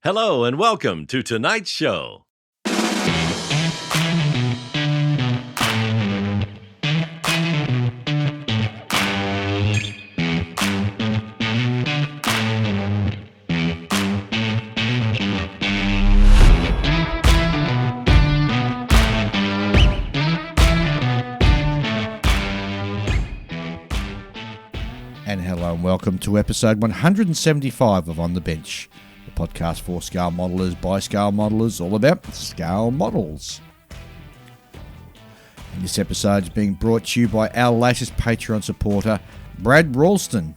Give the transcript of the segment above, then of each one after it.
Hello and welcome to tonight's show. And hello and welcome to episode 175 of On the Bench, the podcast for scale modelers by scale modelers, all about scale models. And this episode is being brought to you by our latest Patreon supporter, Brad Ralston.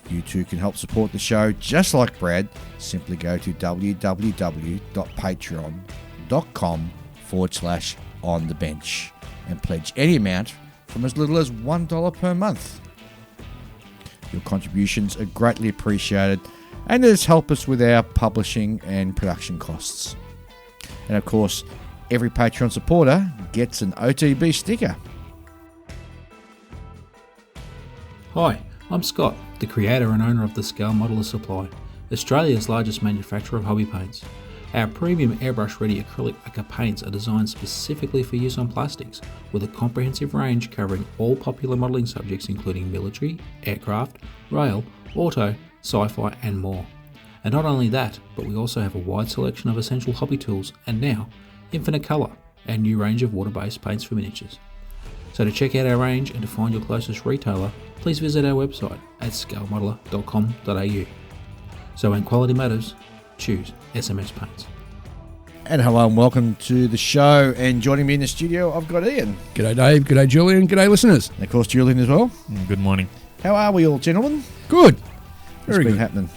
You too can help support the show just like Brad. Simply go to www.patreon.com/onthebench and pledge any amount from as little as $1 per month. Your contributions are greatly appreciated and it has helped us with our publishing and production costs. And of course, every Patreon supporter gets an OTB sticker. Hi, I'm Scott, the creator and owner of the Scale Modeler Supply, Australia's largest manufacturer of hobby paints. Our premium airbrush-ready acrylic lacquer paints are designed specifically for use on plastics, with a comprehensive range covering all popular modelling subjects including military, aircraft, rail, auto, sci-fi and more. And not only that, but we also have a wide selection of essential hobby tools and now, infinite colour, and new range of water-based paints for miniatures. So to check out our range and to find your closest retailer, please visit our website at scalemodeler.com.au. So when quality matters, choose SMS Paints. And hello and welcome to the show. And joining me in the studio, I've got Ian. G'day Dave, g'day Julian, g'day listeners. And of course, Julian as well. Good morning. How are we all, gentlemen? Good. What's been happening?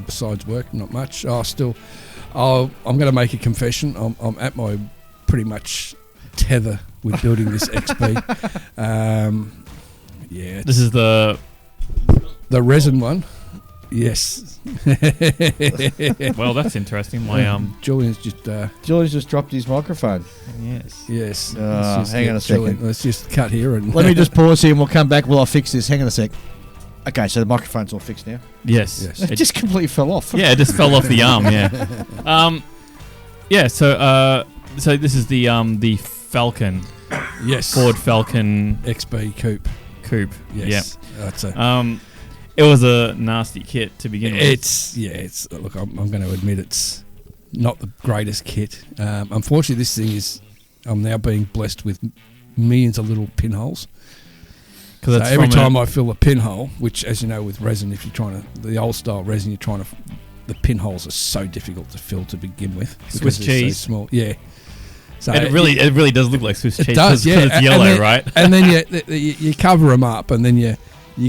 Besides work, not much. I'm going to make a confession. I'm at my pretty much tether with building this XB. Yeah. This is the resin one. Yes. well, that's interesting. My Julian's just dropped his microphone. Yes. Hang on a second. Let's just cut here and let me just pause here and we'll come back. Well, I'll fix this. Hang on a sec. Okay, so the microphone's all fixed now. yes. It just completely fell off. Yeah, it just fell off the arm. Yeah. So this is the Falcon. Yes. Ford Falcon XB Coupe. Yes. Yeah. That's a. It was a nasty kit to begin with. It's look, I'm going to admit it's not the greatest kit. Unfortunately, this thing I'm now being blessed with millions of little pinholes. So every time I fill a pinhole, which, as you know, with resin, if you're trying to the old style resin, the pinholes are so difficult to fill to begin with. Swiss cheese, so small, yeah. So and it really does look like Swiss cheese. It does, yeah. It's yellow, right? And then you cover them up, and then you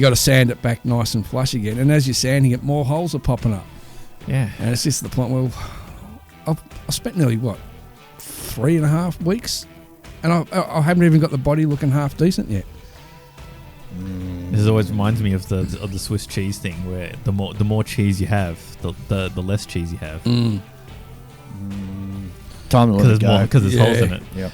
got to sand it back nice and flush again. And as you're sanding it, more holes are popping up. Yeah. And it's just the point where I spent nearly 3.5 weeks, and I haven't even got the body looking half decent yet. This always reminds me of the Swiss cheese thing, where the more cheese you have, the less cheese you have. Time to let it go because there's holes in it. Yeah.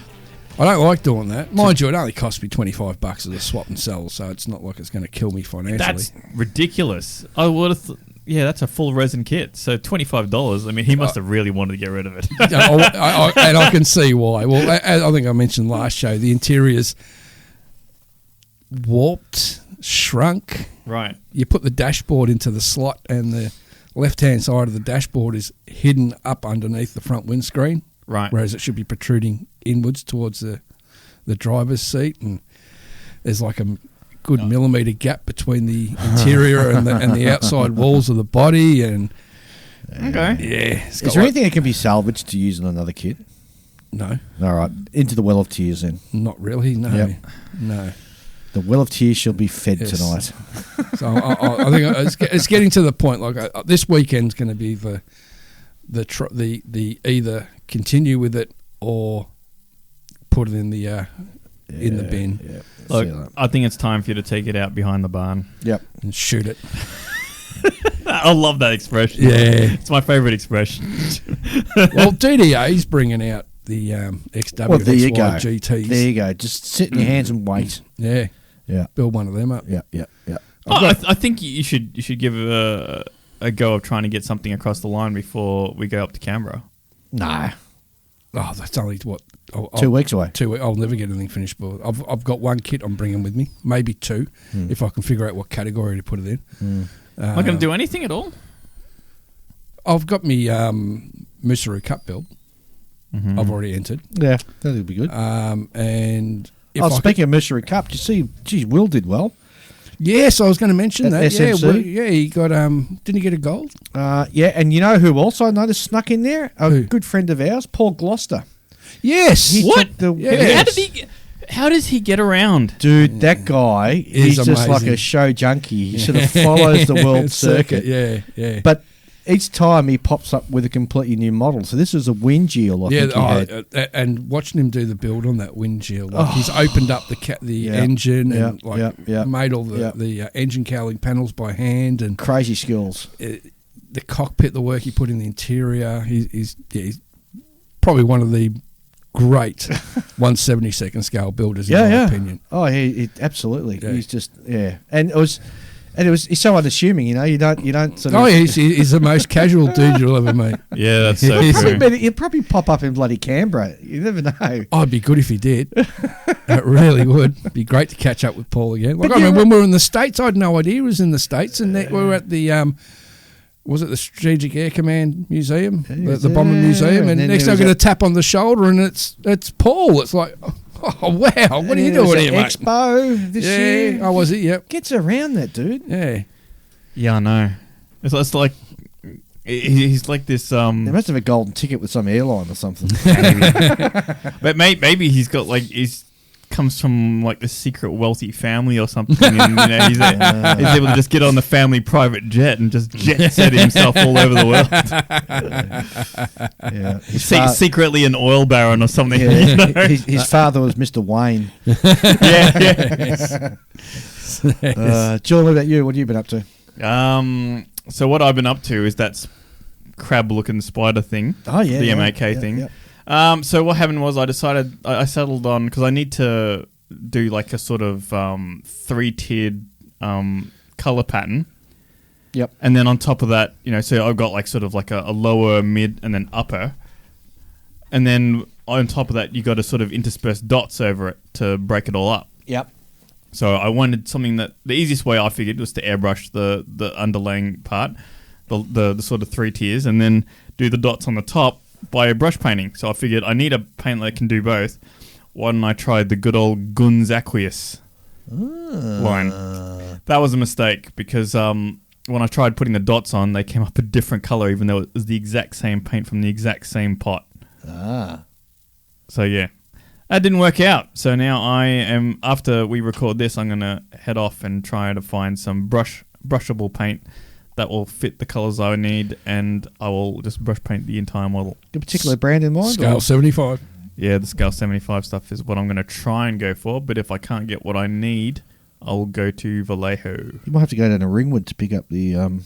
I don't like doing that. Mind you, it only cost me $25 as a swap and sell, so it's not like it's going to kill me financially. That's ridiculous. I would have that's a full resin kit. So $25. I mean, he must have really wanted to get rid of it. And I can see why. Well, I think I mentioned last show, the interior's warped, shrunk. Right. You put the dashboard into the slot and the left-hand side of the dashboard is hidden up underneath the front windscreen. Right. Whereas it should be protruding inwards towards the driver's seat, and there's like a good millimetre gap between the interior and the outside walls of the body. And okay. Yeah. Is there anything that can be salvaged to use on another kit? No. All right. Into the well of tears then. Not really, no. Yep. No. The well of tears shall be fed tonight. So I think it's getting to the point. Like this weekend's going to be the either continue with it or put it in the bin. Yeah. Look, I think it's time for you to take it out behind the barn. Yep. And shoot it. I love that expression. Yeah. It's my favourite expression. Well, DDA's bringing out the XW GTs. There you go. Just sit in your hands and wait. Yeah. Yeah. Build one of them up. Yeah. I think you should give a a go of trying to get something across the line before we go up to Canberra? No. Oh, that's only what 2 weeks away. 2 weeks. I'll never get anything finished, but I've got one kit I'm bringing with me, maybe two, if I can figure out what category to put it in. Not going to do anything at all. I've got me Mooseroo Cup build. I've already entered. Yeah, that'll be good. And if speaking of Mooseroo Cup, did you see? Geez, Will did well. Yes, I was going to mention that. SMC? Yeah, he got. Didn't he get a gold? Yeah, and you know who also I noticed snuck in there? A Who? good friend of ours, Paul Gloucester. Yes. He What? took Yes. How does he get around? Dude, that guy, he's just amazing. like a show junkie. He sort of follows the world circuit. Yeah. But each time he pops up with a completely new model. So this was a Windgill, I think he had. And watching him do the build on that Windgill, like he's opened up the engine and made all the engine cowling panels by hand and Crazy skills. The cockpit, the work he put in the interior. He's probably one of the great 1/72nd scale builders in my opinion. Oh, he absolutely. Yeah. He's just and it was he's so unassuming, you know. You don't sort of. Oh, he's the most casual dude you'll ever meet. Yeah, that's so He'd probably pop up in bloody Canberra. You never know. Oh, it'd be good if he did. It really would. Be great to catch up with Paul again. Like, But I remember when we were in the States, I had no idea he was in the States, and we were at the was it the Strategic Air Command Museum, the Bomber Museum, and then next there time I was get a tap on the shoulder, and it's Paul. It's like, oh wow, what are you doing here, mate? Expo this year. Oh, was it? Yep. Gets around that dude. Yeah. Yeah, I know. It's like he's like this. They must have a golden ticket with some airline or something. But maybe he's got he's comes from like a secret wealthy family or something, and he's able to just get on the family private jet and just jet set himself all over the world. Yeah, Secretly an oil baron or something. Yeah, you know? his father was Mr. Wayne. Julian, what about you? What have you been up to? So what I've been up to is that crab-looking spider thing. Oh yeah, the MAK thing. Yeah. So what happened was I decided I settled on, because I need to do like a sort of 3-tiered color pattern. Yep. And then on top of that, so I've got like sort of like a lower, mid, and then upper. And then on top of that, you got to sort of intersperse dots over it to break it all up. Yep. So I wanted something that the easiest way I figured was to airbrush the underlaying part, the sort of 3 tiers, and then do the dots on the top by brush painting. So I figured I need a paint that can do both. Why don't I try the good old Guns Aqueous line? That was a mistake, because when I tried putting the dots on, they came up a different color, even though it was the exact same paint from the exact same pot. So yeah, that didn't work out. So now I am, after we record this, I'm going to head off and try to find some brushable paint that will fit the colours I need, and I will just brush paint the entire model. A particular brand in mind? Scale 75. Yeah, the Scale 75 stuff is what I'm going to try and go for, but if I can't get what I need, I'll go to Vallejo. You might have to go down to Ringwood to pick up the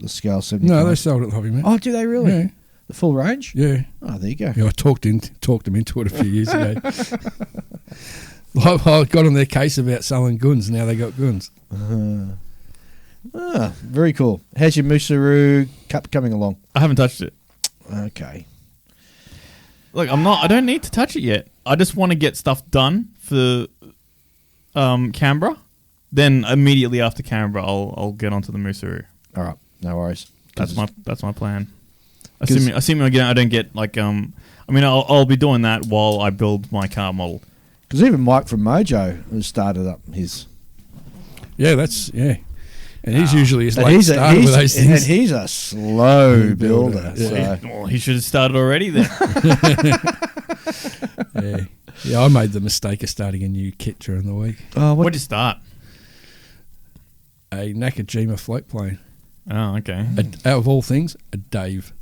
Scale 75. No, they sold it at Hobby, mate. Oh, do they really? Yeah. The full range? Yeah. Oh, there you go. Yeah, I talked them into it a few years ago. I got on their case about selling guns. Now they got guns. Very cool. How's your Mooseroo Cup coming along? I haven't touched it. Okay. Look, I don't need to touch it yet. I just want to get stuff done for Canberra. Then immediately after Canberra, I'll get onto the Mooseroo. All right. No worries. That's my plan. Assuming I don't get like I'll be doing that while I build my car model. Because even Mike from Mojo has started up his. Yeah, and he's usually his late starter with those things. And he's a slow builder. Yeah. So. Well, he should have started already then. Yeah, I made the mistake of starting a new kit during the week. Oh, What'd you start? A Nakajima float plane. Oh, okay. Out of all things, a Dave.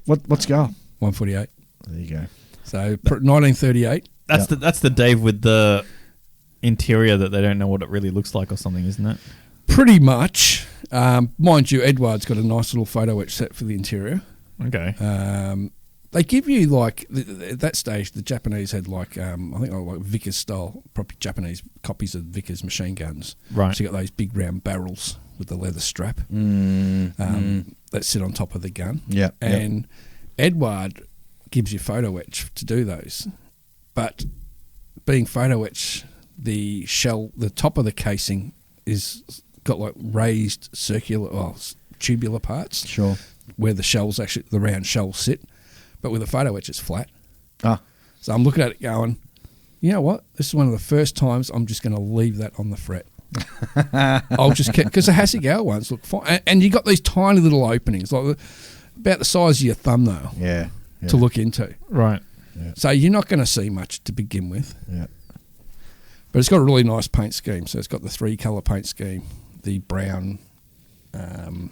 What's go? 148. There you go. So 1938. That's the Dave with the interior that they don't know what it really looks like or something, isn't it? Pretty much. Mind you, Edward's got a nice little photo etch set for the interior. Okay. they give you like at that stage the Japanese had like I think like Vickers style, probably Japanese copies of Vickers machine guns. Right. So you got those big round barrels with the leather strap that sit on top of the gun. Yeah. And Edward gives you photo etch to do those, but being photo etch, the top of the casing is got like raised circular, tubular parts. Sure. Where the round shells sit, but with a photo etch, it's flat. Ah. So I'm looking at it going, you know what? This is one of the first times I'm just going to leave that on the fret. I'll just because the Hasegawa ones look fine, and you got these tiny little openings, like about the size of your thumbnail, to look into. Right. Yeah. So you're not going to see much to begin with. Yeah. But it's got a really nice paint scheme. So it's got the 3-colour paint scheme, the brown, and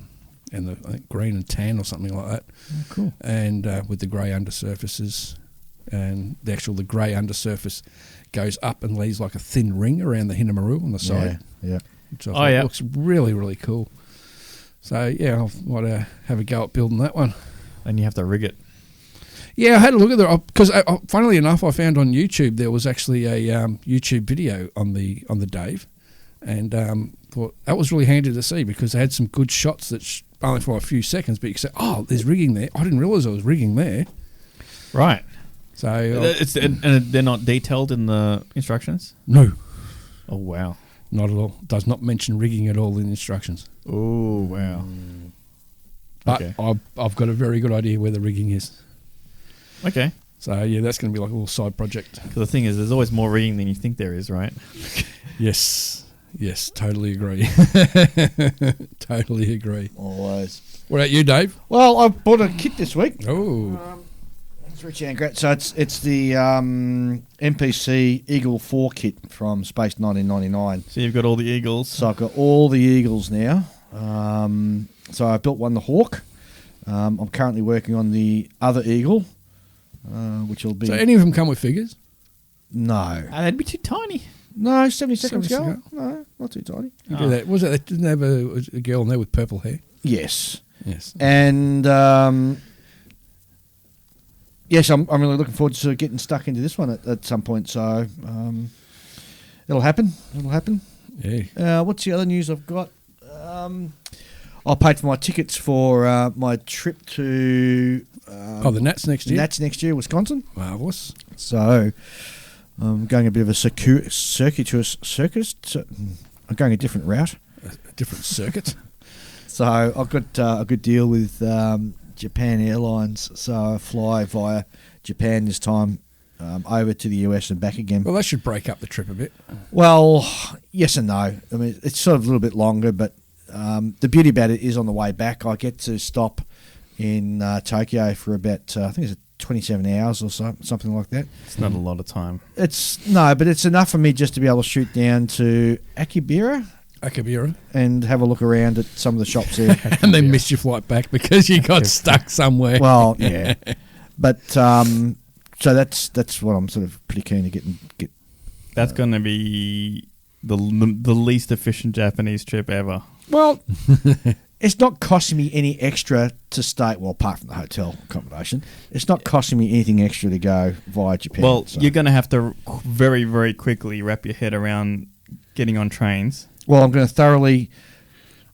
the I think green and tan or something like that. Oh, cool. And with the grey undersurfaces, and the grey undersurface goes up and leaves like a thin ring around the Hinamaru on the side. Yeah. Which I thought looks really, really cool. So yeah, I might have a go at building that one. And you have to rig it. Yeah, I had a look at it because, funnily enough, I found on YouTube there was actually a YouTube video on the Dave, and thought that was really handy to see because they had some good shots that only for a few seconds, but you could say, "Oh, there's rigging there." I didn't realise there was rigging there. Right. So and they're not detailed in the instructions? No. Oh, wow. Not at all. Does not mention rigging at all in the instructions. Oh, wow. But Okay. I've got a very good idea where the rigging is. Okay. So yeah, that's going to be like a little side project. Because the thing is, there's always more rigging than you think there is, right? Yes, totally agree. Totally agree. Always. What about you, Dave? Well, I bought a kit this week. Oh, It's Richie and Grat. So it's the MPC Eagle 4 kit from Space 1999. So you've got all the Eagles. So I've got all the Eagles now. So I built one, the Hawk. I'm currently working on the other Eagle, which will be... so any of them come with figures? No. They'd be too tiny. No, 72nd 72nd scale. No, not too tiny. You do that. Was it? Didn't they have a girl in there with purple hair? Yes. Yes. And yes, I'm really looking forward to getting stuck into this one at some point. So it'll happen. Yeah. What's the other news I've got? I paid for my tickets for my trip to the Nats next year. Nats next year, Wisconsin. Marvelous. So I'm going a bit of a circuitous circus. I'm going a different route. A different circuit. So I've got a good deal with Japan Airlines. So I fly via Japan this time over to the US and back again. Well, that should break up the trip a bit. Well, yes and no. I mean, it's sort of a little bit longer, but the beauty about it is on the way back, I get to stop in Tokyo for about, I think it's 27 hours or so, something like that. It's not a lot of time. But it's enough for me just to be able to shoot down to Akibira and have a look around at some of the shops there. And then miss your flight back because you got stuck somewhere. Well, yeah. But so that's what I'm sort of pretty keen to get. That's going to be the least efficient Japanese trip ever. Well, it's not costing me any extra to stay. Well, apart from the hotel accommodation, it's not costing me anything extra to go via Japan. Well, so. you're going to have to very, very quickly wrap your head around getting on trains. Well, I'm going to thoroughly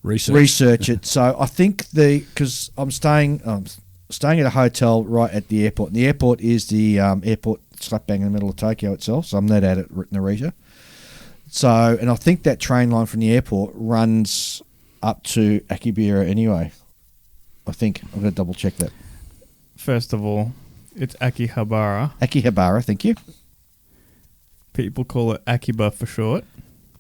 research it. So I think because I'm staying at a hotel right at the airport. And the airport is the airport slap bang in the middle of Tokyo itself. So I'm not at Narita. So, and I think that train line from the airport runs up to Akibira anyway. I think. I'm going to double check that. First of all, it's Akihabara. Akihabara, thank you. People call it Akiba for short.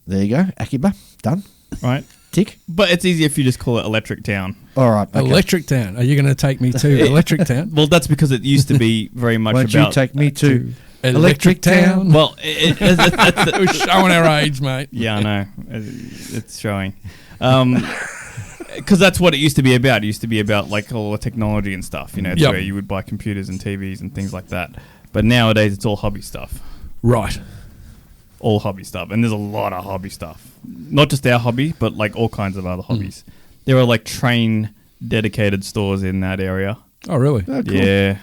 There you go. Akiba. Done. Right. Tick. But it's easier if you just call it Electric Town. All right. Okay. Electric Town. Are you going to take me to Electric Town? Well, that's because it used to be very much Won't about... you take me to Electric Town? Well, We're showing our age, mate. yeah, I know. It's showing. Because that's what it used to be about. It used to be about like all the technology and stuff. You know, it's Yep. where you would buy computers and TVs and things like that. But nowadays, it's all hobby stuff. Right. All hobby stuff. And there's a lot of hobby stuff. Not just our hobby, but like all kinds of other hobbies. There are like train dedicated stores in that area. Oh, really? Oh, cool. Yeah.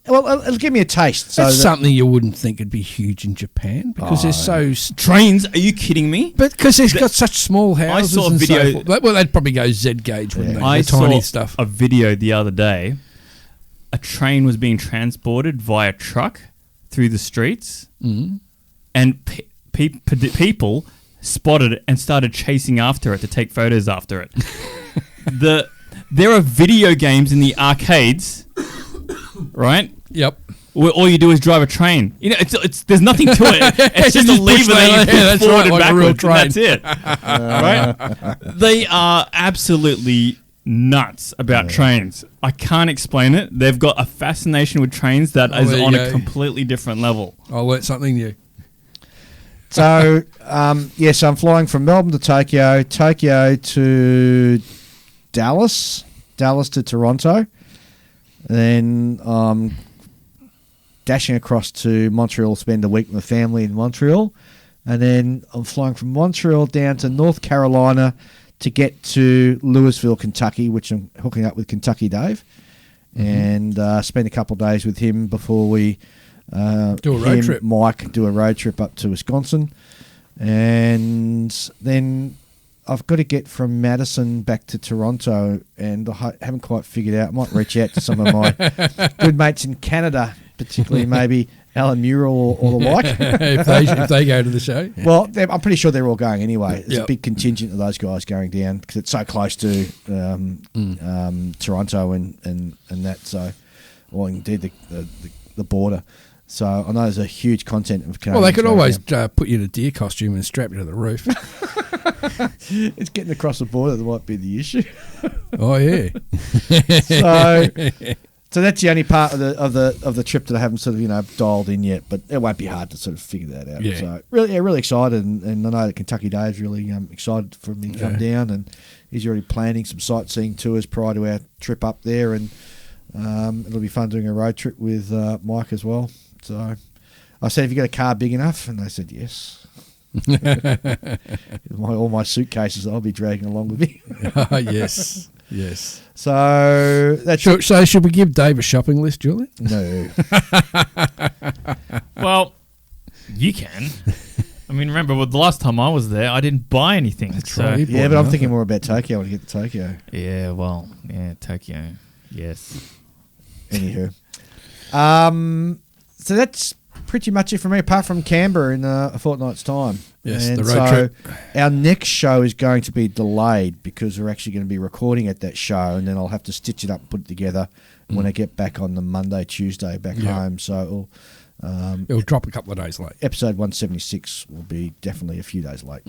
Well, it'll give me a taste. So That's that- something you wouldn't think would be huge in Japan because they're so. Trains? Are you kidding me? But because they've got such small houses saw a and video- so forth. Well, they'd probably go Z gauge, wouldn't they? I The tiny saw stuff. a video the other day. A train was being transported via truck through the streets, and people spotted it and started chasing after it to take photos after it. There are video games in the arcades, right? Yep. Where all you do is drive a train. You know, it's there's nothing to it. It's just a just push lever that you that- push yeah, that's forward right, and like a real backwards, and that's it. Right? They are absolutely nuts about trains. I can't explain it. They've got a fascination with trains that is there you on go. a completely different level. I learnt something new. So, yes, I'm flying from Melbourne to Tokyo, Tokyo to Dallas, Dallas to Toronto. Then I'm dashing across to Montreal, spend a week with my family in Montreal. And then I'm flying from Montreal down to North Carolina to get to Louisville, Kentucky, which I'm hooking up with Kentucky Dave. And spend a couple of days with him before we... Do a road trip. Mike do a road trip up to Wisconsin, and then I've got to get from Madison back to Toronto, and I haven't quite figured out. I might reach out to some of my good mates in Canada, particularly maybe Alan Murrell or the like. if they go to the show. Well, I'm pretty sure they're all going anyway. There's a Yep. big contingent of those guys going down because it's so close to Toronto and that. So, or indeed the border. So I know there's a huge content of Canadians. Well, they could going always down. put you in a deer costume and strap you to the roof. It's getting across the border that might be the issue. Oh yeah. So that's the only part of the trip that I haven't sort of dialed in yet, but it won't be hard to sort of figure that out. Yeah. So really excited, and I know that Kentucky Dave's really excited for me to come down, and he's already planning some sightseeing tours prior to our trip up there, and it'll be fun doing a road trip with Mike as well. So I said, have you got a car big enough? And they said yes. All my suitcases I'll be dragging along with me. Oh, yes. Yes. So that's So should we give Dave a shopping list, Julian? no. Well, you can. I mean, remember the last time I was there, I didn't buy anything. That's so right. Yeah, but I'm thinking more about Tokyo when I get to Tokyo. Yeah, well, yeah, Tokyo. Yes. Anywho. So that's pretty much it for me, apart from Canberra in a fortnight's time. Yes, and the road trip. Our next show is going to be delayed because we're actually going to be recording at that show, and then I'll have to stitch it up and put it together when I get back on the Monday, Tuesday back home. So It'll drop a couple of days late. episode 176 will be definitely a few days late.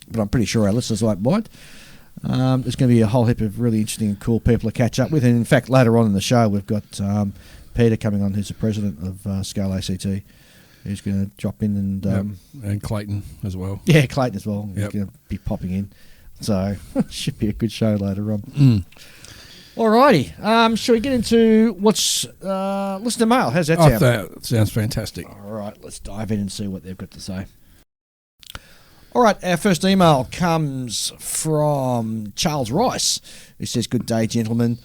But I'm pretty sure our listeners won't mind. There's going to be a whole heap of really interesting and cool people to catch up with. And in fact, later on in the show, we've got Peter coming on, who's the president of Scale ACT, who's going to drop in And Clayton as well. yeah, Clayton as well. Yep. He's going to be popping in. So should be a good show later on. Alrighty. Shall we get into what's listener mail? How's that sound? That sounds fantastic. All right, let's dive in and see what they've got to say. All right, our first email comes from Charles Rice, who says, "Good day, gentlemen.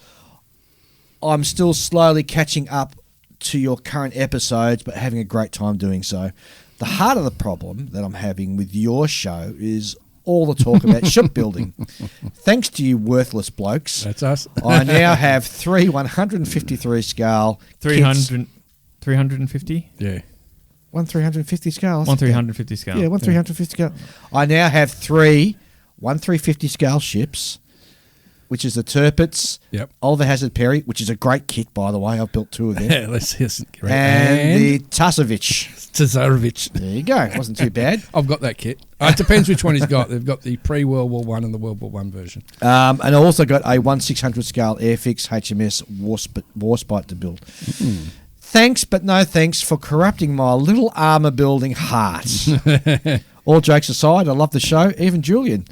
I'm still slowly catching up to your current episodes, but having a great time doing so. The heart of the problem that I'm having with your show is all the talk about shipbuilding. Thanks to you worthless blokes, That's us. I now have 3 153 scale 350? Yeah. 350 scale. 350 scale. Yeah, 350 scale. I now have 3 350 scale ships, which is the Tirpitz, Oliver Hazard Perry, which is a great kit, by the way. I've built 2 of them. Yeah, let's listen. And the Tasovich. Tsarovich. There you go. It wasn't too bad. I've got that kit. It depends which one he's got. They've got the pre-World War One and the World War One version. And I also got a 1/600 scale Airfix HMS Warspite to build. Thanks, but no thanks for corrupting my little armour building heart. All jokes aside, I love the show, even Julian.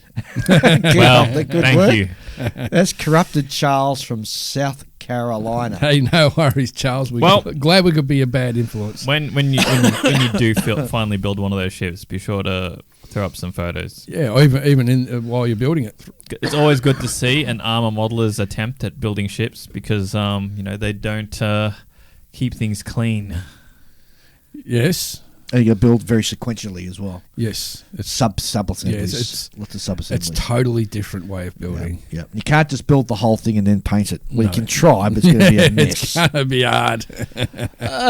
Well, Good thank work. you. That's corrupted Charles from South Carolina. Hey, no worries, Charles. Glad we could be a bad influence. When you do finally build one of those ships, be sure to throw up some photos. Yeah, or even in while you're building it. It's always good to see an armor modeler's attempt at building ships because they don't keep things clean. Yes. And you got to build very sequentially as well. Yes. It's Sub-assemblies. Yes, Lots of sub-assemblies. It's totally different way of building. Yeah. You can't just build the whole thing and then paint it. Well, No. you can try, but it's going to be a mess. It's going to be hard.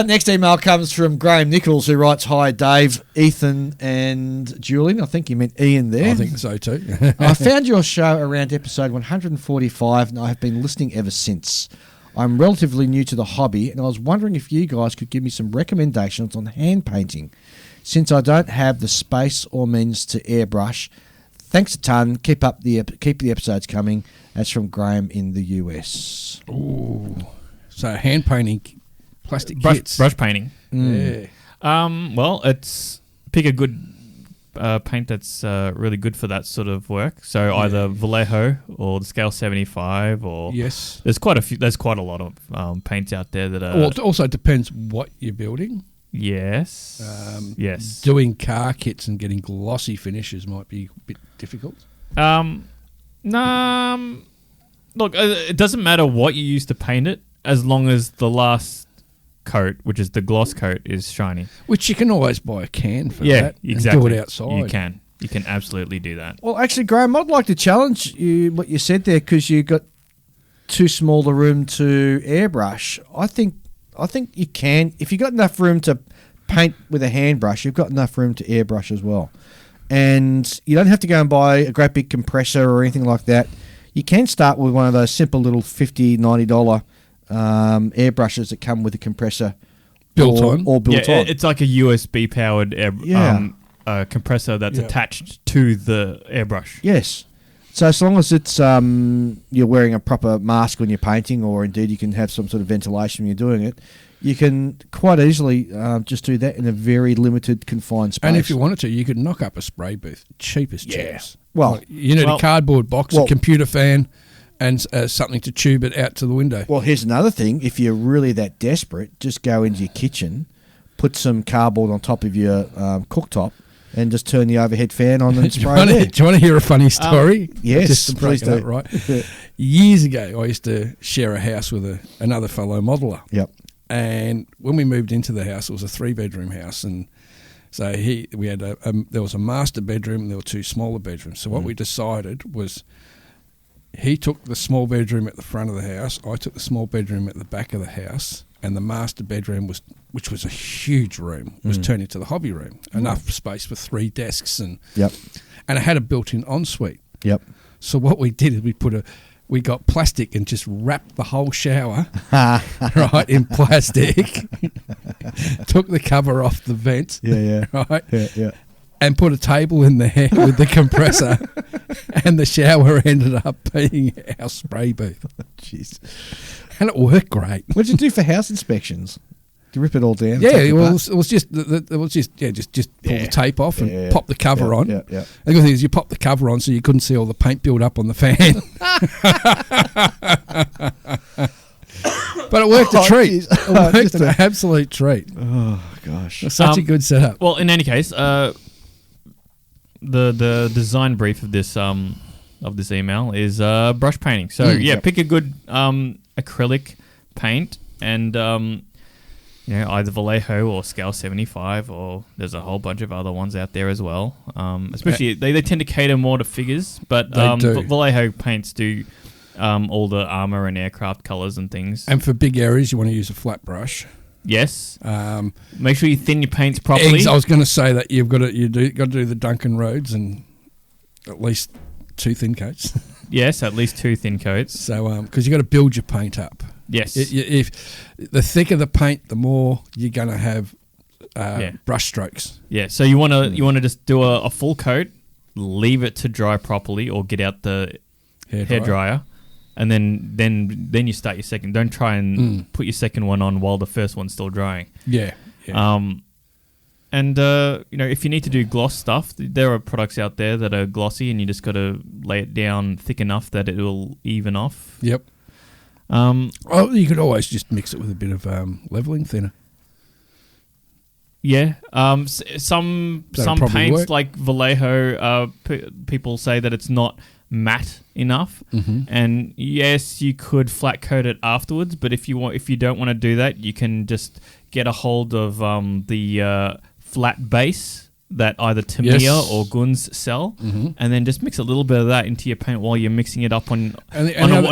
Next email comes from Graham Nichols, who writes, "Hi, Dave, Ethan, and Julian." I think you meant Ian there. I think so too. I found your show around episode 145, and I have been listening ever since. I'm relatively new to the hobby, and I was wondering if you guys could give me some recommendations on hand painting, since I don't have the space or means to airbrush. Thanks a ton. Keep the episodes coming. That's from Graham in the US. Ooh. So hand painting, plastic kits. Brush painting. Yeah. Well, it's pick a good paint that's really good for that sort of work. So either Vallejo or the Scale 75, or Yes. there's quite a lot of paints out there that are. Well, it also depends what you're building. Yes. Yes. Doing car kits and getting glossy finishes might be a bit difficult. Look, it doesn't matter what you use to paint it, as long as the last coat, which is the gloss coat, is shiny. Which you can always buy a can for Yeah, that. exactly. And do it outside. You can. You can absolutely do that. Well, actually, Graham, I'd like to challenge you what you said there, because you got too small a room to airbrush. I think you can, if you've got enough room to paint with a hand brush, you've got enough room to airbrush as well. And you don't have to go and buy a great big compressor or anything like that. You can start with one of those simple little $50, $90 airbrushes that come with a compressor Built or on. built on. It's like a USB powered compressor that's attached to the airbrush. Yes. So as long as it's you're wearing a proper mask when you're painting, or indeed you can have some sort of ventilation when you're doing it, you can quite easily just do that in a very limited, confined space. And if you wanted to, you could knock up a spray booth, cheap as chips. Well, Like, you need a cardboard box, a computer fan, and something to tube it out to the window. Well, here's another thing. If you're really that desperate, just go into your kitchen, put some cardboard on top of your cooktop, and just turn the overhead fan on and spray it in. Do you want to hear a funny story? Yes, Just to please break it do. up, right? Years ago, I used to share a house with another fellow modeller. Yep. And when we moved into the house, it was a 3-bedroom house, and so we had there was a master bedroom and there were 2 smaller bedrooms. So what we decided was, he took the small bedroom at the front of the house, I took the small bedroom at the back of the house, and the master bedroom which was a huge room, was turned into the hobby room. Enough space for 3 desks and it had a built-in ensuite. Yep. So what we did is we got plastic and just wrapped the whole shower right in plastic. Took the cover off the vent. Right. Yeah. And put a table in there with the compressor, and the shower ended up being our spray booth. Jeez. And it worked great. What did you do for house inspections? Do you rip it all down? Yeah, it was just pull the tape off and pop the cover on. Yeah. The good thing is you pop the cover on so you couldn't see all the paint build up on the fan. But it worked a treat. Geez. It worked an absolute treat. Oh, gosh. It's such a good setup. Well, in any case, the design brief of this email is brush painting. So pick a good acrylic paint, and either Vallejo or Scale 75, or there's a whole bunch of other ones out there as well. Especially they tend to cater more to figures, but Vallejo paints do all the armor and aircraft colors and things. And for big areas, you want to use a flat brush. Yes. Make sure you thin your paints properly. I was going to say that you've got to do the Duncan Roads and at least 2 thin coats. Yes, at least 2 thin coats. So because you've got to build your paint up. Yes. If the thicker the paint, the more you're going to have brush strokes. Yeah. So you want to just do a full coat, leave it to dry properly, or get out the hair dryer. And then you start your second. Don't try and put your second one on while the first one's still drying. Yeah. And if you need to do gloss stuff, there are products out there that are glossy, and you just got to lay it down thick enough that it will even off. Yep. You could always just mix it with a bit of leveling thinner. Yeah. Some paints work. like Vallejo, people say that it's not matte enough. And yes, you could flat coat it afterwards, but if you don't want to do that, you can just get a hold of the flat base that either Tamiya or Guns sell, and then just mix a little bit of that into your paint while you're mixing it up on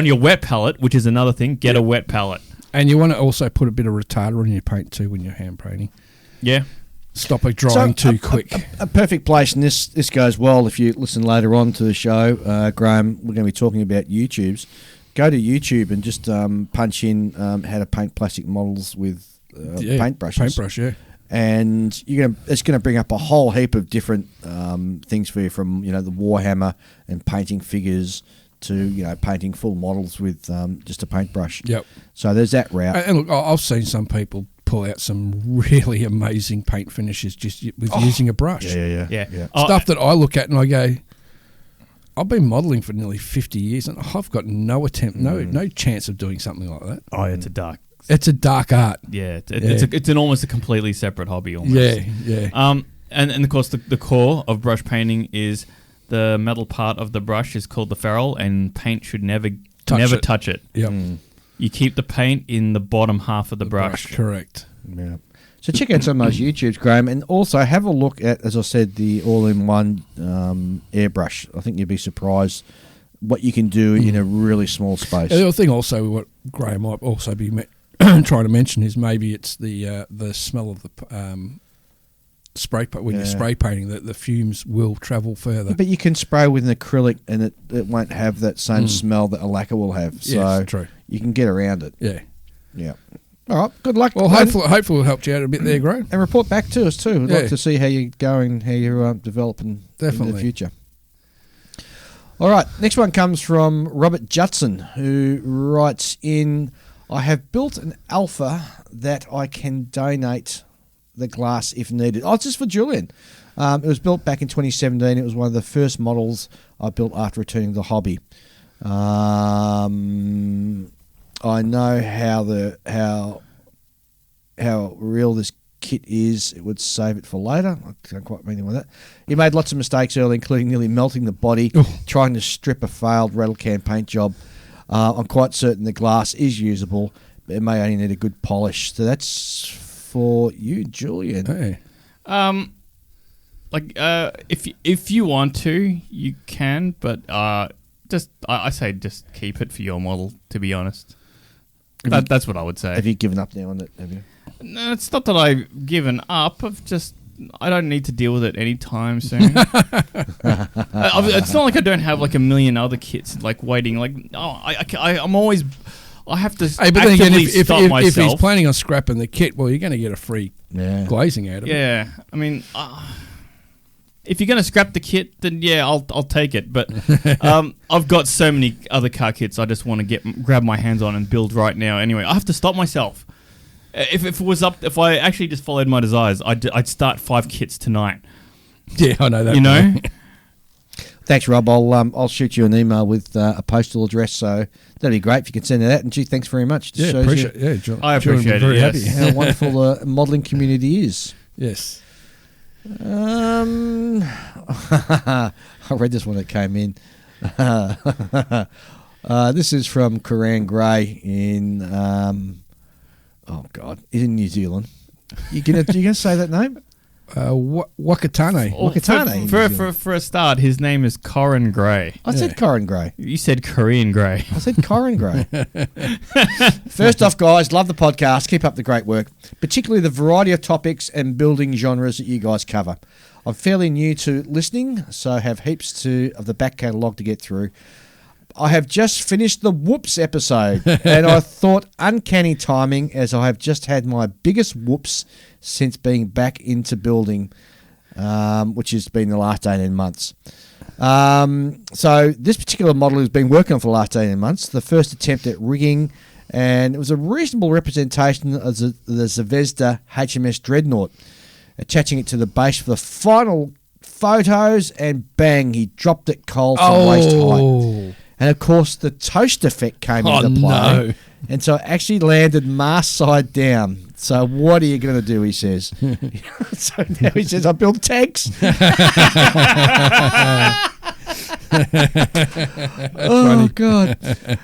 your wet palette, which is another thing. Get a wet palette. And you want to also put a bit of retarder on your paint too when you're hand painting. Yeah. Stop it drying too quick. A perfect place, and this goes well if you listen later on to the show, Graham, we're going to be talking about YouTubes. Go to YouTube and just punch in how to paint plastic models with paintbrushes. Paintbrush, yeah. And it's going to bring up a whole heap of different things for you, from the Warhammer and painting figures to painting full models with just a paintbrush. Yep. So there's that route. And look, I've seen some people pull out some really amazing paint finishes just with using a brush. Yeah. Stuff that I look at and I go, I've been modelling for nearly 50 years and I've got no chance of doing something like that. Oh, it's a dark. It's a dark art. Yeah, it's an almost a completely separate hobby almost. Yeah. And of course the core of brush painting is the metal part of the brush is called the ferrule, and paint should never touch it. Yep. You keep the paint in the bottom half of the brush. Correct. Yeah. So check out some of those YouTubes, Graham, and also have a look at, as I said, the all-in-one airbrush. I think you'd be surprised what you can do in a really small space. The other thing also, what Graham might also be trying to mention is maybe it's the smell of the spray paint. When you're spray painting, the fumes will travel further. But you can spray with an acrylic and it won't have that same smell that a lacquer will have. So yes, true. You can get around it. Yeah. All right, good luck. Well, hopefully we'll help you out a bit there, Graham. And report back to us too. We'd like to see how you're going, how you're developing in the future. All right, next one comes from Robert Judson, who writes in, I have built an Alpha that I can donate the glass if needed. Oh, it's just for Julian. It was built back in 2017. It was one of the first models I built after returning to the hobby. I know how real this kit is. It would save it for later. I don't quite mean with that. He made lots of mistakes early, including nearly melting the body, trying to strip a failed rattle can paint job. I'm quite certain the glass is usable, but it may only need a good polish. So that's for you, Julian. Hey. If you want to, you can, but I say just keep it for your model. To be honest, that's what I would say. Have you given up now on it? Have you? No, it's not that I've given up. I don't need to deal with it anytime soon. It's not like I don't have like a million other kits like waiting. Like I'm always. I have to. Hey, but then again, if myself. he's planning on scrapping the kit, well, you're going to get a free glazing out of it. Yeah, I mean, if you're going to scrap the kit, then I'll take it. But I've got so many other car kits I just want to grab my hands on and build right now. Anyway, I have to stop myself. If I actually just followed my desires, I'd start 5 kits tonight. Yeah, I know that. You know. Thanks, Rob. I'll shoot you an email with a postal address, so that'd be great if you can send it out. And gee, thanks very much. Yeah, appreciate it. I appreciate it. Yes. How wonderful the modelling community is. Yes. I read this one that came in. This is from Coran Gray in he's in New Zealand. You gonna say that name? Wakatane. Wakatane. For a start, his name is Coran Gray. I said Coran Gray. You said Korean Gray. I said Coran Gray. First off, guys, love the podcast. Keep up the great work, particularly the variety of topics and building genres that you guys cover. I'm fairly new to listening, so have heaps of the back catalogue to get through. I have just finished the Whoops episode, and I thought uncanny timing, as I have just had my biggest whoops since being back into building, which has been the last 18 months. So this particular model has been working on for the last 18 months, the first attempt at rigging, and it was a reasonable representation of the Zvezda HMS Dreadnought, attaching it to the base for the final photos, and bang, he dropped it cold from waist height. And, of course, the toast effect came into play. No. And so it actually landed mast side down. So what are you going to do, he says. So now he says, I built tanks. Oh God!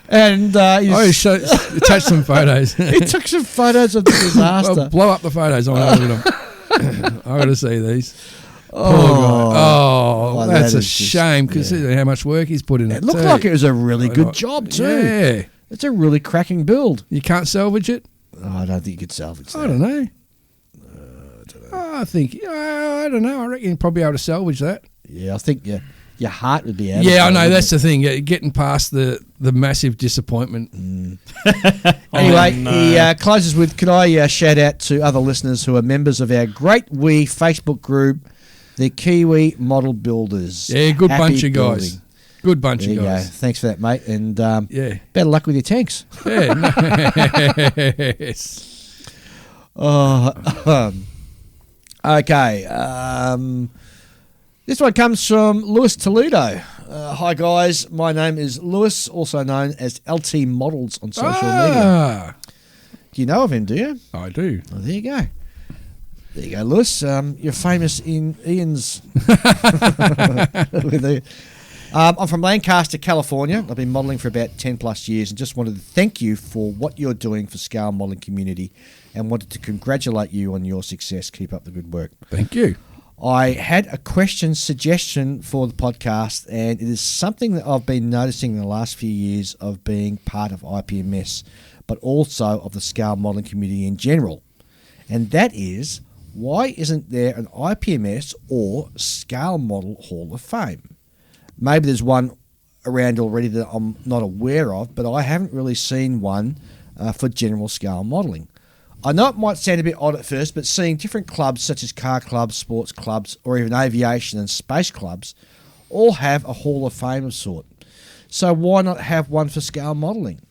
And Touch some photos. he took some photos of the disaster. Well, blow up the photos. I want to look at them. I got to see these. Oh, Oh, that's that a is just- shame because how much work he's put in it. It looked too. like it was a really good job too. Yeah, It's a really cracking build. you can't salvage it. Oh, I don't think you could salvage that. I don't know. I think I don't know. I reckon you'd probably be able to salvage that. Yeah, I think your heart would be out. Yeah, I of it, know. wouldn't That's it? the thing. Getting past the massive disappointment. Anyway, no. he closes with, can I shout out to other listeners who are members of our Great We Facebook group, the Kiwi Model Builders. Yeah, good Happy bunch of guys. building. Good bunch There of you go. guys. Thanks for that, mate. And Yeah. better luck with your tanks. Yeah. Yes. Okay. This one comes from Lewis Toledo. Hi, guys. My name is Lewis, also known as LT Models on social media. Do you know of him, do you? I do. Oh, there you go. There you go, Lewis. You're famous in Ian's. I'm from Lancaster, California. I've been modelling for about 10 plus years and just wanted to thank you for what you're doing for scale modelling community and wanted to congratulate you on your success. Keep up the good work. Thank you. I had a question suggestion for the podcast, and it is something that I've been noticing in the last few years of being part of IPMS, but also of the scale modelling community in general. And that is, why isn't there an IPMS or Scale Model Hall of Fame? Maybe there's one around already that I'm not aware of, but I haven't really seen one for general scale modelling. I know it might sound a bit odd at first, but seeing different clubs such as car clubs, sports clubs, or even aviation and space clubs all have a Hall of Fame of sort. So why not have one for scale modelling?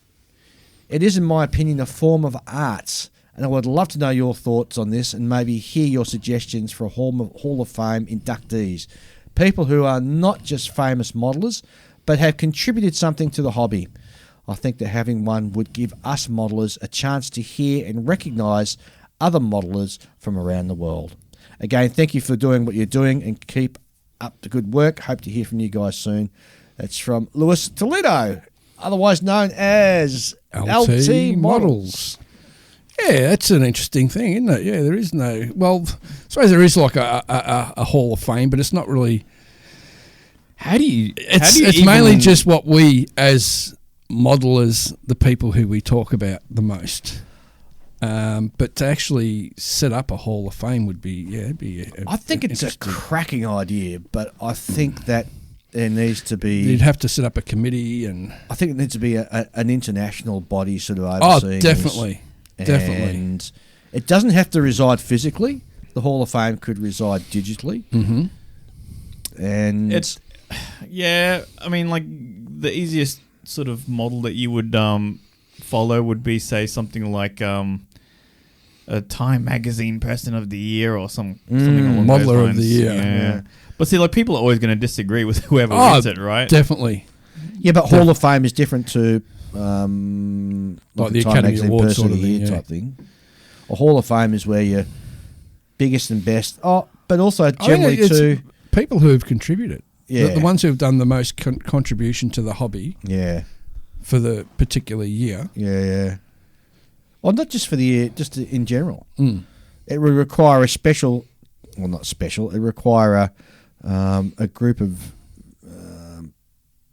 It is, in my opinion, a form of arts, and I would love to know your thoughts on this and maybe hear your suggestions for a Hall of Fame inductees. People who are not just famous modellers, but have contributed something to the hobby. I think that having one would give us modellers a chance to hear and recognise other modellers from around the world. Again, thank you for doing what you're doing and keep up the good work. Hope to hear from you guys soon. That's from Lewis Toledo, otherwise known as LT Models. Yeah, that's an interesting thing, isn't it? Yeah, there is no. Well, I suppose there is like a Hall of Fame, but it's not really. How do you? It's mainly just what we as modelers, the people who we talk about the most. But to actually set up a Hall of Fame would be, I think it's a cracking idea, but I think that there needs to be. You'd have to set up a committee, and I think it needs to be an international body sort of overseeing. Oh, definitely. Definitely. And it doesn't have to reside physically. The Hall of Fame could reside digitally. Mm-hmm. And It's yeah. I mean, like the easiest sort of model that you would follow would be, say, something like a Time Magazine Person of the Year or something along those Modeler of lines. the Year. Yeah. But see, like people are always going to disagree with whoever Oh, wins it, right? Definitely. yeah, but Hall of Fame is different to like the a Time Academy Magazine Awards Person sort of of the thing, Year yeah. type thing. A Hall of Fame is where you're biggest and best. Oh, but also generally it's too. people who have contributed. Yeah. The ones who have done the most contribution to the hobby Yeah, for the particular year. yeah. Well, not just for the year, just in general. Mm. It would require a special, well, not special. It would require a group of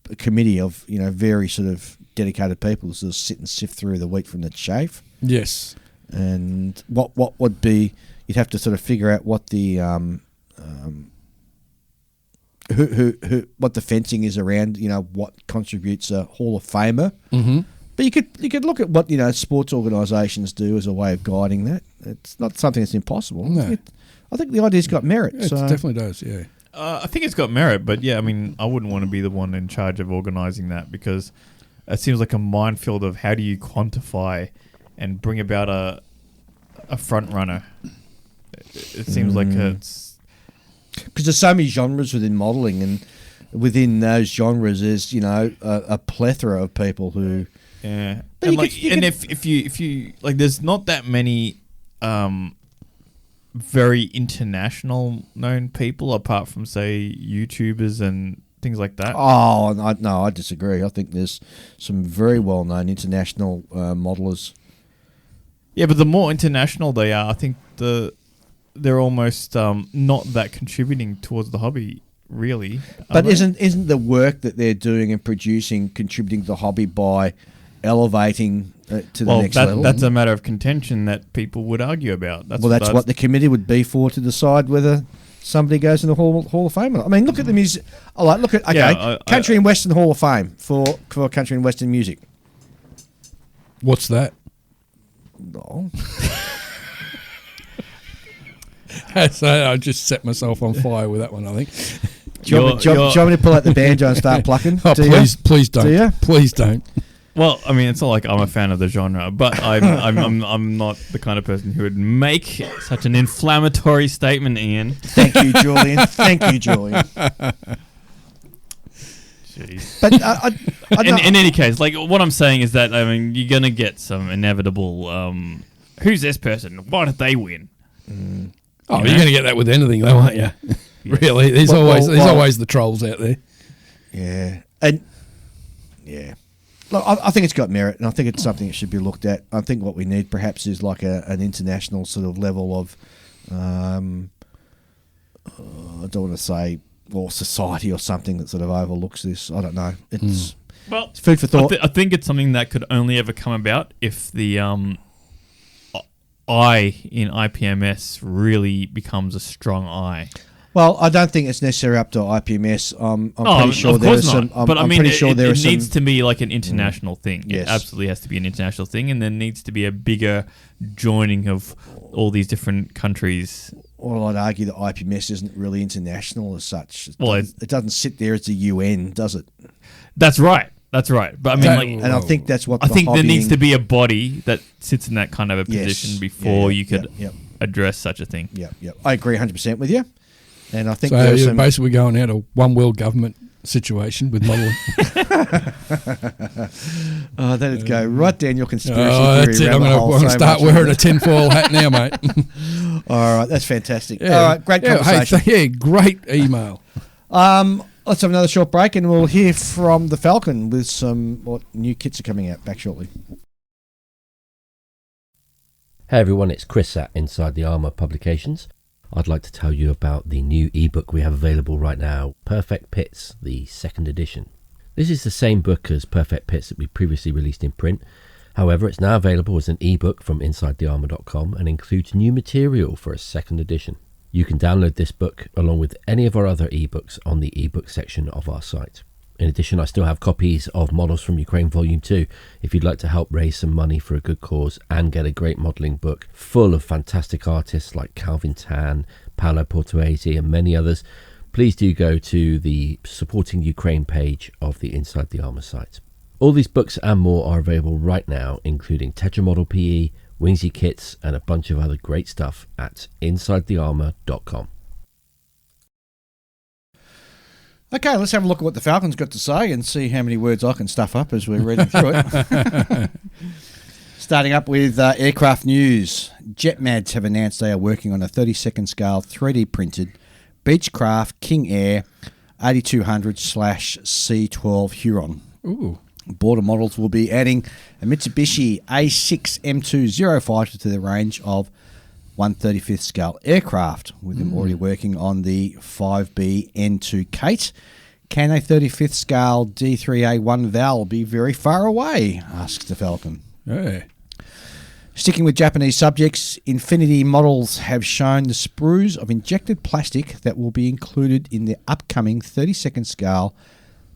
a committee of very sort of dedicated people to sort of sit and sift through the wheat from the chaff. Yes. And what would be, you'd have to sort of figure out what the what the fencing is around. What contributes a Hall of Famer. Mm-hmm. But you could look at what sports organisations do as a way of guiding that. It's not something that's impossible. No. I think the idea's got merit. It definitely does, yeah. I think it's got merit, but yeah, I mean, I wouldn't want to be the one in charge of organising that because it seems like a minefield of how do you quantify and bring about a front runner. It seems like it's because there's so many genres within modelling, and within those genres, there's a plethora of people who. yeah. But And you could- if you like, there's not that many very international known people apart from say YouTubers and things like that. Oh, no, I disagree. I think there's some very well-known international modelers. Yeah, but the more international they are, I think they're almost not that contributing towards the hobby, really. But isn't the work that they're doing and producing contributing to the hobby by elevating to the next level? That's a matter of contention that people would argue about. That's what the committee would be for, to decide whether somebody goes in the Hall of Fame. I mean, look at the music. Look at Country and Western Hall of Fame for country and Western music. What's that? No. So I just set myself on fire with that one, I think. Do you want me to pull out the banjo and start plucking? Oh, please don't. Do you? Please don't. Well, I mean, it's not like I'm a fan of the genre, but I'm not the kind of person who would make such an inflammatory statement, Ian. Thank you, Julian. Jeez. But in any case, like what I'm saying is that you're gonna get some inevitable. Who's this person? Why did they win? Oh, you're gonna get that with anything, though, aren't you? Really, there's always the trolls out there. Yeah, and yeah. Look, I think it's got merit, and I think it's something that should be looked at. I think what we need perhaps is like an international sort of level of, I don't want to say, society or something that sort of overlooks this. I don't know. It's food for thought. I think it's something that could only ever come about if the I in IPMS really becomes a strong I. Well, I don't think it's necessarily up to IPMS. I'm pretty sure there is some. But I'm pretty sure there it is some. needs to be like an international thing. Yes. It absolutely has to be an international thing, and there needs to be a bigger joining of all these different countries. Well, I'd argue that IPMS isn't really international as such. It doesn't sit there as the UN, does it? That's right. But I mean, and I think that's what I think there needs to be a body that sits in that kind of a position before you could address such a thing. Yeah. I agree 100% with you. And I think so you're basically going out of one world government situation with modelling. That'd go right down your conspiracy theory. That's it. I'm going to start wearing a tinfoil hat now, mate. All right, that's fantastic. Yeah. All right, great conversation. Great email. Let's have another short break, and we'll hear from the Falcon with what new kits are coming out back shortly. Hey everyone, it's Chris at Inside the Armour Publications. I'd like to tell you about the new ebook we have available right now, Perfect Pits, the second edition. This is the same book as Perfect Pits that we previously released in print. However, it's now available as an ebook from InsideTheArmour.com and includes new material for a second edition. You can download this book along with any of our other ebooks on the ebook section of our site. In addition, I still have copies of Models from Ukraine Volume 2 if you'd like to help raise some money for a good cause and get a great modelling book full of fantastic artists like Calvin Tan, Paolo Portuesi and many others. Please do go to the Supporting Ukraine page of the Inside the Armour site. All these books and more are available right now, including Tetra Model PE, Wingsy kits and a bunch of other great stuff at InsideTheArmour.com. Okay, let's have a look at what the Falcon's got to say and see how many words I can stuff up as we're reading through it. Starting up with aircraft news. Jetmads have announced they are working on a 32nd scale 3D printed Beechcraft King Air 8200/C12 Huron. Ooh. Border models will be adding a Mitsubishi A6 M2 fighter to the range of 1/35th scale aircraft, with them already working on the 5B N2 Kate. Can a 35th scale D3A1 Val be very far away? Asks the Falcon. Yeah. Sticking with Japanese subjects, Infinity Models have shown the sprues of injected plastic that will be included in the upcoming 32nd scale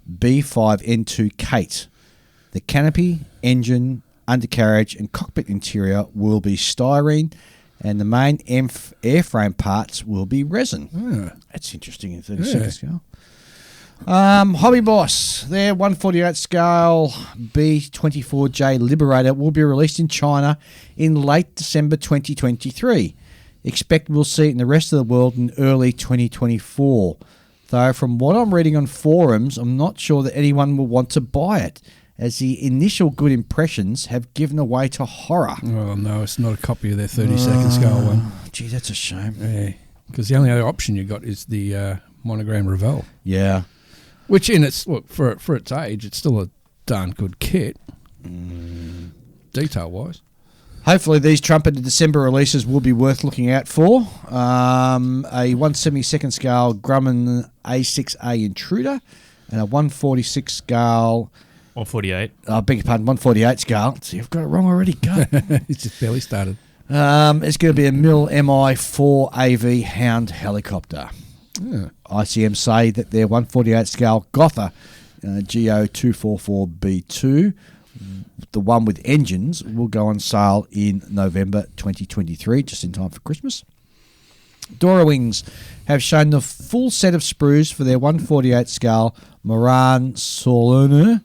B5N2 Kate. The canopy, engine, undercarriage and cockpit interior will be styrene, and the main airframe parts will be resin. That's interesting in 32nd scale. Hobby Boss, their 148 scale B24J Liberator will be released in China in late December 2023. Expect we'll see it in the rest of the world in early 2024. Though from what I'm reading on forums, I'm not sure that anyone will want to buy it, as the initial good impressions have given away to horror. Oh, no, it's not a copy of their 32nd scale one. Gee, that's a shame. Yeah, because the only other option you got is the monogram Revell. Yeah. Which in its look for its age, it's still a darn good kit, detail wise. Hopefully these trumpeted December releases will be worth looking out for. A 172nd scale Grumman A6A Intruder and a 146 scale... 148. I beg your pardon, 148 scale. See, I've got it wrong already. Go. It's just barely started. It's going to be a Mill MI-4AV Hound helicopter. Yeah. ICM say that their 148 scale Gotha GO244B2, the one with engines, will go on sale in November 2023, just in time for Christmas. Dora Wings have shown the full set of sprues for their 148 scale Moran Saulnier.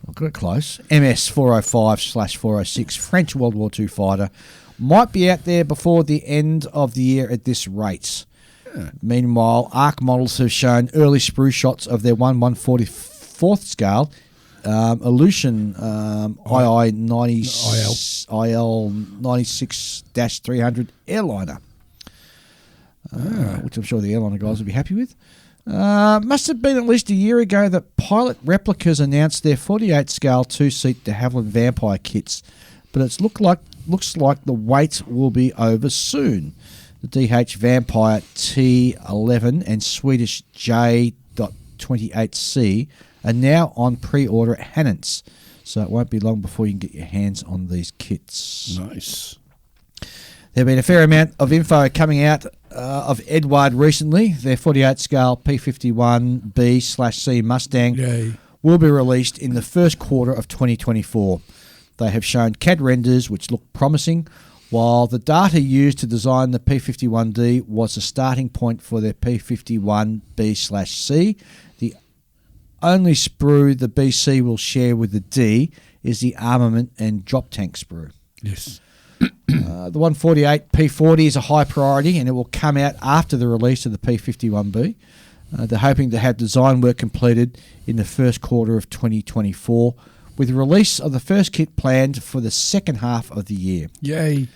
I've got it close. MS 405/406 French World War II fighter might be out there before the end of the year at this rate. Yeah. Meanwhile, ARC models have shown early sprue shots of their 144th scale Aleutian IL-96-300 airliner, which I'm sure the airliner guys will be happy with. Must have been at least a year ago that Pilot Replicas announced their 48 scale 2-seat de Havilland Vampire kits, but it looks like the wait will be over soon. The DH Vampire T11 and Swedish J.28C are now on pre-order at Hannants, so it won't be long before you can get your hands on these kits. Nice. There's been a fair amount of info coming out of Edward recently. Their 48 scale P51B/C Mustang will be released in the first quarter of 2024. They have shown CAD renders which look promising, while the data used to design the P51D was the starting point for their P51B/C. The only sprue the BC will share with the D is the armament and drop tank sprue. Yes. The 148 P40 is a high priority, and it will come out after the release of the P51B. They're hoping to have design work completed in the first quarter of 2024, with the release of the first kit planned for the second half of the year. Yay.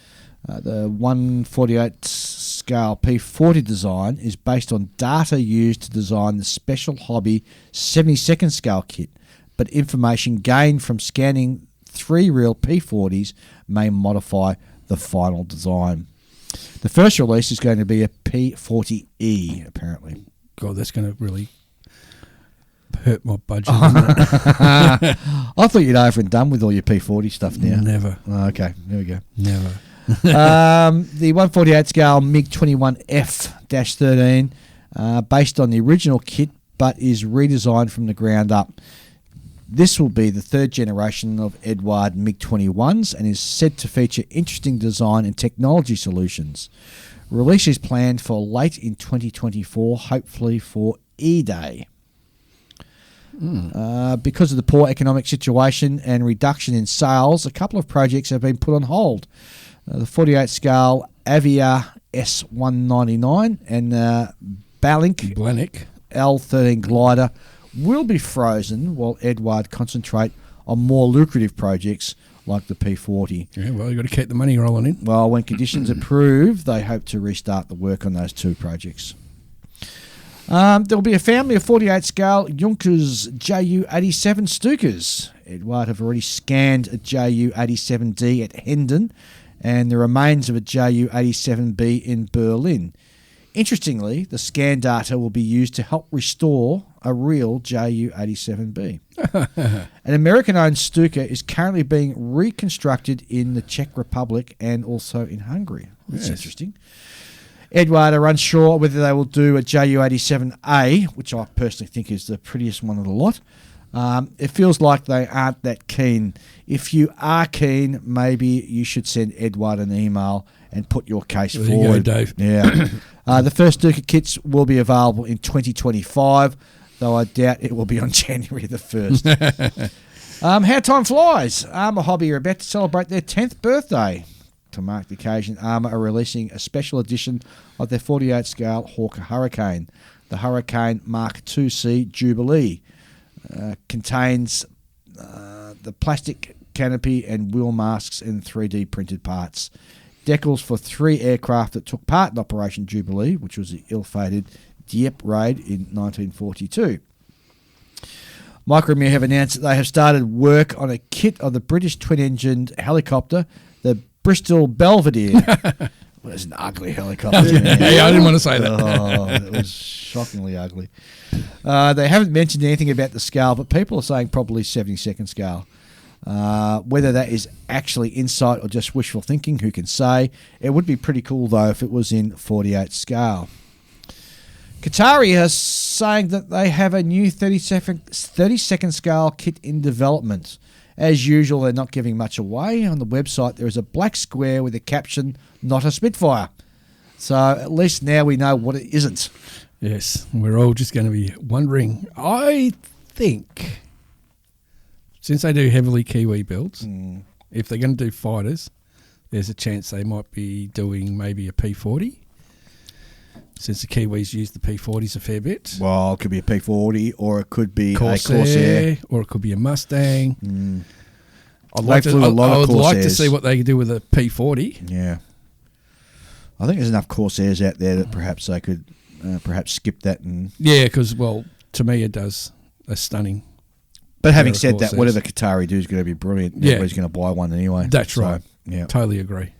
The 148 scale P40 design is based on data used to design the Special Hobby 72nd scale kit, but information gained from scanning 3 real P40s may modify the final design. The first release is going to be a P40E, apparently. God, that's going to really hurt my budget. I thought you'd over and done with all your P40 stuff now. Never. Oh, okay, there we go. Never. The 148 scale MiG-21F-13, based on the original kit, but is redesigned from the ground up. This will be the third generation of Edward MiG-21s and is said to feature interesting design and technology solutions. Release is planned for late in 2024, hopefully for E-Day. Because of the poor economic situation and reduction in sales, a couple of projects have been put on hold. The 48 scale Avia S199 and Balink L13 glider will be frozen while Edward concentrate on more lucrative projects like the P40. Yeah, well, you've got to keep the money rolling in. Well, when conditions improve, they hope to restart the work on those two projects. There will be a family of 48 scale Junkers Ju-87 Stukas. Edward have already scanned a Ju-87D at Hendon and the remains of a Ju-87B in Berlin. Interestingly, the scan data will be used to help restore a real Ju-87B. An American-owned Stuka is currently being reconstructed in the Czech Republic and also in Hungary. That's interesting. Edward are unsure whether they will do a Ju-87A, which I personally think is the prettiest one of the lot. It feels like they aren't that keen. If you are keen, maybe you should send Edward an email and put your case forward. There you go, Dave. Yeah. The first Stuka kits will be available in 2025, though I doubt it will be on January the 1st. How time flies. Armour Hobby are about to celebrate their 10th birthday. To mark the occasion, Armour are releasing a special edition of their 48 scale Hawker Hurricane. The Hurricane Mark IIC Jubilee contains the plastic canopy and wheel masks and 3D printed parts. Decals for 3 aircraft that took part in Operation Jubilee, which was the ill-fated Dieppe raid in 1942. Micromere have announced that they have started work on a kit of the British twin-engined helicopter, the Bristol Belvedere. Well, it's an ugly helicopter. Yeah, I didn't want to say that. Oh, it was shockingly ugly. They haven't mentioned anything about the scale, but people are saying probably 72nd scale. Whether that is actually insight or just wishful thinking, who can say? It would be pretty cool, though, if it was in 48 scale. Qatari is saying that they have a new 32nd scale kit in development. As usual, they're not giving much away. On the website, there is a black square with a caption, "Not a Spitfire." So at least now we know what it isn't. Yes, we're all just going to be wondering. I think, since they do heavily Kiwi builds, if they're going to do fighters, there's a chance they might be doing maybe a P40. Since the Kiwis use the P40s a fair bit. Well, it could be a P40 or it could be a Corsair. Or it could be a Mustang. I'd like to see what they can do with a P40. Yeah. I think there's enough Corsairs out there that perhaps they could perhaps skip that. Yeah, because, well, to me it does a stunning. But having said that, whatever Qatari do is going to be brilliant. Yeah. Everybody's going to buy one anyway. That's right. Yeah. Totally agree.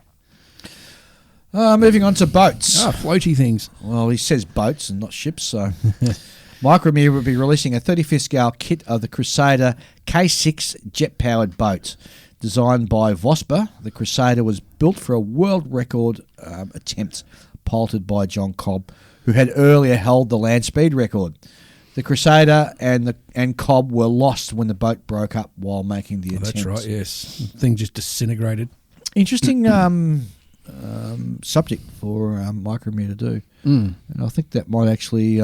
Moving on to boats. Floaty things. Well, he says boats and not ships, so... Micromere will be releasing a 35th scale kit of the Crusader K6 jet-powered boat. Designed by Vosper, the Crusader was built for a world record attempt, piloted by John Cobb, who had earlier held the land speed record. The Crusader and Cobb were lost when the boat broke up while making the attempt. That's right, yes. The thing just disintegrated. Interesting subject for Micromere to do. And I think that might actually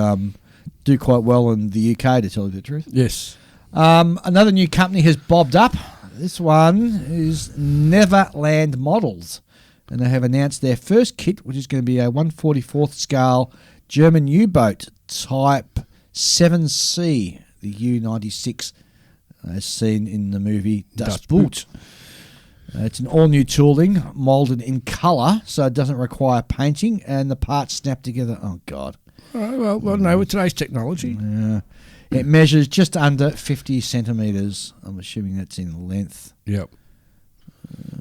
do quite well in the UK, to tell you the truth. Yes. Another new company has bobbed up. This one is Neverland Models. And they have announced their first kit, which is going to be a 1/44th scale German U-boat type 7C, the U-96, as seen in the movie Das Boot. It's an all-new tooling, moulded in colour, so it doesn't require painting, and the parts snap together. Oh, God. Well, no, with today's technology. Yeah. It measures just under 50 centimetres. I'm assuming that's in length. Yep.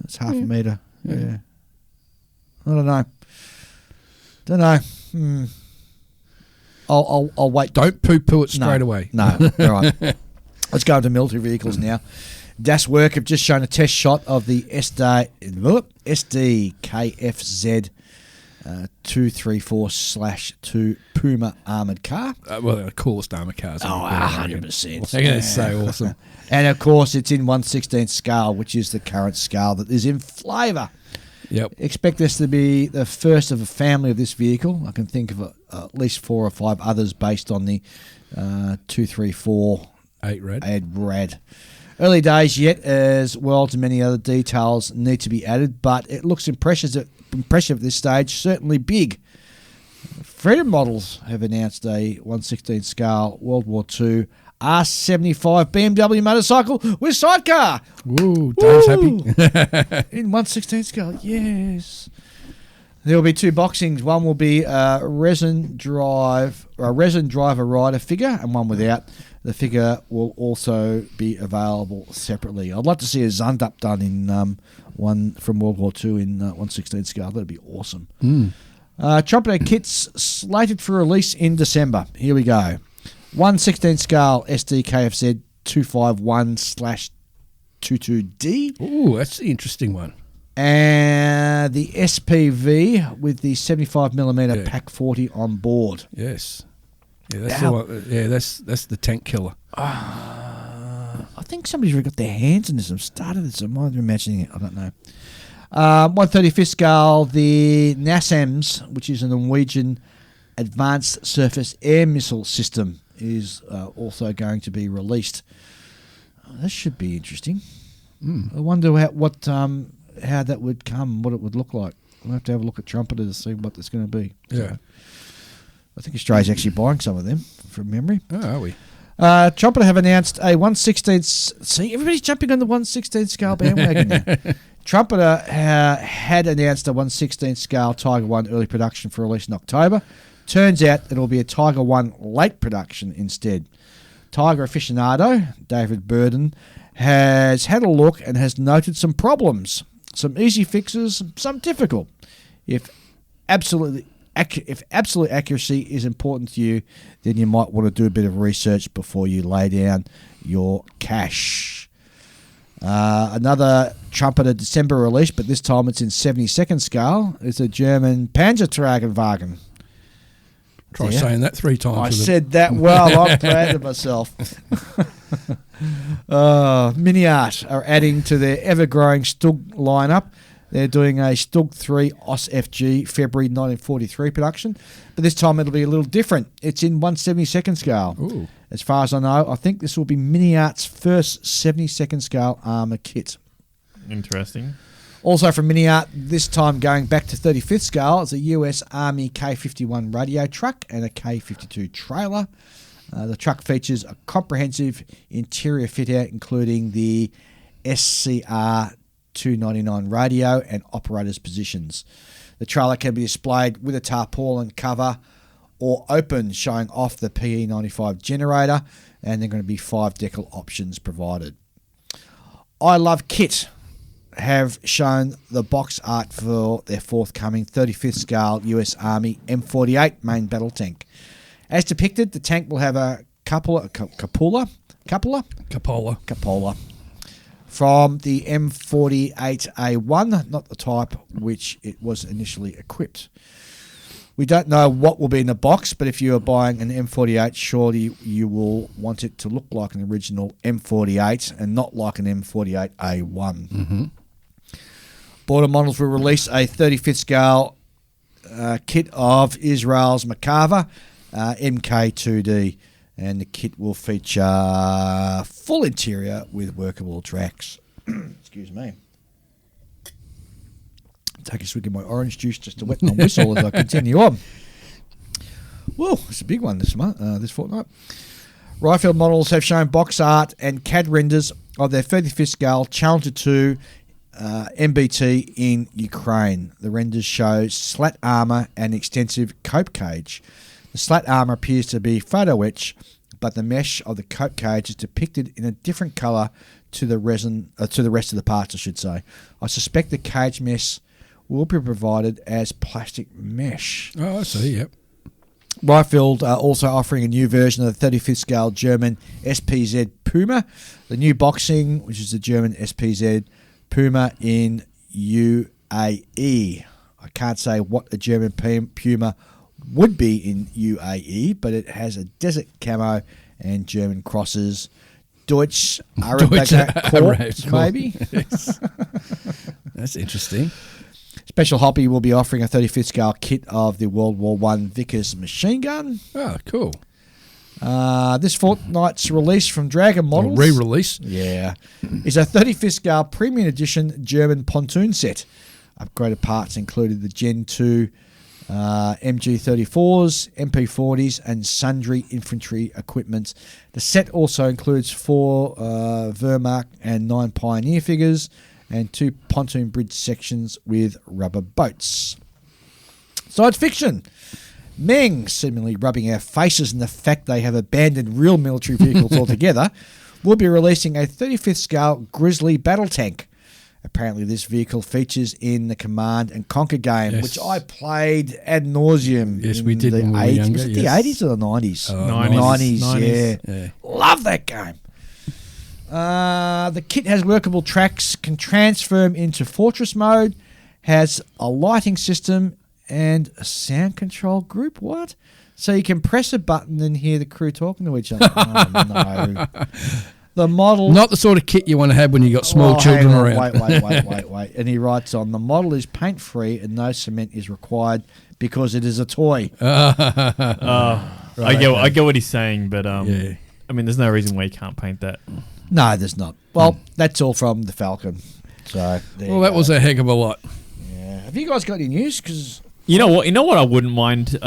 It's half a metre. Yeah. I don't know. I'll wait. Don't poo-poo it straight away. No. All right. Let's go into military vehicles now. Das Work have just shown a test shot of the SDKFZ 234/2 Puma armoured car. Well, they're the coolest armoured cars. 100%. They're so awesome. And, of course, it's in 1/16 scale, which is the current scale that is in flavour. Yep. Expect this to be the first of a family of this vehicle. I can think of at least 4 or 5 others based on the 234 8 rad. Early days yet, as well as many other details need to be added, but it looks impressive at this stage, certainly big. Freedom Models have announced a 1/16 scale World War II R75 BMW motorcycle with sidecar. Woo, Dave's happy. In 1/16 scale, yes. There will be 2 boxings. One will be a resin driver rider figure, and one without. The figure will also be available separately. I'd like to see a Zundup done in one from World War II in 1/16 scale. That'd be awesome. Trumpeter kits slated for release in December. Here we go. 1/16 scale SDKFZ 251/22D. Ooh, that's the interesting one. And the SPV with the 75mm Pack 40 on board. Yes. Yeah, that's the one. Yeah, that's the tank killer. I think somebody's already got their hands on this. I'm starting this. I might be imagining it. I don't know. 1/35 scale, the NASAMS, which is a Norwegian Advanced Surface Air Missile System, is also going to be released. This should be interesting. I wonder how that would come, what it would look like. We'll have to have a look at Trumpeter to see what it's going to be. Yeah. So, I think Australia's actually buying some of them from memory. Oh, are we? Trumpeter have announced a 1/16. See, everybody's jumping on the 1/16 scale bandwagon now. Trumpeter had announced a 1/16 scale Tiger 1 early production for release in October. Turns out it'll be a Tiger 1 late production instead. Tiger aficionado David Burden has had a look and has noted some problems, some easy fixes, some difficult. If absolute accuracy is important to you, then you might want to do a bit of research before you lay down your cash. Another trumpeter December release, but this time it's in 72nd scale. It's a German Panzertragenwagen. Try saying that 3 times. I said that well. I'm proud of myself. Mini Art are adding to their ever-growing Stug lineup. They're doing a Stug 3 OS FG February 1943 production, but this time it'll be a little different. It's in 1/72nd scale. Ooh. As far as I know, I think this will be Mini Art's first 72nd scale armour kit. Interesting. Also from Mini Art, this time going back to 35th scale, it's a US Army K-51 radio truck and a K-52 trailer. The truck features a comprehensive interior fit-out, including the SCR 299 radio and operator's positions. The trailer can be displayed with a tarpaulin cover or open, showing off the PE95 generator, and there are going to be 5 decal options provided. I Love Kit have shown the box art for their forthcoming 35th scale US Army M48 main battle tank. As depicted, the tank will have a cupola from the M48A1, not the type which it was initially equipped. We don't know what will be in the box, but if you are buying an M48, surely you will want it to look like an original M48 and not like an M48A1. Mm-hmm. Border Models will release a 35th scale kit of Israel's Merkava MK2D, and the kit will feature full interior with workable tracks. Excuse me. Take a swig of my orange juice just to wet my whistle as I continue on. Whoa, it's a big one this fortnight. Rifle Models have shown box art and CAD renders of their 35th scale Challenger 2 MBT in Ukraine. The renders show slat armour and extensive cope cage. The slat armour appears to be photo etch, but the mesh of the cope cage is depicted in a different colour to the rest of the parts, I should say. I suspect the cage mesh will be provided as plastic mesh. Oh, I see, yep. Riffield are also offering a new version of the 35th scale German SPZ Puma. The new boxing, which is the German SPZ Puma in UAE. I can't say what a German Puma would be in UAE, but it has a desert camo and German crosses. Deutsch Arabica maybe? Yes. That's interesting. Special Hobby will be offering a 35th scale kit of the World War I Vickers machine gun. Oh, cool. This fortnight's release from Dragon Models, re-release, is a 35th scale premium edition German pontoon set. Upgraded parts included the Gen 2 MG34s, MP40s, and sundry infantry equipment. The set also includes 4 Wehrmacht and 9 Pioneer figures, and 2 pontoon bridge sections with rubber boats. Science fiction. Meng, seemingly rubbing our faces in the fact they have abandoned real military vehicles altogether, will be releasing a 35th scale Grizzly battle tank. Apparently this vehicle features in the Command and Conquer game, which I played ad nauseum. Yes, we did when we were younger. Was it the 80s or the 90s? 90s. Yeah. Love that game. The kit has workable tracks, can transform into Fortress mode, has a lighting system and a sound control group. What? So you can press a button and hear the crew talking to each other. Oh, no. The model... Not the sort of kit you want to have when you got small children around. Wait. And he writes on, the model is paint-free and no cement is required because it is a toy. I get what he's saying, but I mean, there's no reason why you can't paint that. No, there's not. Well, that's all from the Falcon. So that was a heck of a lot. Yeah. Have you guys got any news? Because you know what I wouldn't mind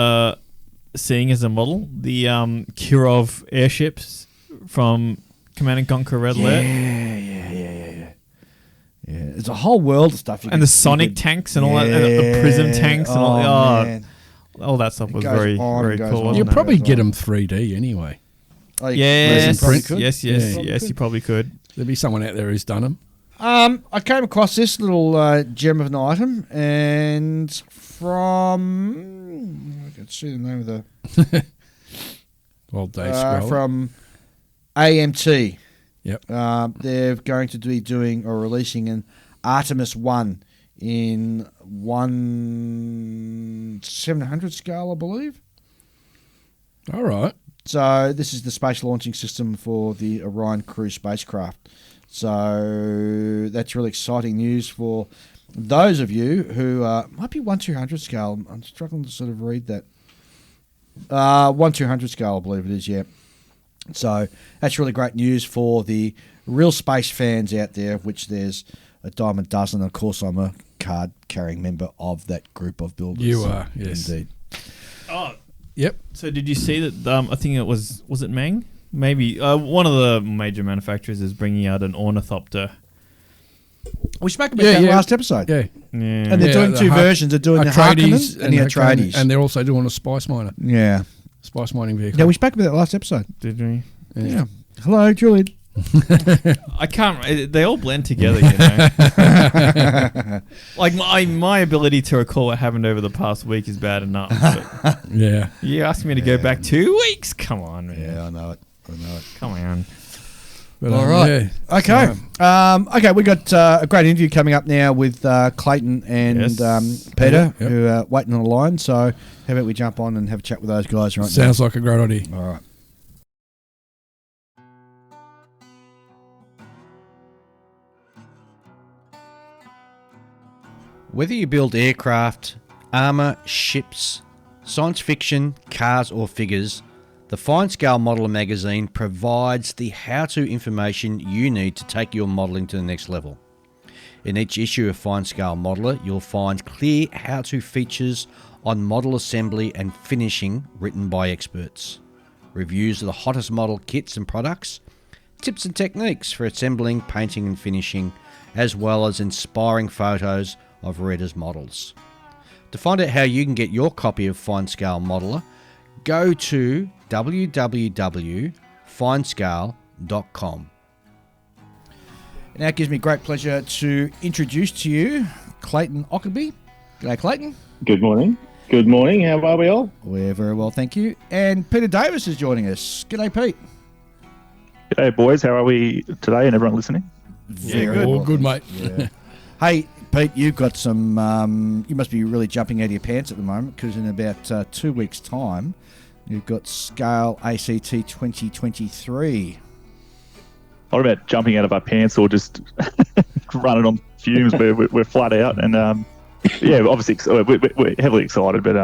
seeing as a model, the Kirov airships from Command and Conquer Red Alert. Yeah. There's a whole world of stuff. And the Sonic tanks and all that, and the Prism tanks and all. Man. All that stuff was very cool. You'll probably get them 3D anyway. Yes, probably could. yes, you probably could. There'd be someone out there who's done them. I came across this little gem of an item, and from I can see the name of the Well, Dave Scroll. from AMT. Yep. They're going to be doing or releasing an Artemis 1 in 1/700 scale, I believe. All right. So this is the space launching system for the Orion crew spacecraft. So that's really exciting news for those of you who might be 1/200 scale. I'm struggling to sort of read that. 1/200 scale, I believe it is, yeah. So that's really great news for the real space fans out there, of which there's a dime a dozen. Of course, I'm a card-carrying member of that group of builders. You are, yes. Indeed. Oh, Yep. so did you see that? I think it was it Mang? Maybe one of the major manufacturers is bringing out an ornithopter. We spoke about that last episode. Yeah. Yeah. And they're doing two versions. They're doing the Harkonnen and the Atreides. And they're also doing a spice miner. Yeah. Spice mining vehicle. Yeah, we spoke about that last episode. Did we? Yeah. Hello, Julian. I can't. They all blend together, you know. Like my ability to recall what happened over the past week is bad enough. But Yeah. you asked me to go back 2 weeks. Come on, man. Yeah, I know it. Come on. But, All right. yeah. Okay. Okay, we got a great interview coming up now with Clayton and Yes. Peter, Yep. who are waiting on the line. So how about we jump on and have a chat with those guys right Sounds like a great idea. now? All right. Whether you build aircraft, armour, ships, science fiction, cars or figures, the Fine Scale Modeller magazine provides the how-to information you need to take your modelling to the next level. In each issue of Fine Scale Modeller, you'll find clear how-to features on model assembly and finishing written by experts, reviews of the hottest model kits and products, tips and techniques for assembling, painting and finishing, as well as inspiring photos of readers' models. To find out how you can get your copy of Fine Scale Modeller, go to www.finescale.com. Now it gives me great pleasure to introduce to you Clayton Ockerby. G'day, Clayton. Good morning. Good morning. How are we all? We're very well, thank you. And Peter Davis is joining us. G'day, Pete. G'day, boys. How are we today and everyone listening? Very All well, good, thanks. mate. Yeah. Hey, Pete, you've got some... you must be really jumping out of your pants at the moment, because in about 2 weeks' time, you've got Scale ACT 2023. What about jumping out of our pants or just running on fumes? We're flat out, and yeah, obviously we're heavily excited. But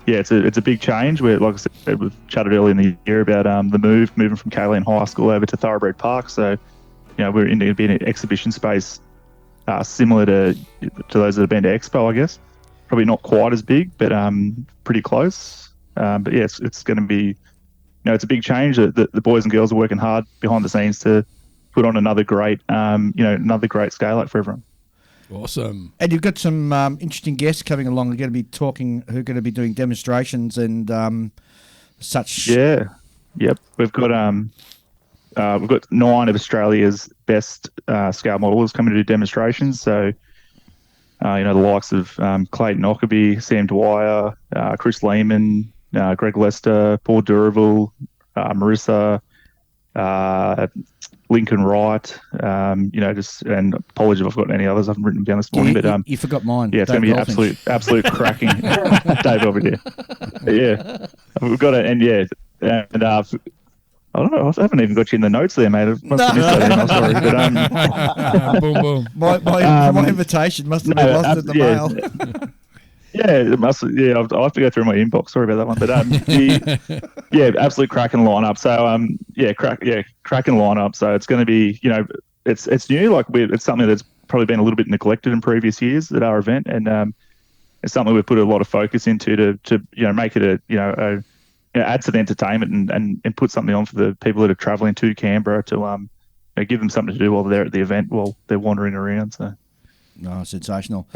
yeah, it's a big change. We're, like I said, we've chatted earlier in the year about the moving from Clayton High School over to Thoroughbred Park. So you know, we're going to be in an exhibition space similar to those that have been to Expo, I guess. Probably not quite as big, but pretty close. But yeah, it's going to be, you know, it's a big change. The boys and girls are working hard behind the scenes to put on another great, another great scale up for everyone. Awesome. And you've got some interesting guests coming along. They're going to be talking, who are going to be doing demonstrations and such. Yeah. Yep. We've got 9 of Australia's best scale modelers coming to do demonstrations. So, the likes of Clayton Ockerby, Sam Dwyer, Chris Lehman, Greg Lester, Paul Durville, Marissa, Lincoln Wright, and apologies if I've got any others I haven't written down this morning. You forgot mine. Yeah, it's going to be absolute cracking. Dave over here. Yeah, we've got it, and yeah, and I don't know. I haven't even got you in the notes there, mate. I must have missed that. I'm sorry, but Boom, boom. My invitation must have been lost in the mail. Yeah, it must. Yeah, I'll have to go through my inbox. Sorry about that one, but absolute cracking lineup. So cracking lineup. So it's going to be, it's new. Like it's something that's probably been a little bit neglected in previous years at our event, and it's something we've put a lot of focus into to make it add to the entertainment and put something on for the people that are travelling to Canberra to give them something to do while they're at the event, while they're wandering around. So, sensational.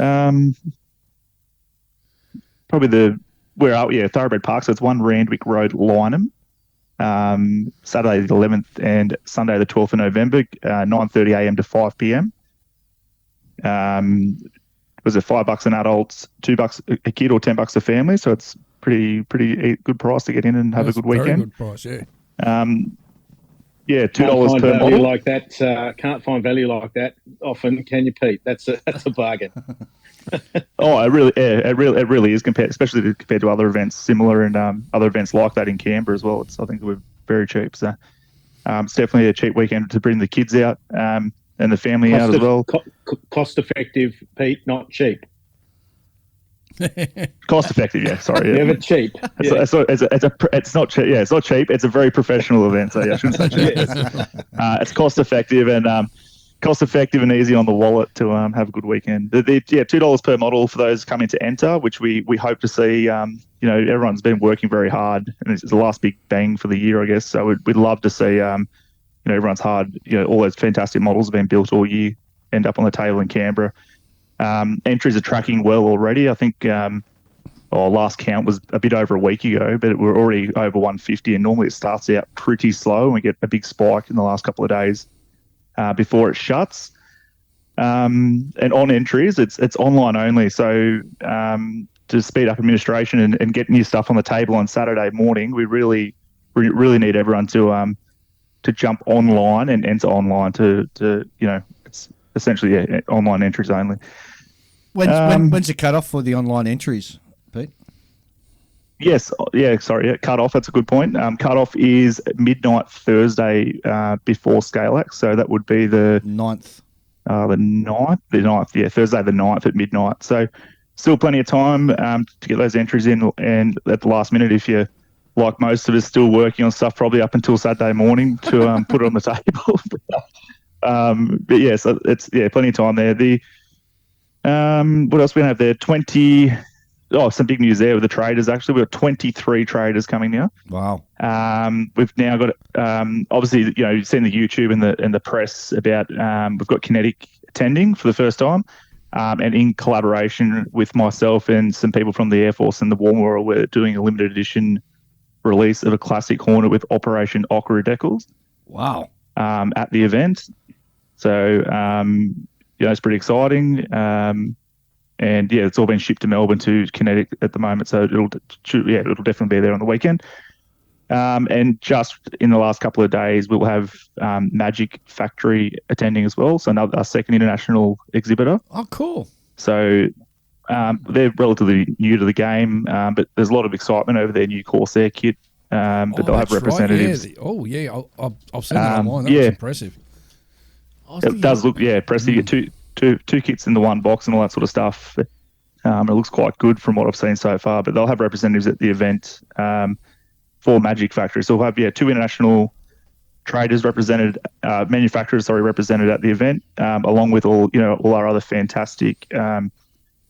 Probably Thoroughbred Park. So it's 1 Randwick Road, Lyneham. Saturday the 11th and Sunday the 12th of November, 9:30 a.m. to 5 p.m. Was it $5 an adult, $2 a kid, or $10 a family? So it's pretty good price to get in and have a good weekend. Very good price, yeah. Yeah, $2 Can't per find value model. like that. Can't find value like that often, can you, Pete? That's a bargain. Oh, it really is especially compared to other events similar and other events like that in Canberra as well. I think we're very cheap. So it's definitely a cheap weekend to bring the kids out and the family out as well. Cost effective, Pete, not cheap. Cost effective, yeah. Sorry, yeah. Never cheap. Yeah. It's not cheap. Yeah, it's not cheap. It's a very professional event. So yeah, I shouldn't say cheap. It's cost effective and easy on the wallet to have a good weekend. $2 per model for those coming to enter, which we hope to see. Everyone's been working very hard, and it's the last big bang for the year, I guess. So we'd love to see everyone's hard. All those fantastic models have been built all year end up on the table in Canberra. Entries are tracking well already. I think last count was a bit over a week ago, but we're already over 150, and normally it starts out pretty slow and we get a big spike in the last couple of days before it shuts. And on entries, it's online only. So to speed up administration and getting your stuff on the table on Saturday morning, we really need everyone to jump online and enter online to it's essentially online entries only. When's the cutoff for the online entries, Pete? Yes, cutoff. That's a good point. Cutoff is midnight Thursday before Scalax, so that would be the 9th. The 9th. Yeah, Thursday the 9th at midnight. So still plenty of time to get those entries in, and at the last minute, if you're like most of us, still working on stuff probably up until Saturday morning to put it on the table. But yeah, so it's plenty of time there. What else we have there? Some big news there with the traders. Actually, we've got 23 traders coming now. Wow. We've now got obviously you've seen the YouTube and the press about we've got Kinetic attending for the first time, and in collaboration with myself and some people from the Air Force and the War Memorial, we're doing a limited edition release of a classic Hornet with Operation Ockerby decals. Wow. At the event. So it's pretty exciting. And yeah, it's all been shipped to Melbourne to Kinetic at the moment, so it'll definitely be there on the weekend. And just in the last couple of days, we'll have Magic Factory attending as well, so our second international exhibitor. Oh, cool! So they're relatively new to the game, but there's a lot of excitement over their new Corsair kit. But they'll have representatives. Right, I've seen that online. That was impressive. It does look impressive. You get two kits in the one box and all that sort of stuff. It looks quite good from what I've seen so far, but they'll have representatives at the event for Magic Factory. So we'll have two international traders represented, manufacturers represented at the event, along with all our other fantastic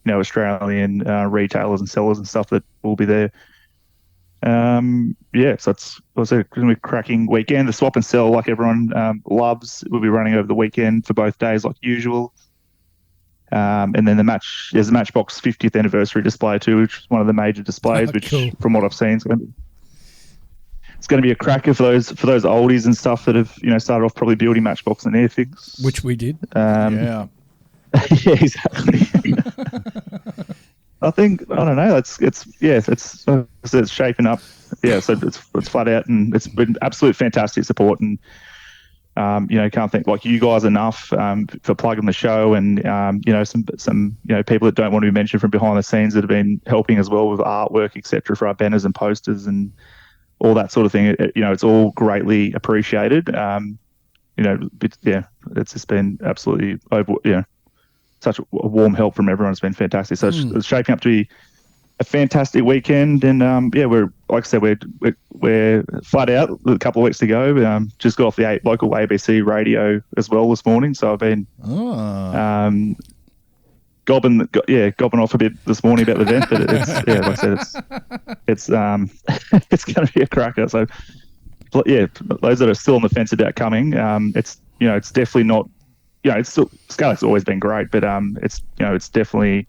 Australian retailers and sellers and stuff that will be there. So it's also going to be a cracking weekend. The swap and sell, like everyone loves, will be running over the weekend for both days like usual. And then there's a Matchbox 50th anniversary display too, which is one of the major displays, cool. From what I've seen, it's going to be a cracker for those oldies and stuff that have started off probably building Matchbox and Airfix, which we did. Yeah, exactly. I don't know. It's shaping up. Yeah, so it's flat out, and it's been absolute fantastic support, and can't thank you guys enough for plugging the show, and some people that don't want to be mentioned from behind the scenes that have been helping as well with artwork, etc., for our banners and posters and all that sort of thing. It's all greatly appreciated. It's just been absolutely such a warm help from everyone. It's been fantastic. So it's shaping up to be a fantastic weekend, and we're like I said, we're flat out. A couple of weeks to go. Just got off the local ABC radio as well this morning, so I've been gobbing off a bit this morning about the event. But like I said, it's going to be a cracker. So those that are still on the fence about coming, it's definitely not. It's still Scalax has always been great, but it's definitely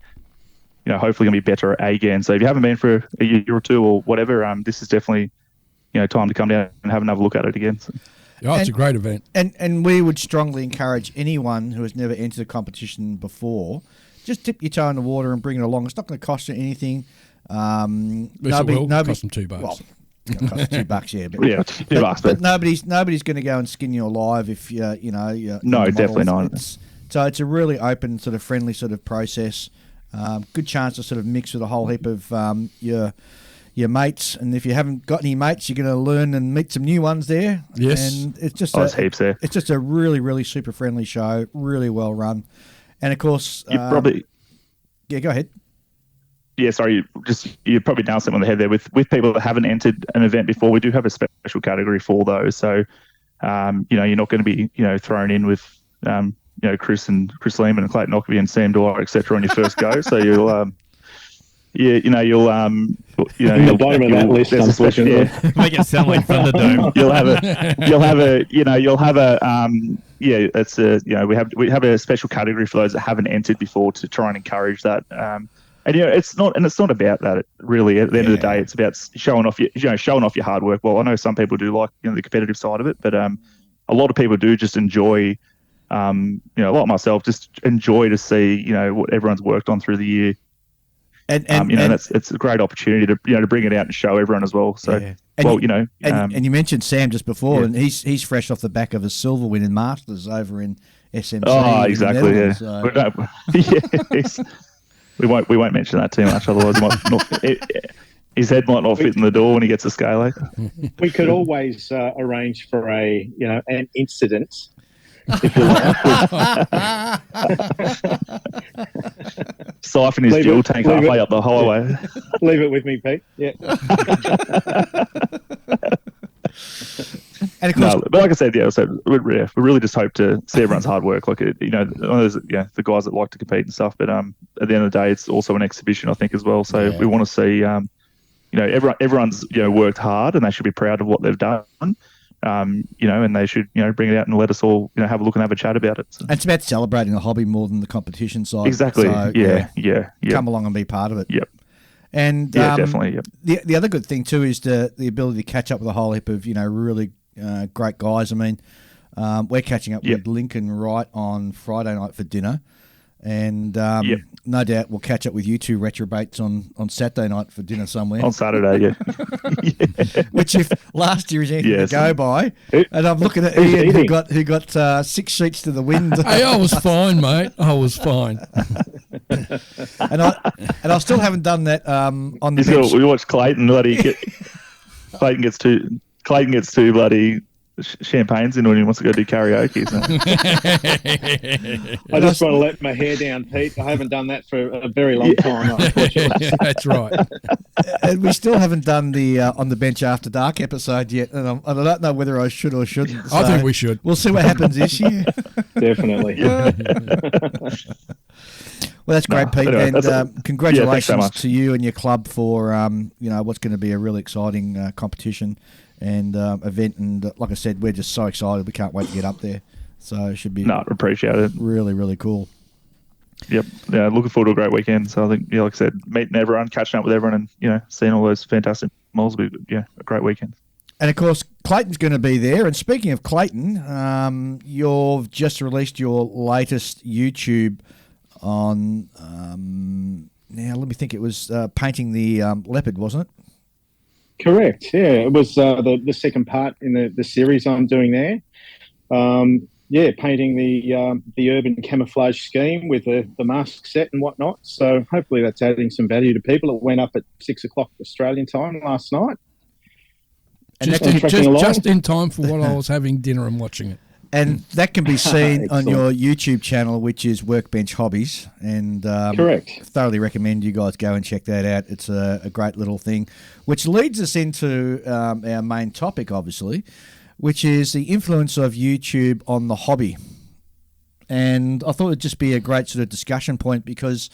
hopefully going to be better again. So if you haven't been for a year or two or whatever, this is definitely time to come down and have another look at it again. So. Oh, it's a great event. And we would strongly encourage anyone who has never entered a competition before, just dip your toe in the water and bring it along. It's not going to cost you anything. Nobody cost them $2. Well, it's going to cost $2, yeah. But, yeah, $2. But nobody's going to go and skin you alive if you're No, definitely not. So it's a really open, sort of friendly sort of process. Good chance to sort of mix with a whole heap of your mates, and if you haven't got any mates, you're going to learn and meet some new ones there. Yes, and it's just heaps there. It's just a really, really super friendly show, really well run, and of course, you probably go ahead. Yeah, sorry, you probably nailed something on the head there. With people that haven't entered an event before, we do have a special category for those. So, you're not going to be thrown in with Chris Lehman and Clayton Ockerby and Sam Dwyer, etc. on your first go. So you'll you'll bottom of that list, unfortunately. Make it sound like Thunderdome. We have a special category for those that haven't entered before to try and encourage that. It's not about that really. At the end of the day, it's about showing off your hard work. Well, I know some people do like the competitive side of it, but a lot of people do just enjoy. Like myself, just enjoy to see what everyone's worked on through the year. And it's a great opportunity to bring it out and show everyone as well. So, and you mentioned Sam just before, and he's fresh off the back of a silver win in Masters over in SMC. Oh, exactly. Yeah. So. We won't mention that too much, otherwise his head might not fit in the door when he gets a scale. We could always arrange for an incident. If you like. Siphon his fuel tank halfway up the highway. Leave it with me, Pete. Yeah. And of course, but like I said, we really just hope to see everyone's hard work. Like the guys that like to compete and stuff. But at the end of the day, it's also an exhibition, I think, as well. So we want to see, everyone's worked hard, and they should be proud of what they've done. And they should, bring it out and let us all, have a look and have a chat about it. So. And it's about celebrating the hobby more than the competition side. Exactly. So, yeah. Come along and be part of it. Yep. And definitely. Yep. The other good thing too is the ability to catch up with a whole heap of really great guys. I mean, we're catching up with Lincoln Wright on Friday night for dinner. And no doubt we'll catch up with you two retrobates on Saturday night for dinner somewhere. On Saturday, yeah. Which, if last year is anything to go by, and I'm looking at Ian who got 6 sheets to the wind. Hey, I was fine, mate. I was fine. and I still haven't done that on the bench. We watched Clayton. Clayton gets two bloody champagnes in when he wants to go do karaoke. So. I just want to let my hair down, Pete. I haven't done that for a very long time, unfortunately. That's right. And we still haven't done the On the Bench After Dark episode yet, and I don't know whether I should or shouldn't. So I think we should. We'll see what happens this year. Definitely. Well, that's great, Pete, anyway, and congratulations so to you and your club for what's going to be a really exciting competition and event. And like I said, we're just so excited. We can't wait to get up there. So it should be appreciate it. Really, really cool. Yep. Yeah, looking forward to a great weekend. So I think, like I said, meeting everyone, catching up with everyone, and seeing all those fantastic moles will be a great weekend. And of course, Clayton's going to be there. And speaking of Clayton, you've just released your latest YouTube on now. Let me think. It was painting the leopard, wasn't it? Correct. Yeah, it was the second part in the series I'm doing there. Painting the urban camouflage scheme with the mask set and whatnot. So hopefully that's adding some value to people. It went up at 6:00 Australian time last night. And just in time for what I was having dinner and watching it. And that can be seen on your YouTube channel, which is Workbench Hobbies. And correct. Thoroughly recommend you guys go and check that out. It's a great little thing, which leads us into our main topic, obviously, which is the influence of YouTube on the hobby. And I thought it'd just be a great sort of discussion point because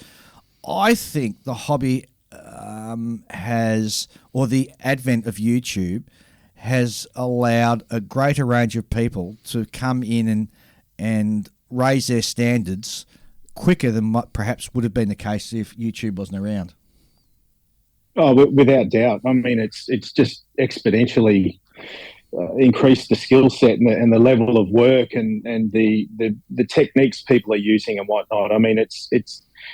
I think the hobby the advent of YouTube has allowed a greater range of people to come in and raise their standards quicker than what perhaps would have been the case if YouTube wasn't around. Oh, without doubt. I mean, it's just exponentially increased the skill set and the level of work and the techniques people are using and whatnot. I mean, it's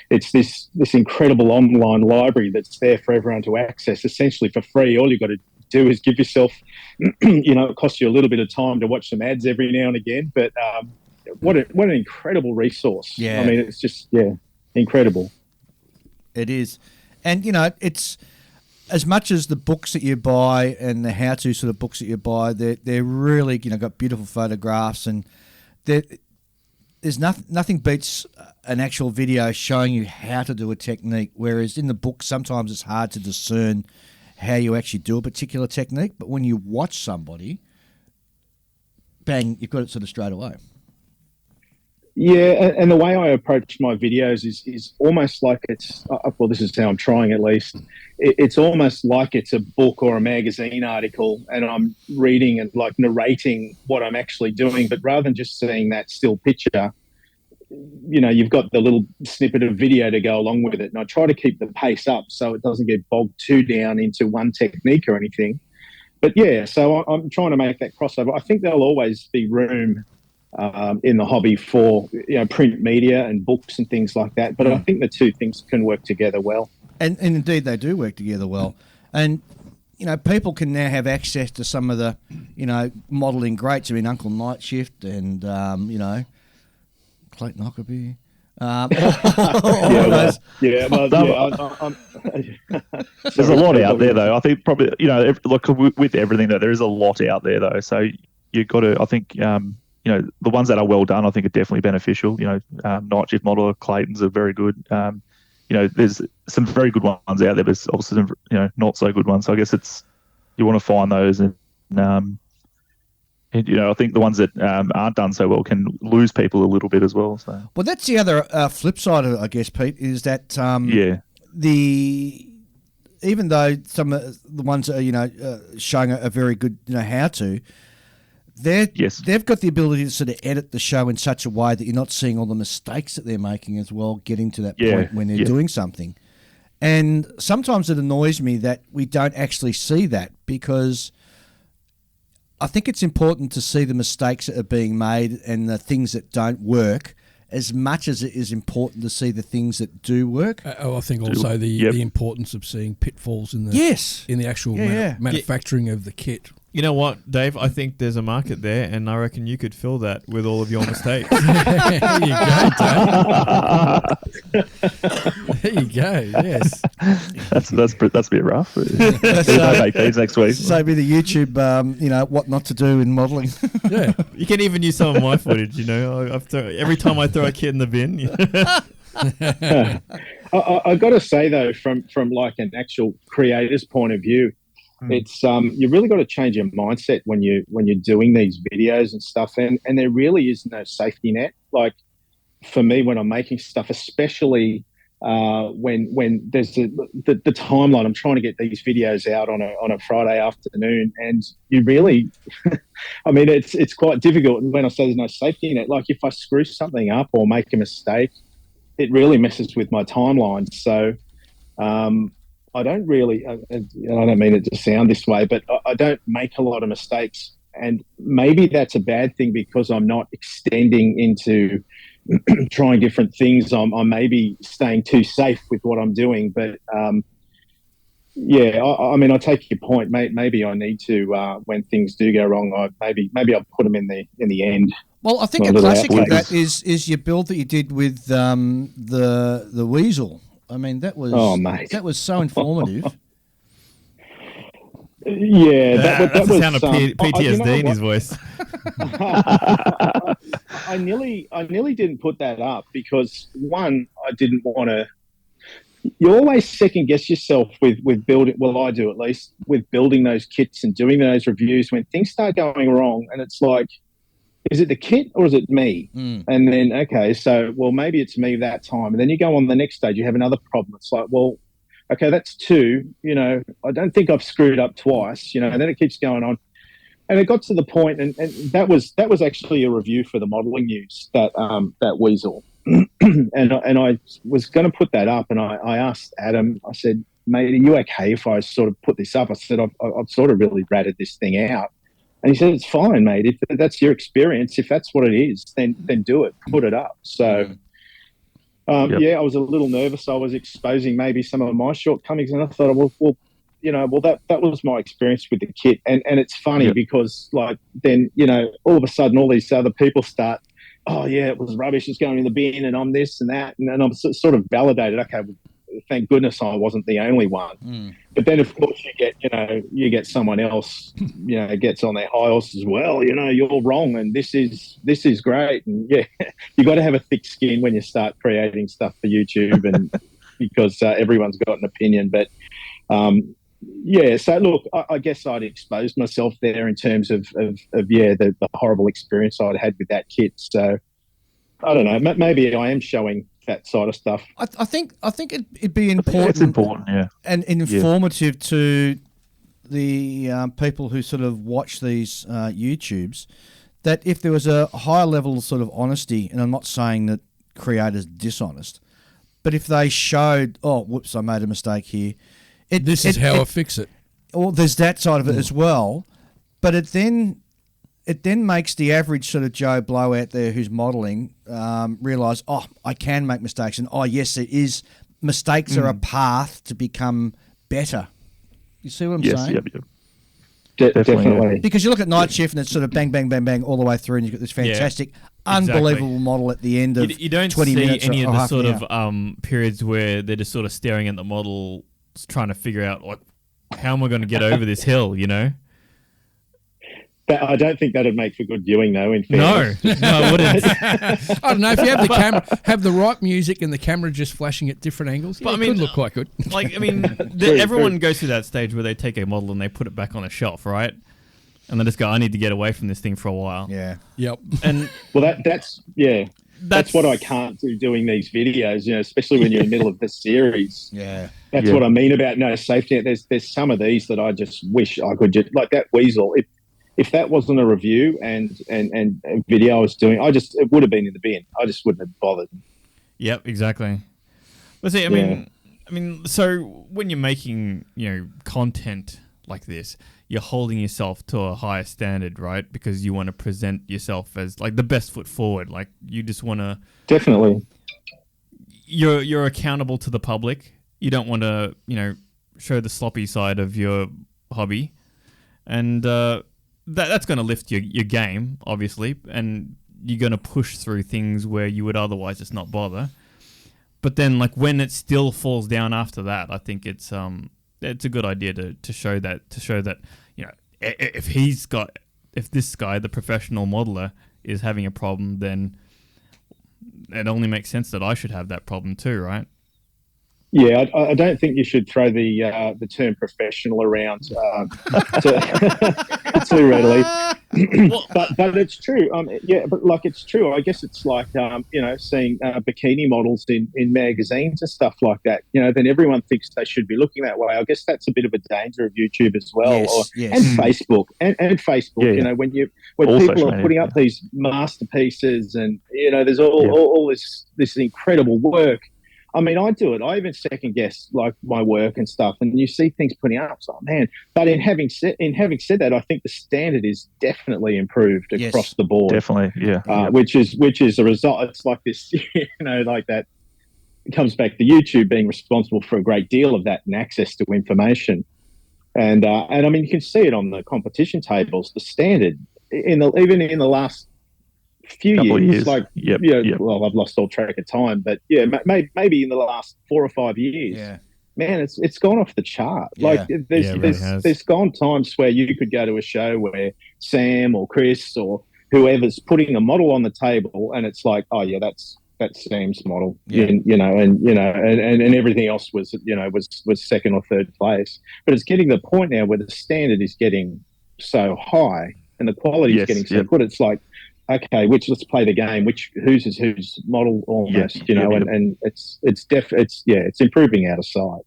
this incredible online library that's there for everyone to access, essentially for free. All you've got to do is give yourself, it costs you a little bit of time to watch some ads every now and again, but what an incredible resource. Yeah. I mean, it's just, incredible. It is. And, it's as much as the books that you buy and the how-to sort of books that you buy, they're really, got beautiful photographs, and there's nothing beats an actual video showing you how to do a technique, whereas in the book sometimes it's hard to discern how you actually do a particular technique, but when you watch somebody, bang, you've got it sort of straight away. Yeah, and the way I approach my videos is almost like it's, this is how I'm trying at least. It's almost like it's a book or a magazine article, and I'm reading and like narrating what I'm actually doing, but rather than just seeing that still picture, you've got the little snippet of video to go along with it. And I try to keep the pace up so it doesn't get bogged too down into one technique or anything. But yeah, so I'm trying to make that crossover. I think there'll always be room in the hobby for print media and books and things like that. But I think the two things can work together well. And indeed they do work together well. And people can now have access to some of the modelling greats. I mean, Uncle Night Shift and Clayton Ockerby. There's a lot out there, though. I think probably with everything there is a lot out there, though. So you've got to, I think, the ones that are well done, I think, are definitely beneficial. Night Shift Model, Clayton's are very good. There's some very good ones out there, but there's also some not so good ones. So I guess you want to find those and I think the ones that aren't done so well can lose people a little bit as well. So. Well, that's the other flip side of it, I guess, Pete, is that even though some of the ones that are showing a very good how to, they've got the ability to sort of edit the show in such a way that you're not seeing all the mistakes that they're making as well, getting to that point when they're doing something. And sometimes it annoys me that we don't actually see that, because I think it's important to see the mistakes that are being made and the things that don't work as much as it is important to see the things that do work. I think also the importance of seeing pitfalls in the actual manufacturing of the kit. You know what, Dave? I think there's a market there, and I reckon you could fill that with all of your mistakes. There you go, Dave. There you go. Yes, that's a bit rough. These next week. So be the YouTube, what not to do in modelling. Yeah, you can even use some of my footage. Every time I throw a kit in the bin. I got to say though, from like an actual creator's point of view, it's you really got to change your mindset when you're doing these videos and stuff, and there really is no safety net. Like for me, when I'm making stuff, especially when there's the timeline, I'm trying to get these videos out on a Friday afternoon, and you really, I mean, it's quite difficult. And when I say there's no safety net, like if I screw something up or make a mistake, it really messes with my timeline. So. I don't really, I don't mean it to sound this way, but I don't make a lot of mistakes. And maybe that's a bad thing because I'm not extending into trying different things. I'm maybe staying too safe with what I'm doing. But I mean, I take your point. Maybe I need to, when things do go wrong, maybe I'll put them in the end. Well, I think a classic of that is your build that you did with the Weasel. I mean, that was so informative. Yeah, that's was the sound of PTSD in his voice. I nearly didn't put that up because one, I didn't want to. You always second guess yourself with building. Well, I do at least with building those kits and doing those reviews when things start going wrong, and it's like, is it the kit or is it me? And then, okay, so, well, maybe it's me that time. And then you go on the next stage, you have another problem. It's like, well, okay, that's two. I don't think I've screwed up twice, and then it keeps going on. And it got to the point, and that was actually a review for the modelling news, that Weasel. and I was going to put that up, and I asked Adam, I said, mate, are you okay if I sort of put this up? I said, I've sort of really ratted this thing out. And he said, it's fine, mate. If that's your experience, if that's what it is, then do it, put it up. So, I was a little nervous. I was exposing maybe some of my shortcomings, and I thought, that was my experience with the kit. And it's funny because, like, then, all of a sudden all these other people start, oh, yeah, it was rubbish, it's going in the bin, and I'm this and that. And I'm sort of validated, okay, well, thank goodness I wasn't the only one. But then, of course, you get someone else, gets on their high horse as well. You're wrong, and this is great. And you got to have a thick skin when you start creating stuff for YouTube, and because everyone's got an opinion. But so look, I guess I'd exposed myself there in terms of the horrible experience I'd had with that kit. So I don't know, maybe I am showing that side of stuff. I think it'd be important. It's important, and informative to the people who sort of watch these YouTubes, that if there was a higher level of sort of honesty, and I'm not saying that creators dishonest, but if they showed, oh, whoops, I made a mistake here. This is how I fix it. Well, there's that side of it as well, but it then makes the average sort of Joe Blow out there who's modelling realise, oh, I can make mistakes, and oh, yes, it is. Mistakes are a path to become better. You see what I'm saying? Yep. Definitely. Because you look at Night Shift and it's sort of bang, bang, bang, bang all the way through, and you've got this fantastic, unbelievable model at the end of 20 minutes. You don't see any of the sort of periods where they're just sort of staring at the model, trying to figure out, like, how am I going to get over this hill, But I don't think that'd make for good viewing, though. In fairness. No, it wouldn't. I don't know, if you have the camera, have the right music and the camera just flashing at different angles, it could look quite good. Like, I mean, everyone goes through that stage where they take a model and they put it back on a shelf, right? And they just go, I need to get away from this thing for a while. Yeah. Yep. And well, that's what I can't do doing these videos, especially when you're in the middle of the series. Yeah. That's what I mean about no safety. There's some of these that I just wish I could just, like that weasel. If that wasn't a review and a video I was doing, it would have been in the bin. I just wouldn't have bothered. Yep, exactly. But see, I mean, so when you're making, content like this, you're holding yourself to a higher standard, right? Because you want to present yourself as like the best foot forward. Like you just want to definitely. You're accountable to the public. You don't want to, show the sloppy side of your hobby, and that's going to lift your game, obviously, and you're going to push through things where you would otherwise just not bother. But then, like, when it still falls down after that, I think it's a good idea to show that if this guy, the professional modeler, is having a problem, then it only makes sense that I should have that problem too, right? Yeah, I don't think you should throw the term professional around too readily. but it's true. But it's true. I guess it's like seeing bikini models in magazines and stuff like that. Then everyone thinks they should be looking that way. I guess that's a bit of a danger of YouTube as well, and Facebook and Facebook. Yeah. When All people social are putting up these masterpieces, and there's all this incredible work. I mean, I do it. I even second guess like my work and stuff, and you see things putting up. So, man, but in having said that, I think the standard is definitely improved across the board. Definitely, yeah. Which is a result. It's like this, like that. It comes back to YouTube being responsible for a great deal of that and access to information, and I mean, you can see it on the competition tables. The standard even in the last few years. Well, I've lost all track of time, but maybe in the last 4 or 5 years, man, it's gone off the chart. Like there's gone times where you could go to a show where Sam or Chris or whoever's putting a model on the table, and it's like, oh yeah, that's Sam's model, and everything else was second or third place. But it's getting to the point now where the standard is getting so high and the quality is getting so good. It's like, okay, let's play the game. Whose model almost, and it's improving out of sight.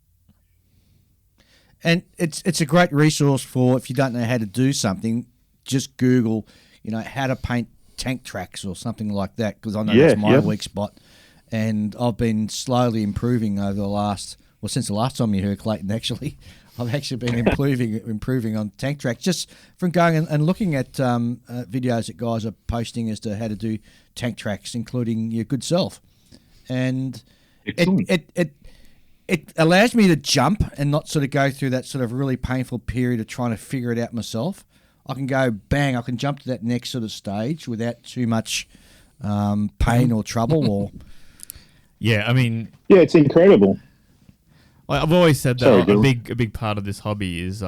And it's a great resource for if you don't know how to do something, just Google, how to paint tank tracks or something like that, because I know that's my weak spot, and I've been slowly improving over the last well, since the last time you heard Clayton, actually, I've actually been improving on tank tracks just from going and looking at videos that guys are posting as to how to do tank tracks, including your good self, and it allows me to jump and not sort of go through that sort of really painful period of trying to figure it out myself. I can go bang, I can jump to that next sort of stage without too much pain or trouble or. Yeah, I mean, it's incredible. I've always said that a big part of this hobby is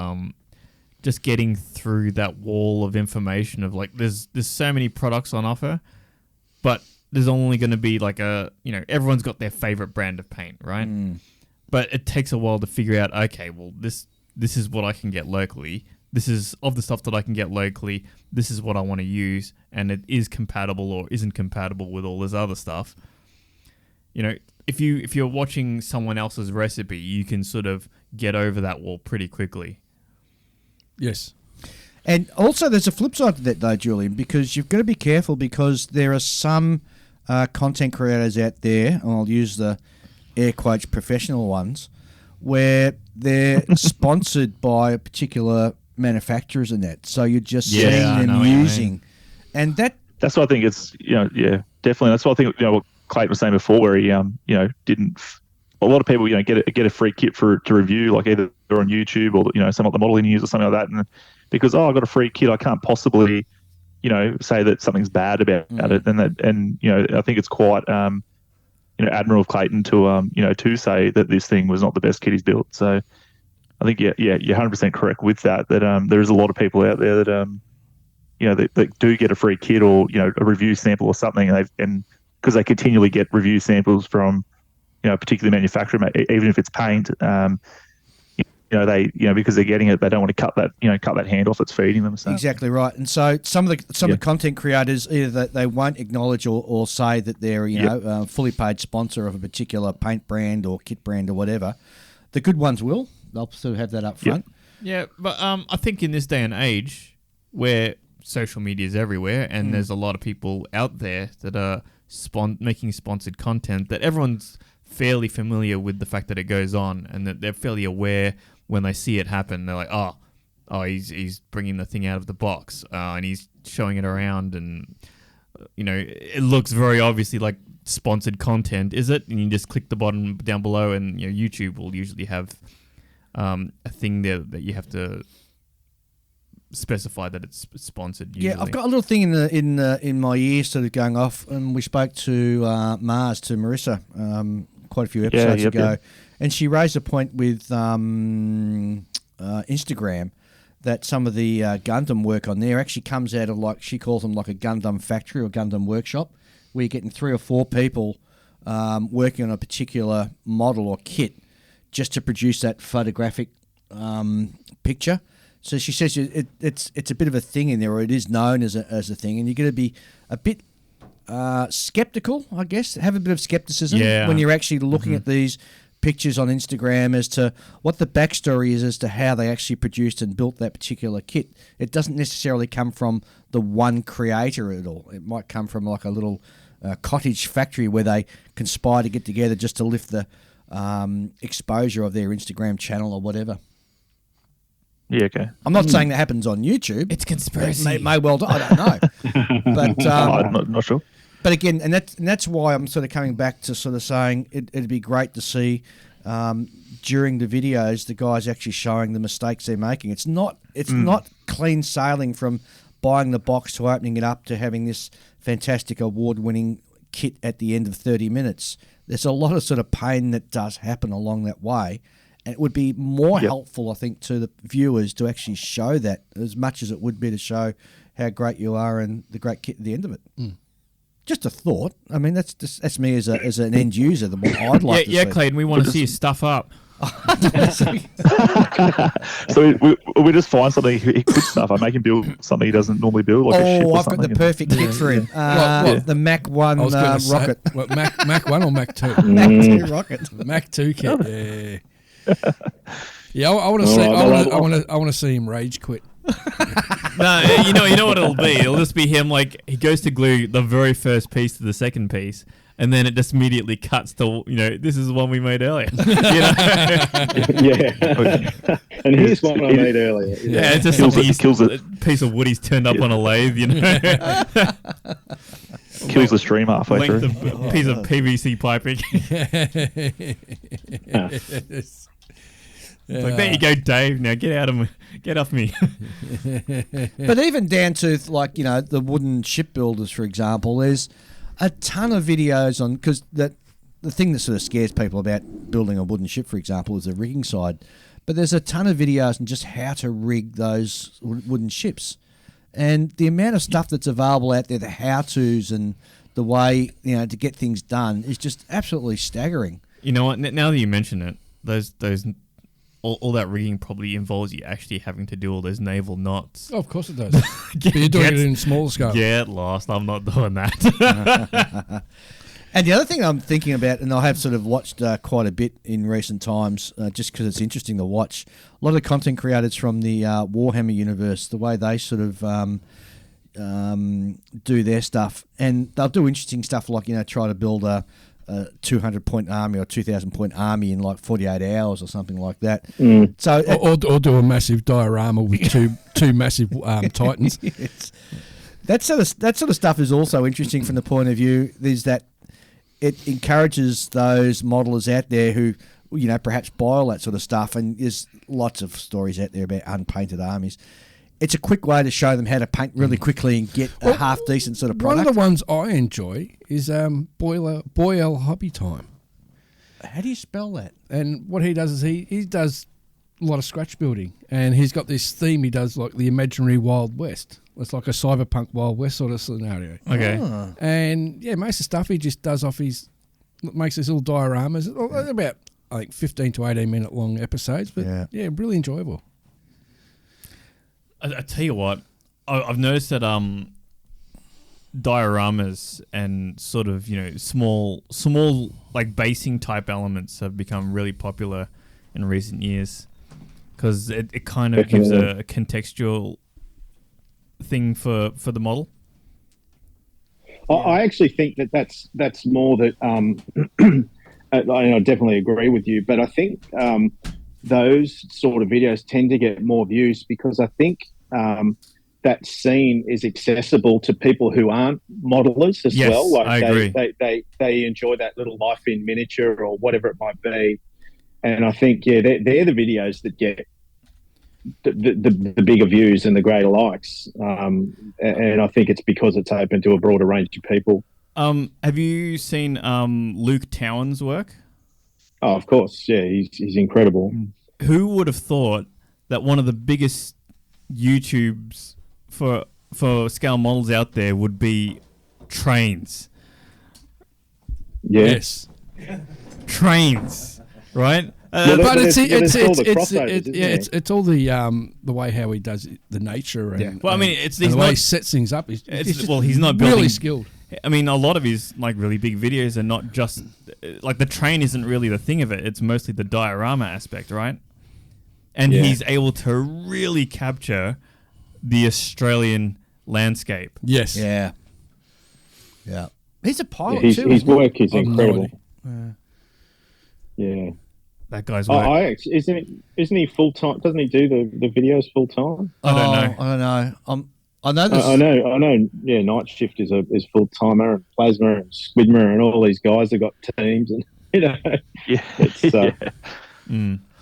just getting through that wall of information of like there's so many products on offer, but there's only going to be like everyone's got their favorite brand of paint, right? But it takes a while to figure out, okay, well this is what I can get locally. This is of the stuff that I can get locally. This is what I want to use, and it is compatible or isn't compatible with all this other stuff. If you're watching someone else's recipe, you can sort of get over that wall pretty quickly. Yes. And also there's a flip side to that though, Julian, because you've got to be careful because there are some content creators out there, and I'll use the air quotes professional ones, where they're sponsored by particular manufacturers and that. So you're just seeing them using. And that's what I think it's, definitely. That's what I think, what Clayton was saying before, where he, didn't. A lot of people, get a free kit to review, like either on YouTube or some of the modeling use or something like that, and because I've got a free kit, I can't possibly, say that something's bad about it, and I think it's quite, admirable of Clayton to say that this thing was not the best kit he's built. So I think you're 100% correct with that. That there is a lot of people out there that that do get a free kit or a review sample or something, and because they continually get review samples from a particular manufacturer, even if it's paint, they because they're getting it, they don't want to cut that hand off that's feeding them. So. Exactly right. And so some of the content creators, either that they won't acknowledge or say that they're a fully paid sponsor of a particular paint brand or kit brand or whatever. The good ones will. They'll sort of have that up front. Yeah, but I think in this day and age where social media is everywhere and there's a lot of people out there that are making sponsored content, that everyone's fairly familiar with the fact that it goes on, and that they're fairly aware when they see it happen. They're like, oh, he's bringing the thing out of the box, and he's showing it around, and it looks very obviously like sponsored content, is it? And you just click the button down below, and YouTube will usually have a thing there that you have to specify that it's sponsored. Usually. Yeah, I've got a little thing in my ear sort of going off, and we spoke to Marissa quite a few episodes ago, and she raised a point with Instagram that some of the Gundam work on there actually comes out of, like she calls them, like a Gundam factory or Gundam workshop, where you're getting 3 or 4 people working on a particular model or kit just to produce that photographic picture. So she says it's a bit of a thing in there, or it is known as a thing, and you're going to be a bit skeptical, I guess, have a bit of skepticism when you're actually looking at these pictures on Instagram as to what the backstory is as to how they actually produced and built that particular kit. It doesn't necessarily come from the one creator at all. It might come from like a little cottage factory where they conspire to get together just to lift the exposure of their Instagram channel or whatever. Yeah, okay. I'm not saying that happens on YouTube. It's conspiracy. It may well do. I don't know. But I'm not sure. But again, and that's why I'm sort of coming back to sort of saying it'd be great to see during the videos the guys actually showing the mistakes they're making. It's not clean sailing from buying the box to opening it up to having this fantastic award-winning kit at the end of 30 minutes. There's a lot of sort of pain that does happen along that way. And it would be more helpful, I think, to the viewers to actually show that as much as it would be to show how great you are and the great kit at the end of it. Just a thought. I mean, that's me as an end user. The more I'd like to see. Yeah, Clayton, we want to see you stuff up. So we just find something he could stuff. I make him build something he doesn't normally build. Like a ship or I've got the perfect kit for him. The Mac 1 rocket. Mac 1 or Mac 2? Mac 2 rocket. Mac 2 kit, yeah. Yeah, I want to see. I want to see him rage quit. No, you know what it'll be. It'll just be him. Like he goes to glue the very first piece to the second piece, and then it just immediately cuts to, this is the one we made earlier. Yeah. And here's one I made earlier. Yeah, it's just a piece of wood he's turned up on a lathe, Kills the stream halfway through. A piece of PVC piping. Like, there you go, Dave. Now get off me. But even down to the wooden shipbuilders, for example, there's a ton of videos on, because the thing that sort of scares people about building a wooden ship, for example, is the rigging side. But there's a ton of videos on just how to rig those wooden ships. And the amount of stuff that's available out there, the how-tos and the way, to get things done is just absolutely staggering. You know what? Now that you mention it, those all that rigging probably involves you actually having to do all those naval knots. Oh, of course it does. But you're doing it in smaller scale. Get lost. I'm not doing that. And the other thing I'm thinking about, and I have sort of watched quite a bit in recent times, just because it's interesting to watch, a lot of content creators from the Warhammer universe, the way they sort of do their stuff. And they'll do interesting stuff like, try to build a 200-point army or 2,000-point army in like 48 hours or something like that. Mm. So, or do a massive diorama with two massive titans. Yes. That sort of stuff is also interesting from the point of view is that it encourages those modelers out there who, perhaps buy all that sort of stuff, and there's lots of stories out there about unpainted armies. It's a quick way to show them how to paint really quickly and get a half-decent sort of product. One of the ones I enjoy is Boyle Hobby Time. How do you spell that? And what he does is he does a lot of scratch building, and he's got this theme he does, like the imaginary Wild West. It's like a cyberpunk Wild West sort of scenario. Okay. Oh. And yeah, most of the stuff he just does makes these little dioramas, about I think 15 to 18 minute long episodes, but yeah really enjoyable. I tell you what, I've noticed that dioramas and sort of small like basing type elements have become really popular in recent years, because it kind of gives a contextual thing for the model. I actually think that's more that I definitely agree with you, but I think those sort of videos tend to get more views because I think that scene is accessible to people who aren't modelers as well. Like I agree. They enjoy that little life in miniature or whatever it might be, and I think they're the videos that get the bigger views and the greater likes, and I think it's because it's open to a broader range of people. Have you seen Luke Towan's work? Oh, of course, yeah, he's incredible. Who would have thought that one of the biggest YouTubes for scale models out there would be trains? Yes. Trains, right? But it's all the way how he does it, the nature and well, I mean, it's the way he sets things up. He's not building, really skilled. I mean, a lot of his like really big videos are not just like the train isn't really the thing of it. It's mostly the diorama aspect, right? And he's able to really capture the Australian landscape. Yes. Yeah. Yeah. He's a pilot too. His work is incredible. Yeah. That guy's work. Isn't he full time? Doesn't he do the videos full time? I don't know. I know this. I know. Yeah, Night Shift is full timer, and Plasma and Squidmer and all these guys have got teams, and it's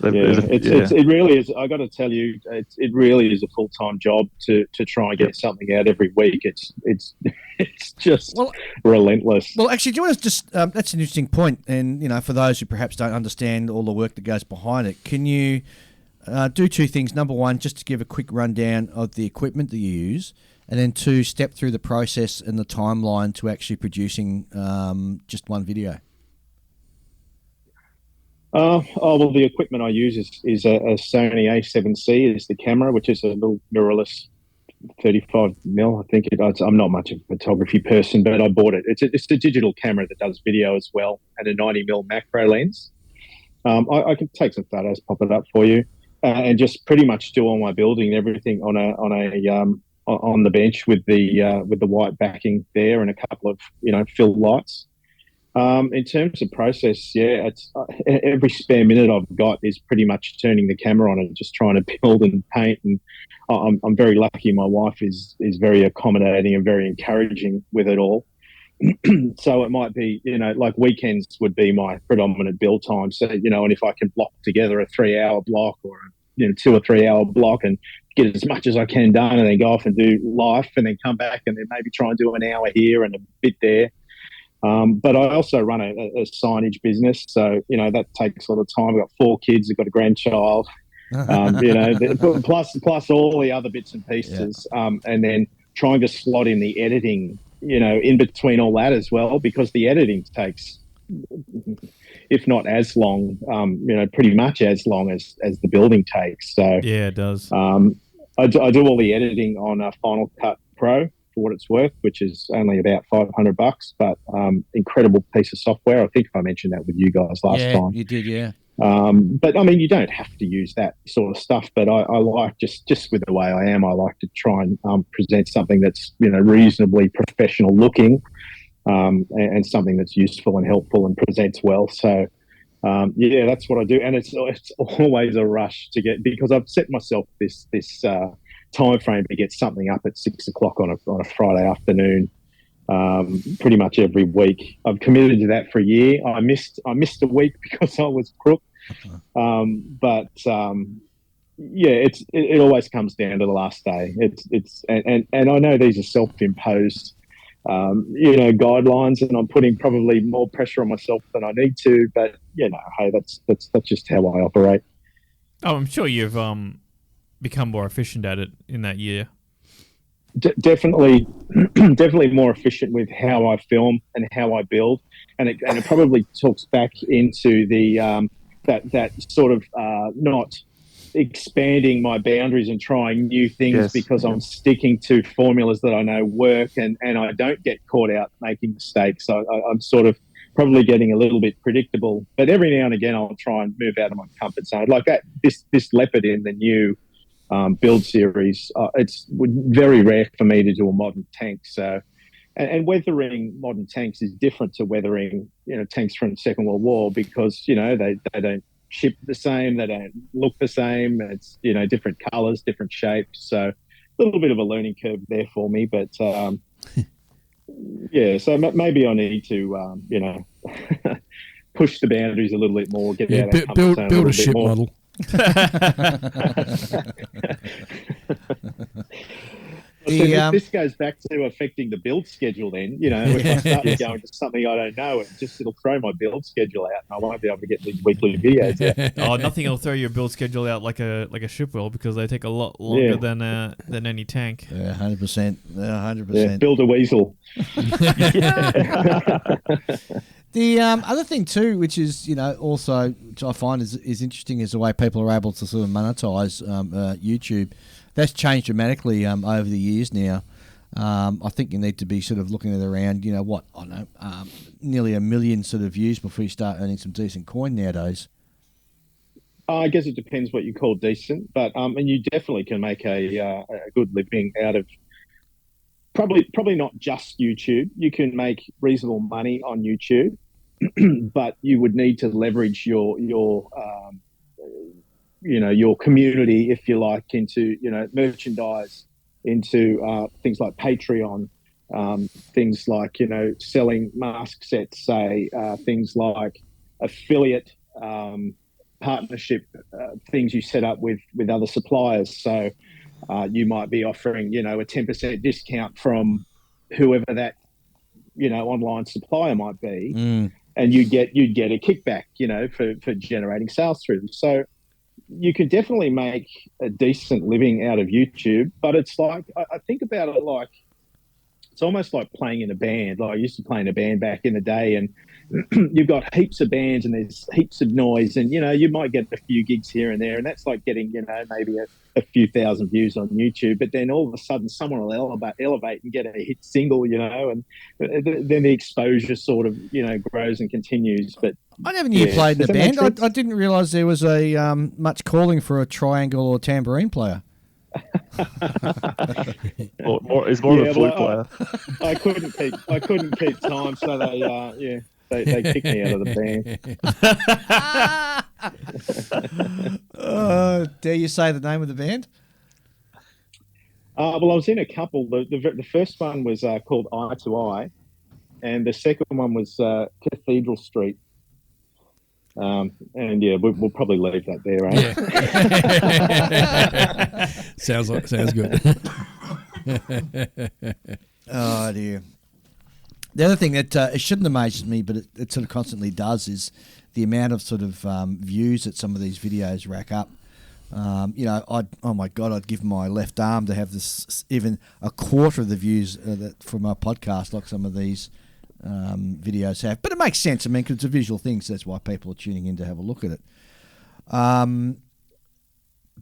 it really is. I got to tell you, it really is a full time job to try and get something out every week. It's just relentless. Well, actually, do you want to just that's an interesting point, and for those who perhaps don't understand all the work that goes behind it, can you do two things? Number one, just to give a quick rundown of the equipment that you use, and then two, step through the process and the timeline to actually producing just one video. Well, the equipment I use is a Sony A7C is the camera, which is a little mirrorless 35mm. I think I'm not much of a photography person, but I bought it. It's a digital camera that does video as well, and a 90mm macro lens. I can take some photos, pop it up for you, and just pretty much do all my building and everything on the bench with the white backing there and a couple of fill lights. In terms of process, yeah, it's every spare minute I've got is pretty much turning the camera on and just trying to build and paint. And I'm very lucky. My wife is very accommodating and very encouraging with it all. So it might be, like weekends would be my predominant build time. So, and if I can block together a 3-hour block or, 2 or 3 hour block and get as much as I can done and then go off and do life and then come back and then maybe try and do an hour here and a bit there. But I also run a signage business. So, that takes a lot of time. I've got 4 kids. I've got a grandchild, plus all the other bits and pieces. Yeah. And then trying to slot in the editing, in between all that as well, because the editing takes, if not as long, pretty much as long as the building takes. So yeah, it does. I do all the editing on Final Cut Pro for what it's worth, which is only about $500, but incredible piece of software. I think I mentioned that with you guys last time. Yeah, you did, yeah. But I mean, you don't have to use that sort of stuff, but I like just with the way I am, I like to try and present something that's, reasonably professional looking, and something that's useful and helpful and presents well. So, yeah, that's what I do. And it's always a rush to get, because I've set myself this time frame to get something up at 6 o'clock on a Friday afternoon. Pretty much every week. I've committed to that for a year. I missed a week because I was crook. But yeah, it always comes down to the last day. And I know these are self-imposed, guidelines, and I'm putting probably more pressure on myself than I need to. But hey, that's just how I operate. Oh, I'm sure you've become more efficient at it in that year. Definitely more efficient with how I film and how I build, and it probably talks back into the that sort of not expanding my boundaries and trying new things, because I'm sticking to formulas that I know work, and I don't get caught out making mistakes. So I'm sort of probably getting a little bit predictable, but every now and again I'll try and move out of my comfort zone, like that. This leopard in the new build series, it's very rare for me to do a modern tank. So, and weathering modern tanks is different to weathering, tanks from the Second World War, because, they don't ship the same, they don't look the same. It's, different colours, different shapes. So a little bit of a learning curve there for me, but yeah, so maybe I need to, push the boundaries a little bit more, get out of comfort zone build a ship model. This goes back to affecting the build schedule then, if I start to go into something I don't know, it'll throw my build schedule out and I won't be able to get these weekly videos out. Oh, nothing will throw your build schedule out like a ship will, because they take a lot longer than any tank. Yeah, 100%. Yeah, 100%. Yeah, build a weasel. The other thing too, which is also, which I find is interesting, is the way people are able to sort of monetize YouTube. That's changed dramatically over the years now. I think you need to be sort of looking at around, nearly 1 million sort of views before you start earning some decent coin nowadays. I guess it depends what you call decent, but and you definitely can make a good living out of. Probably not just YouTube. You can make reasonable money on YouTube, but you would need to leverage your community, if you like, into merchandise, into things like Patreon, things like selling mask sets, say, things like affiliate partnership things you set up with other suppliers. So. You might be offering, a 10% discount from whoever that, online supplier might be, and you'd get a kickback, for generating sales through them. So you can definitely make a decent living out of YouTube, but it's like, I think about it like, it's almost like playing in a band. Like I used to play in a band back in the day, and you've got heaps of bands and there's heaps of noise, and you might get a few gigs here and there, and that's like getting maybe a few thousand views on YouTube, but then all of a sudden someone will elevate and get a hit single, and then the exposure sort of grows and continues. But I never knew you played in a band. I didn't realise there was a much calling for a triangle or tambourine player. It's more of a flute player. I couldn't keep time, so they They kicked me out of the band. Dare you say the name of the band? Well, I was in a couple. The first one was called Eye to Eye, and the second one was Cathedral Street. And yeah, we'll probably leave that there. Eh? Yeah. sounds good. Oh dear. The other thing that it shouldn't amaze me, but it sort of constantly does, is the amount of sort of views that some of these videos rack up. I'd give my left arm to have this, even a quarter of the views from our podcast, like some of these videos have. But it makes sense. I mean, because it's a visual thing, so that's why people are tuning in to have a look at it.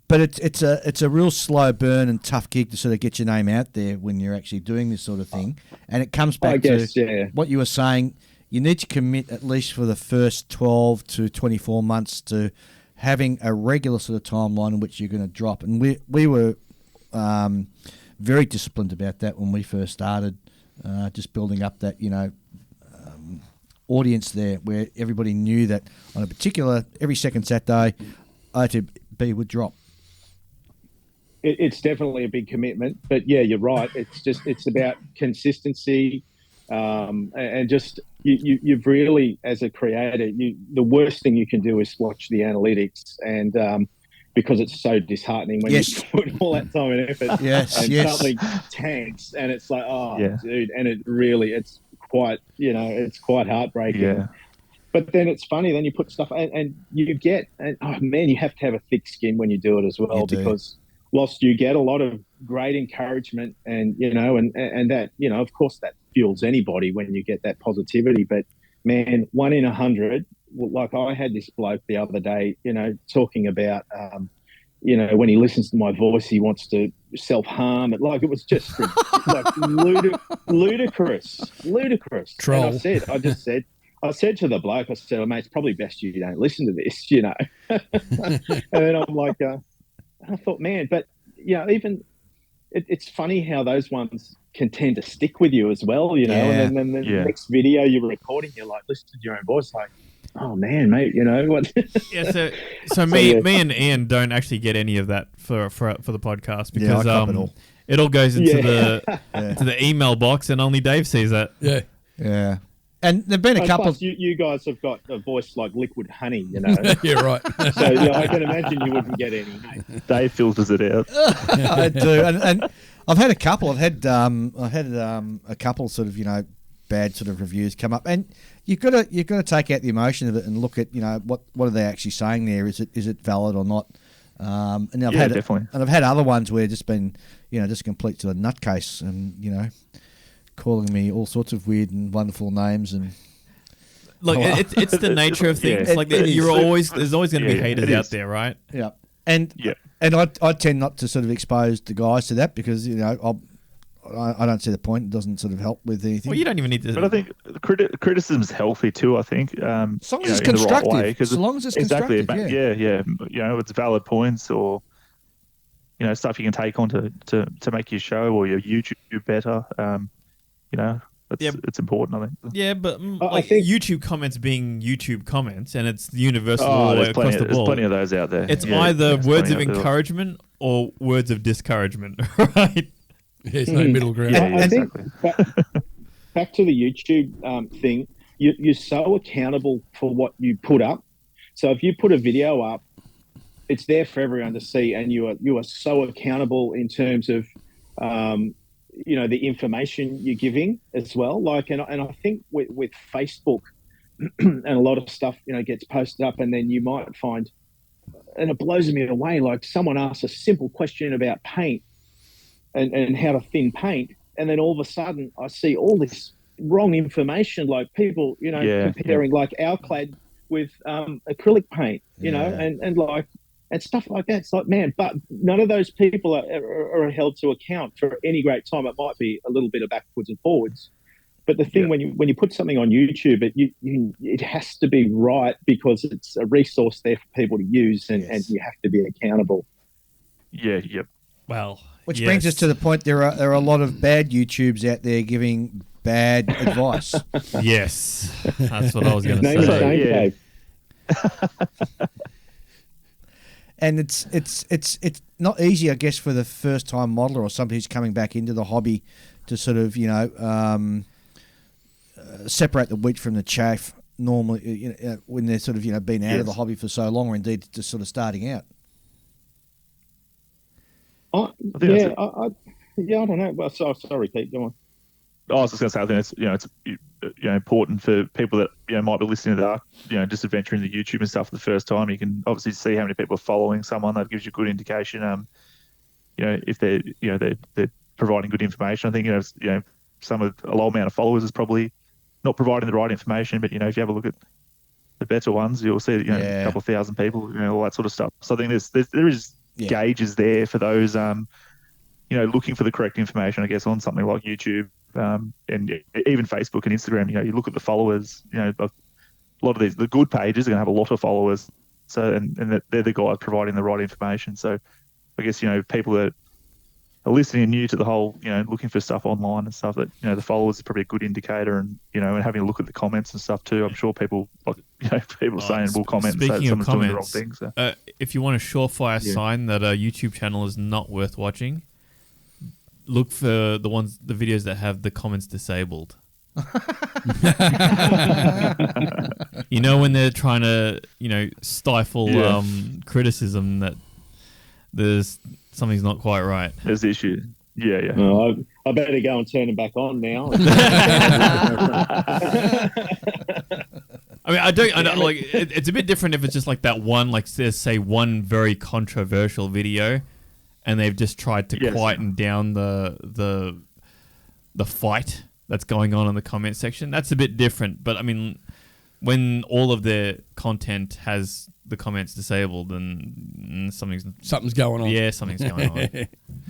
But it's a real slow burn and tough gig to sort of get your name out there when you're actually doing this sort of thing. And it comes back to what you were saying. You need to commit at least for the first 12 to 24 months to having a regular sort of timeline in which you're going to drop. And we were very disciplined about that when we first started, just building up that, audience there where everybody knew that on a particular, every second Saturday, OTB would drop. It's definitely a big commitment, but yeah, you're right. It's about consistency, and just you've really, as a creator, the worst thing you can do is watch the analytics, and because it's so disheartening when you put all that time and effort, and something tanks, and it's like, dude, and it's quite, it's quite heartbreaking. Yeah. But then it's funny. Then you put stuff, and you get, you have to have a thick skin when you do it as well, because whilst you get a lot of great encouragement and that, of course that fuels anybody when you get that positivity. But man, 1 in 100, like I had this bloke the other day, talking about, when he listens to my voice, he wants to self-harm. It was just like ludicrous. Troll. And I said to the bloke, I said, mate, it's probably best you don't listen to this, And then I'm like, I thought, man, but even it's funny how those ones can tend to stick with you as well, And then the next video you're recording, you're like, listen to your own voice, like, oh man, mate, what? Yeah, so me and Ian don't actually get any of that for the podcast because it all goes into the email box and only Dave sees that. Yeah. Yeah. And there've been a couple. Plus, you guys have got a voice like liquid honey, Yeah, right. So I can imagine you wouldn't get any. Dave filters it out. I do, and I've had a couple. I've had a couple sort of bad sort of reviews come up, and you've got to take out the emotion of it and look at what are they actually saying there? Is it valid or not? And I've had other ones where just been just complete to a nutcase and calling me all sorts of weird and wonderful names and look, it's the nature of things. There's always going to be haters out there, right? Yeah, and I tend not to sort of expose the guys to that because I don't see the point. It doesn't sort of help with anything. Well, you don't even need to. But I think criticism's healthy too. I think as long as it's constructive. Right way, as long as it's exactly, constructive. It's valid points or stuff you can take on to make your show or your YouTube better. It's important, I think. Yeah, but I think YouTube comments being YouTube comments, and it's universal all the way across the board. There's plenty of those out there. It's either words of encouragement or words of discouragement, right? There's no middle ground. I think back to the YouTube thing, you're so accountable for what you put up. So if you put a video up, it's there for everyone to see, and you are so accountable in terms of the information you're giving as well. And I think with Facebook and a lot of stuff, gets posted up, and then you might find, and it blows me away, like someone asks a simple question about paint and how to thin paint, and then all of a sudden I see all this wrong information, like people, comparing like Alclad with acrylic paint, and stuff like that. It's like, man, but none of those people are held to account for any great time. It might be a little bit of backwards and forwards, but the thing when you put something on YouTube, it has to be right because it's a resource there for people to use, and you have to be accountable. Well, which brings us to the point there are a lot of bad YouTubes out there giving bad advice. Yes, that's what I was going to Name is say. Shane yeah. Cave. And it's not easy, I guess, for the first time modeler or somebody who's coming back into the hobby to sort of separate the wheat from the chaff. Normally, when they're sort of been out of the hobby for so long, or indeed just sort of starting out. I don't know. Well, sorry, Pete. Go on. I was just going to say, I think it's important for people that might be listening to that, just adventuring into YouTube and stuff for the first time. You can obviously see how many people are following someone. That gives you a good indication. If they're providing good information. I think a low amount of followers is probably not providing the right information. But if you have a look at the better ones, you'll see a couple of thousand people, all that sort of stuff. So I think there is gauges there for those looking for the correct information. I guess on something like YouTube. And even Facebook and Instagram, you look at the followers. A lot of the good pages are going to have a lot of followers. So and they're the guys providing the right information. So I guess people that are listening new to the whole, looking for stuff online and stuff, that the followers is probably a good indicator. And and having a look at the comments and stuff too. I'm sure people people are saying will comment and say someone's doing the wrong thing. So. If you want a surefire sign that a YouTube channel is not worth watching, look for the videos that have the comments disabled. When they're trying to, stifle criticism that there's something's not quite right. There's the issue. Yeah. Oh, I better go and turn them back on now. I mean, I don't like. It's a bit different if it's just like that one, like there's say one very controversial video, and they've just tried to quieten down the fight that's going on in the comment section. That's a bit different. But I mean, when all of their content has the comments disabled, then something's going on. Yeah, something's going on.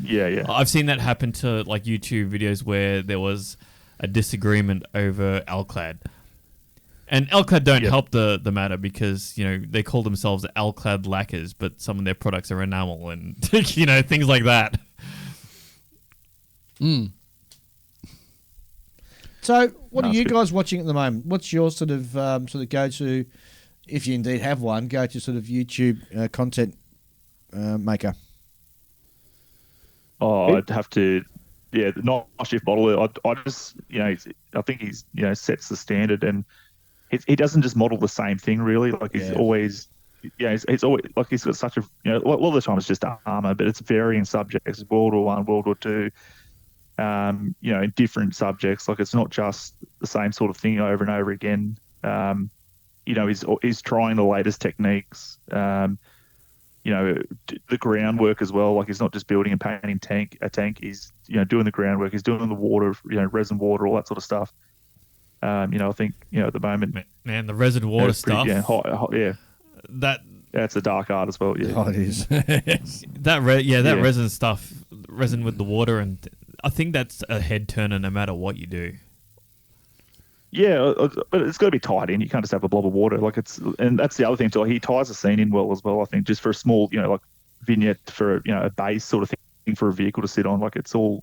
Yeah. I've seen that happen to like YouTube videos where there was a disagreement over Alclad. And Alclad don't help the matter because, they call themselves Alclad lacquers, but some of their products are enamel and, things like that. Mm. So what are you guys watching at the moment? What's your sort of go-to, if you indeed have one, go-to sort of YouTube content maker? Oh, I'd have to, the Night Shift modeler. I just, I think he's, sets the standard, and he doesn't just model the same thing really. Like he's always, he's always like he's got such a, a lot of the time it's just armor, but it's varying subjects, World War I, World War II. In different subjects. Like it's not just the same sort of thing over and over again. He's trying the latest techniques. The groundwork as well. Like he's not just building and painting a tank. He's doing the groundwork. He's doing the water, resin water, all that sort of stuff. I think at the moment, man, the resin water stuff. That's a dark art as well. Yeah, oh, it is. That resin stuff, resin with the water, and I think that's a head turner no matter what you do. Yeah, but it's got to be tied in. You can't just have a blob of water. And that's the other thing too. He ties the scene in well as well. I think just for a small, like vignette for a base sort of thing for a vehicle to sit on. Like it's all,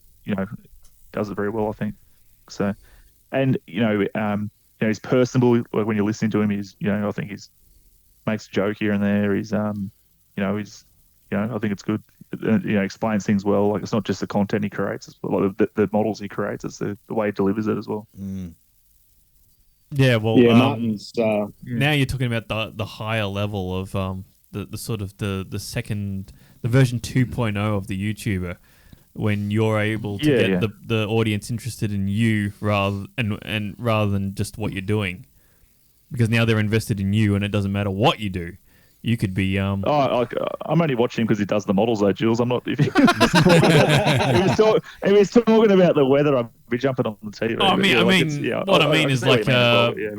does it very well. I think so. And he's personable. Like when you're listening to him, he's I think he's makes a joke here and there. He's I think it's good. Explains things well. Like it's not just the content he creates, it's like the models he creates. It's the way he delivers it as well. Mm. Yeah, well, Martin's. Now you're talking about the higher level of the sort of the version 2.0 of the YouTuber, when you're able to get the audience interested in you rather than just what you're doing, because now they're invested in you, and it doesn't matter what you do. You could be. I'm only watching him because he does the models, though, Jules. I'm not. If he was talking about the weather, I'd be jumping on the TV. Oh, I mean is like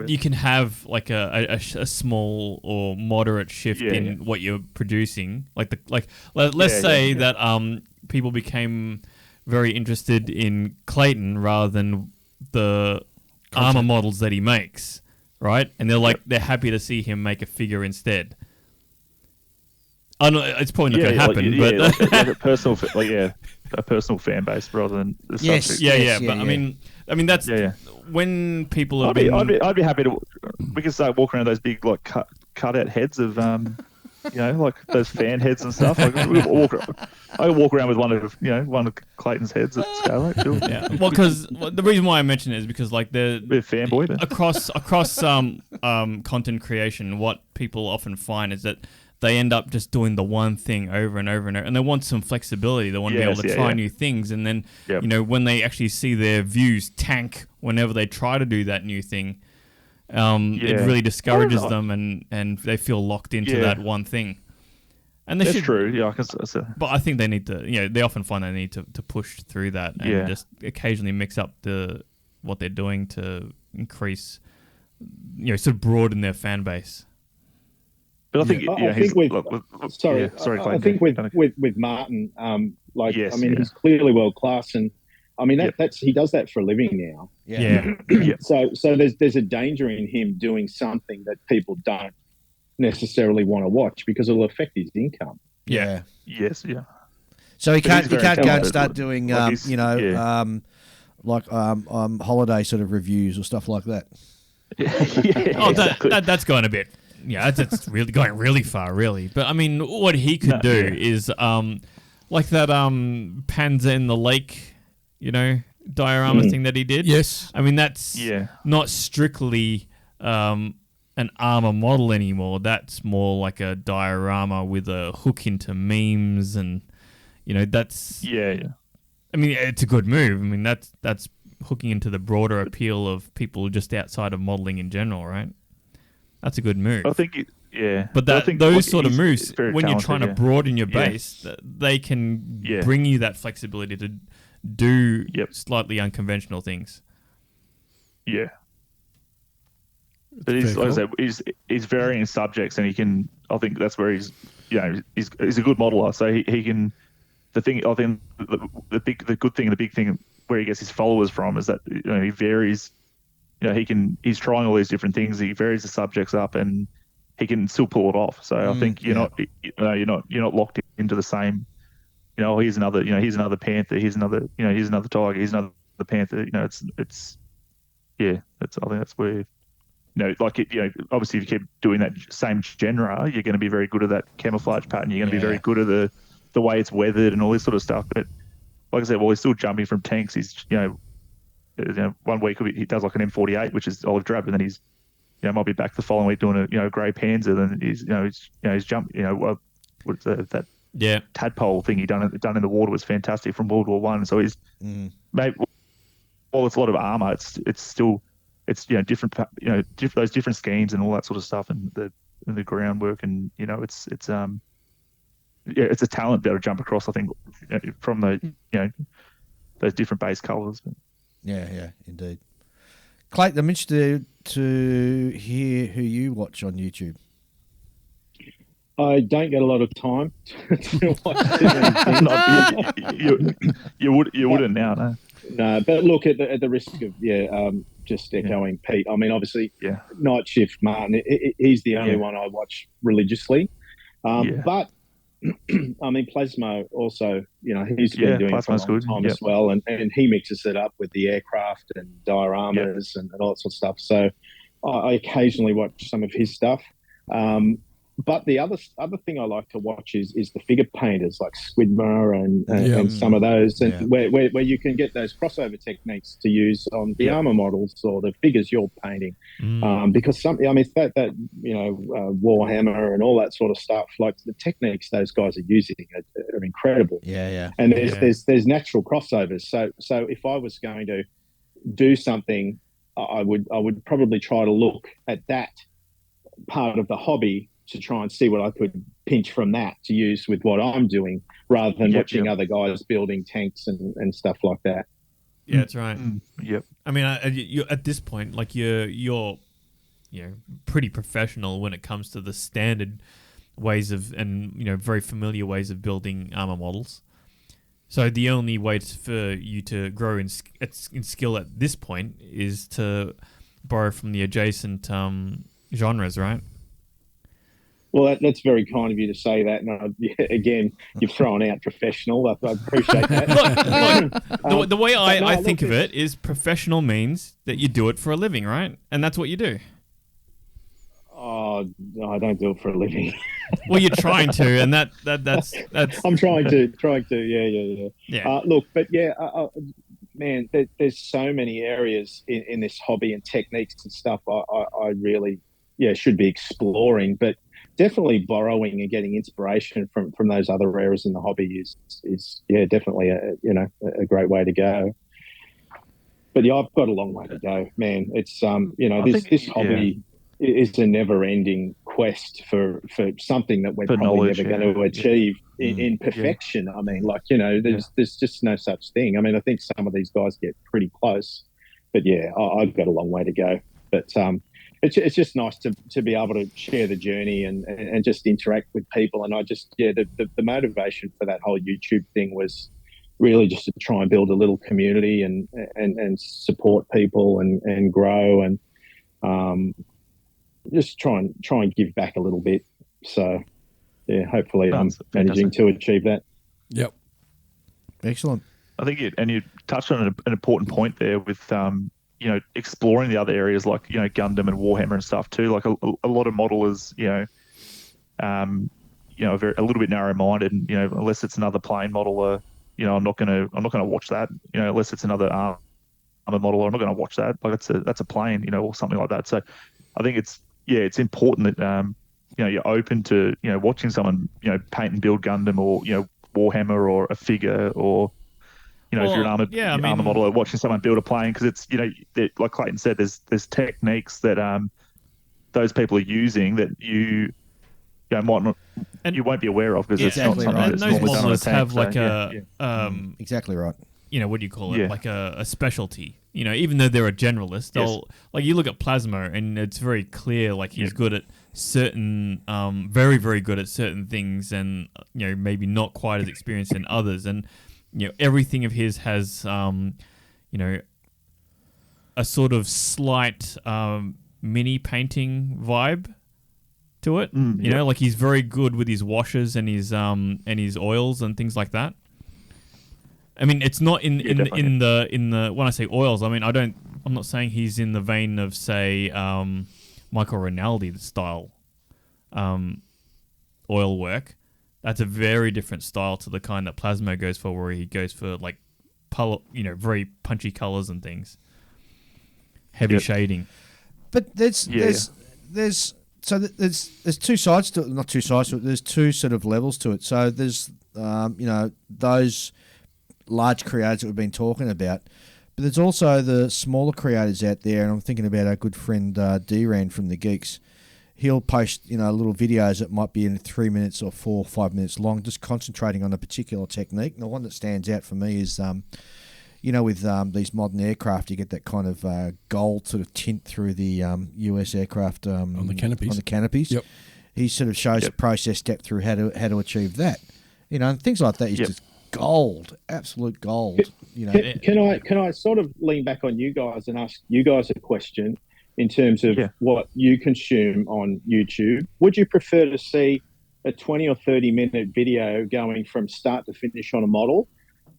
you can have like a small or moderate shift in what you're producing. Let's say that people became very interested in Clayton rather than the armor models that he makes, right? And they're happy to see him make a figure instead. I know it's probably not going to happen, but like a personal fan base rather than the subject. But I mean, I mean, that's when people have I'd be happy to. We can start walking around those big like cut out heads of like those fan heads and stuff. Like I walk around with one of Clayton's heads at scale. Cool. Yeah. Well, because the reason why I mention it is because like the fanboy but. across content creation, what people often find is that they end up just doing the one thing over and over and over, and they want some flexibility. They want to be able to try new things, and then when they actually see their views tank whenever they try to do that new thing, it really discourages them, and they feel locked into that one thing. And that's true. Yeah, but I think they need to. They often find they need to push through that and just occasionally mix up what they're doing to increase, sort of broaden their fan base. But I think I think with Martin, he's clearly world class, and I mean that's he does that for a living now. So there's a danger in him doing something that people don't necessarily want to watch because it'll affect his income. Yeah. Yes. Yeah. So he can't go and start doing holiday sort of reviews or stuff like that. That's going a bit. Yeah, that's really going really far, really. But I mean, what he could do is like that Panzer in the Lake, diorama thing that he did. Yes. I mean, that's not strictly an armor model anymore. That's more like a diorama with a hook into memes, and that's I mean, it's a good move. I mean, that's hooking into the broader appeal of people just outside of modeling in general, right? That's a good move. I think, But those sort of moves, when you're trying to broaden your base, they can bring you that flexibility to do slightly unconventional things. Yeah. But he's varying subjects, and he can. I think that's where he's a good modeler. So he can. The thing I think the big thing where he gets his followers from is that he varies. He's trying all these different things. He varies the subjects up, and he can still pull it off. So I think you're not locked into the same. Here's another panther. Here's another tiger. Here's another panther. I think that's where. Obviously, if you keep doing that same genre, you're going to be very good at that camouflage pattern. You're going to be very good at the way it's weathered and all this sort of stuff. But like I said, he's still jumping from tanks. He's 1 week he does like an M48, which is olive drab, and then he's might be back the following week doing a grey Panzer. Then he's jumped. What's that tadpole thing he done in the water was fantastic from World War One. So he's maybe while it's a lot of armor, it's still. It's different those different schemes and all that sort of stuff, and the groundwork, and it's a talent to jump across. I think from the those different base colours. Yeah, indeed. Clayton, I'm interested to hear who you watch on YouTube. I don't get a lot of time to watch you wouldn't now, no. No, but look, at the risk of just echoing Pete. I mean, obviously, Night Shift Martin. He's the only one I watch religiously. But I mean, Plasmo also. He's been doing it for a long time as well, and he mixes it up with the aircraft and dioramas and all that sort of stuff. So I occasionally watch some of his stuff. But the other thing I like to watch is the figure painters like Squidmer and some of those, and where you can get those crossover techniques to use on the armor models or the figures you're painting, because Warhammer and all that sort of stuff, like the techniques those guys are using are incredible. And there's natural crossovers. So if I was going to do something, I would probably try to look at that part of the hobby to try and see what I could pinch from that to use with what I'm doing, rather than watching other guys building tanks and stuff like that. Yeah, that's right. Yep. I mean, you at this point, like you're pretty professional when it comes to the standard ways of, and very familiar ways of building armor models. So the only way for you to grow in skill at this point is to borrow from the adjacent genres, right? Well, that's very kind of you to say that. And again, you've thrown out professional. I appreciate that. The way I think look, of it is professional means that you do it for a living, right? And that's what you do. Oh, no, I don't do it for a living. Well, you're trying to, and that's. I'm trying to. Yeah. Look, but yeah, man, there's so many areas in this hobby and techniques and stuff. I really, should be exploring, but definitely borrowing and getting inspiration from those other areas in the hobby is definitely a great way to go. But yeah, I've got a long way to go, man. It's this hobby is a never-ending quest for something that we're probably never going to achieve in perfection. I mean, there's just no such thing. I mean, I think some of these guys get pretty close, but yeah, I've got a long way to go. But it's just nice to be able to share the journey and just interact with people. And I just the motivation for that whole YouTube thing was really just to try and build a little community and support people and grow and just try and give back a little bit. So yeah, hopefully I'm managing to achieve that. Yep. Excellent. I think you touched on an important point there with exploring the other areas like Gundam and Warhammer and stuff too. Like a lot of modelers, a little bit narrow-minded, and unless it's another plane modeler, I'm not gonna watch that. Unless it's another armor modeler, I'm not gonna watch that. Like that's a plane, or something like that. So I think it's important that you're open to watching someone paint and build Gundam or Warhammer or a figure or if you're an armor modeler, watching someone build a plane, because it's like Clayton said, there's techniques that those people are using that you might not and you won't be aware of because it's not something that's normally done on a tank. Have like exactly right. What do you call it? Like a specialty. Even though they're a generalist, they'll like you look at Plasma and it's very clear like he's good at certain, very very good at certain things, and maybe not quite as experienced in others, and everything of his has a sort of slight mini painting vibe to it. Like he's very good with his washes and his oils and things like that. I mean, it's not in the when I say oils, I mean I'm not saying he's in the vein of say Michael Rinaldi style oil work. That's a very different style to the kind that Plasmo goes for, where he goes for like very punchy colors and things, heavy shading. But there's two sides to it, not two sides to it. There's two sort of levels to it. So there's those large creators that we've been talking about, but there's also the smaller creators out there, and I'm thinking about our good friend D-Ran from the Geeks. He'll post little videos that might be in 3 minutes or 4 or 5 minutes long, just concentrating on a particular technique. And the one that stands out for me is with these modern aircraft, you get that kind of gold sort of tint through the US aircraft on the canopies. Yep. He sort of shows the process step through how to achieve that. And things like that is just gold, absolute gold. Can I sort of lean back on you guys and ask you guys a question in terms of what you consume on YouTube? Would you prefer to see a 20 or 30 minute video going from start to finish on a model,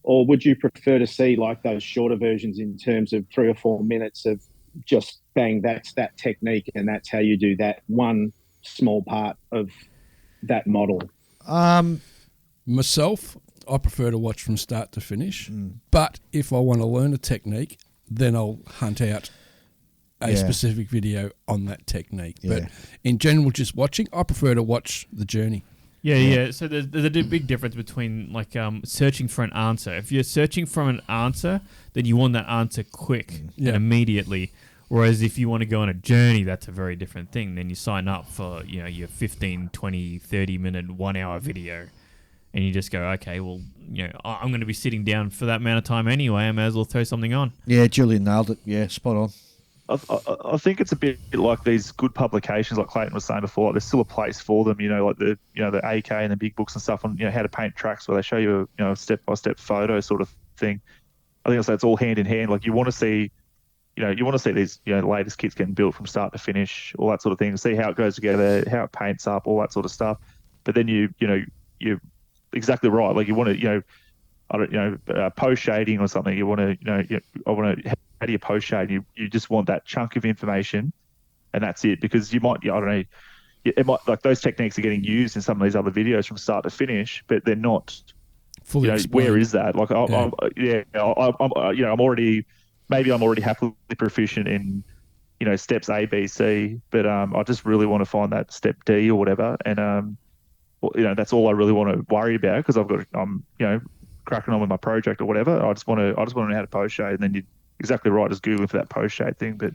or would you prefer to see like those shorter versions in terms of 3 or 4 minutes of just bang, that's that technique and that's how you do that one small part of that model? Myself, I prefer to watch from start to finish. But if I want to learn a technique, then I'll hunt out a specific video on that technique. But in general, just watching, I prefer to watch the journey. Yeah. So there's a big difference between like searching for an answer. If you're searching for an answer, then you want that answer quick and immediately. Whereas if you want to go on a journey, that's a very different thing. Then you sign up for your 15, 20, 30 minute, 1 hour video. And you just go, okay, well, I'm going to be sitting down for that amount of time anyway. I may as well throw something on. Yeah, Julian nailed it. Yeah, spot on. I think it's a bit like these good publications, like Clayton was saying before. Like there's still a place for them, like the AK and the big books and stuff on how to paint tracks, where they show you a step by step photo sort of thing. I think it's all hand in hand. Like you want to see you want to see these, the latest kits getting built from start to finish, all that sort of thing. See how it goes together, how it paints up, all that sort of stuff. But then you're exactly right. Like you want to, post shading or something. You want to, how do you post shade? You just want that chunk of information, and that's it. Because you might, I don't know, it might, like those techniques are getting used in some of these other videos from start to finish, but they're not fully explained. Where is that? Like, I'm already happily proficient in, steps A, B, C, but I just really want to find that step D or whatever, and that's all I really want to worry about, because I'm cracking on with my project or whatever. I just want to know how to post shade, and then you're exactly right, just Googling for that post shade thing. But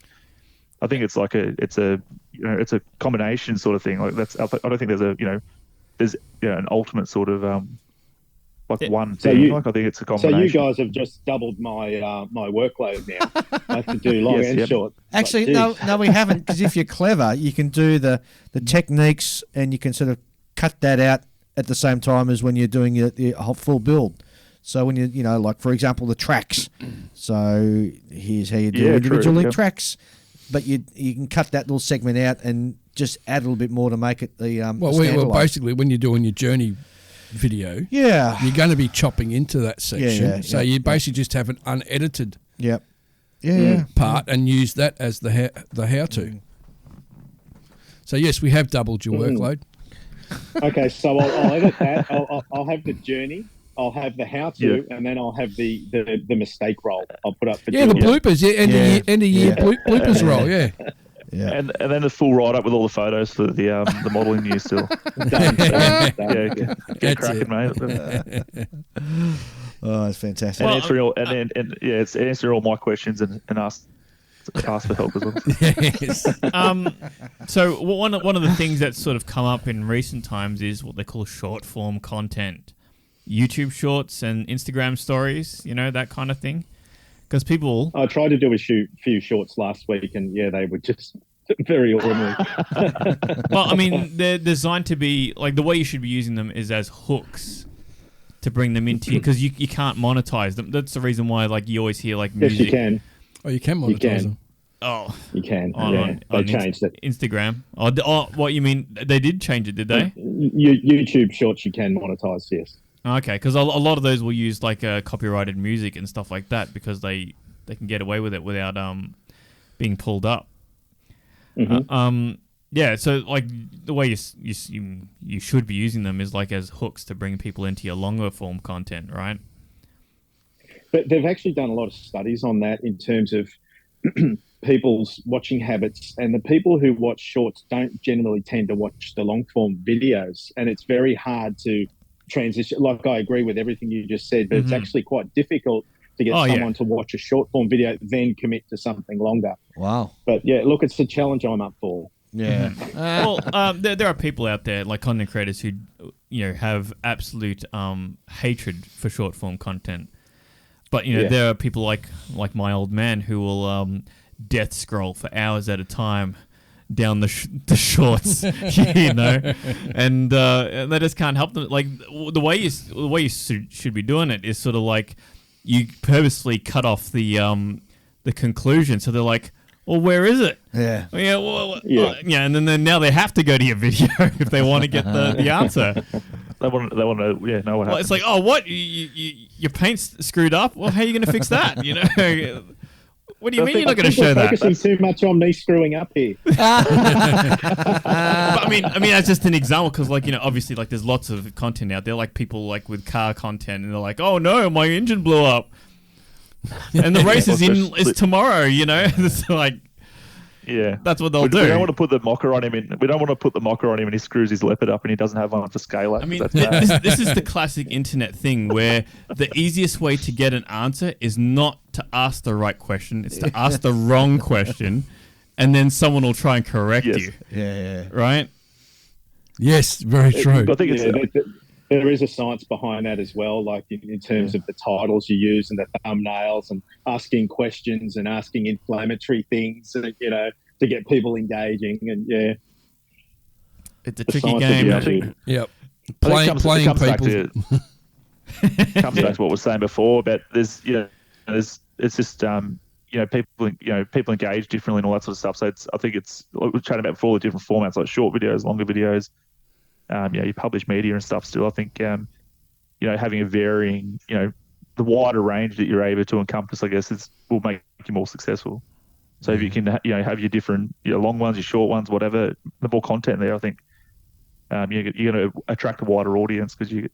I think it's like it's a combination sort of thing. Like I don't think there's an ultimate sort of one thing. I think it's a combination. So you guys have just doubled my my workload now. I have to do long and short. Actually, no, we haven't, because if you're clever, you can do the techniques, and you can sort of cut that out at the same time as when you're doing your whole full build. So when like for example, the tracks. So here's how you do individually tracks, but you can cut that little segment out and just add a little bit more to make it the basically when you're doing your journey video, you're going to be chopping into that section. So you basically just have an unedited part and use that as the how-to. So yes, we have doubled your workload. Okay, so I'll edit that. I'll have the journey, I'll have the how-to, and then I'll have the mistake roll. I'll put up for the bloopers, end of year bloopers roll, Yeah, and then the full write-up with all the photos for the modelling news still. Done. Get cracking, mate. Oh, it's fantastic. And it's answering all my questions and ask for help as well. Yes. So one of the things that's sort of come up in recent times is what they call short form content, YouTube shorts and Instagram stories. That kind of thing. Because people, I tried to do a few shorts last week, and they were just very ordinary. Well, I mean, they're designed to be like, the way you should be using them is as hooks to bring them into you, because you can't monetize them. That's the reason why, like, you always hear like music. Yes, you can. Oh, you can monetize them. Oh, you can. They changed it. Instagram. Oh, what you mean? They did change it, did they? YouTube shorts you can monetize. Yes. Okay, because a lot of those will use like copyrighted music and stuff like that, because they can get away with it without being pulled up. Mm-hmm. So like the way you should be using them is like as hooks to bring people into your longer form content, right? But they've actually done a lot of studies on that in terms of people's watching habits, and the people who watch shorts don't generally tend to watch the long form videos, and it's very hard to transition. Like, I agree with everything you just said, but it's actually quite difficult to get someone to watch a short form video, then commit to something longer. Wow. But look, it's a challenge I'm up for. Yeah. There are people out there, like content creators, who have absolute hatred for short form content. But there are people like my old man who will death scroll for hours at a time down the shorts, and they just can't help them. Like the way you should be doing it is sort of like you purposely cut off the conclusion, so they're like, well, where is it? Yeah. And then now they have to go to your video if they want to get the answer. They want to know what happened. Well, it's like, oh, what? Your paint's screwed up? Well, how are you going to fix that? What do you mean you're not going to show that? Focusing too much on me screwing up here. But I mean, that's just an example, because, like, obviously, like, there's lots of content out there, like people like with car content, and they're like, oh no, my engine blew up, and the race is tomorrow. It's like. Yeah, that's what they'll do. We don't want to put the mocker on him. We don't want to put the mocker on him, and he screws his leopard up, and he doesn't have one to scale up. I mean, this is the classic internet thing, where the easiest way to get an answer is not to ask the right question; it's to ask the wrong question, and then someone will try and correct you. Yeah. Right? Yes, very true. I think there is a science behind that as well, like in terms of the titles you use and the thumbnails, and asking questions and asking inflammatory things, and, to get people engaging. And it's a tricky game. Yep. Playing people. Back to what we were saying before, but it's just people engage differently and all that sort of stuff. So I think it's like we're chatting about before, the different formats like short videos, longer videos. You publish media and stuff. Still, I think having a varying, the wider range that you're able to encompass, I guess, will make you more successful. So if you can, have your different, long ones, your short ones, whatever, the more content there, I think, you're going to attract a wider audience because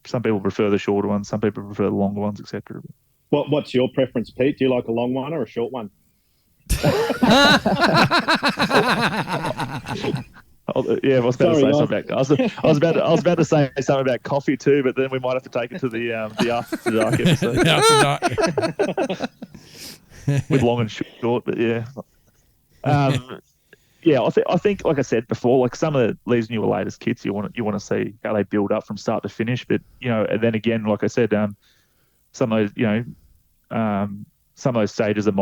some people prefer the shorter ones, some people prefer the longer ones, etc. What's your preference, Pete? Do you like a long one or a short one? Yeah, I was about to say something about. I was about to say something about coffee too, but then we might have to take it to the after dark episode. With long and short, but yeah. I think, like I said before, like some of these newer latest kits, you want to see how they build up from start to finish. But and then again, like I said, some of those some of those stages of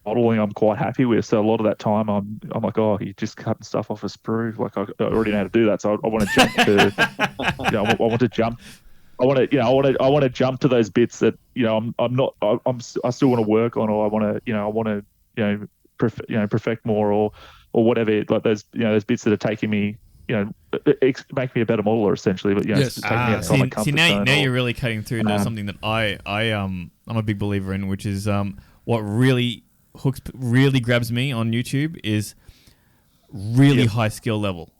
modeling I'm quite happy with. So a lot of that time I'm like, oh, you're just cutting stuff off a sprue. Like I already know how to do that. So I want to jump to, I want to jump to those bits that I still want to work on, or I want to perfect more, or whatever. Like those those bits that are taking me, make me a better modeler essentially. But it's taking me outside my comfort zone. Now you're really cutting through into something that I'm a big believer in, which is what really grabs me on YouTube is really high skill level.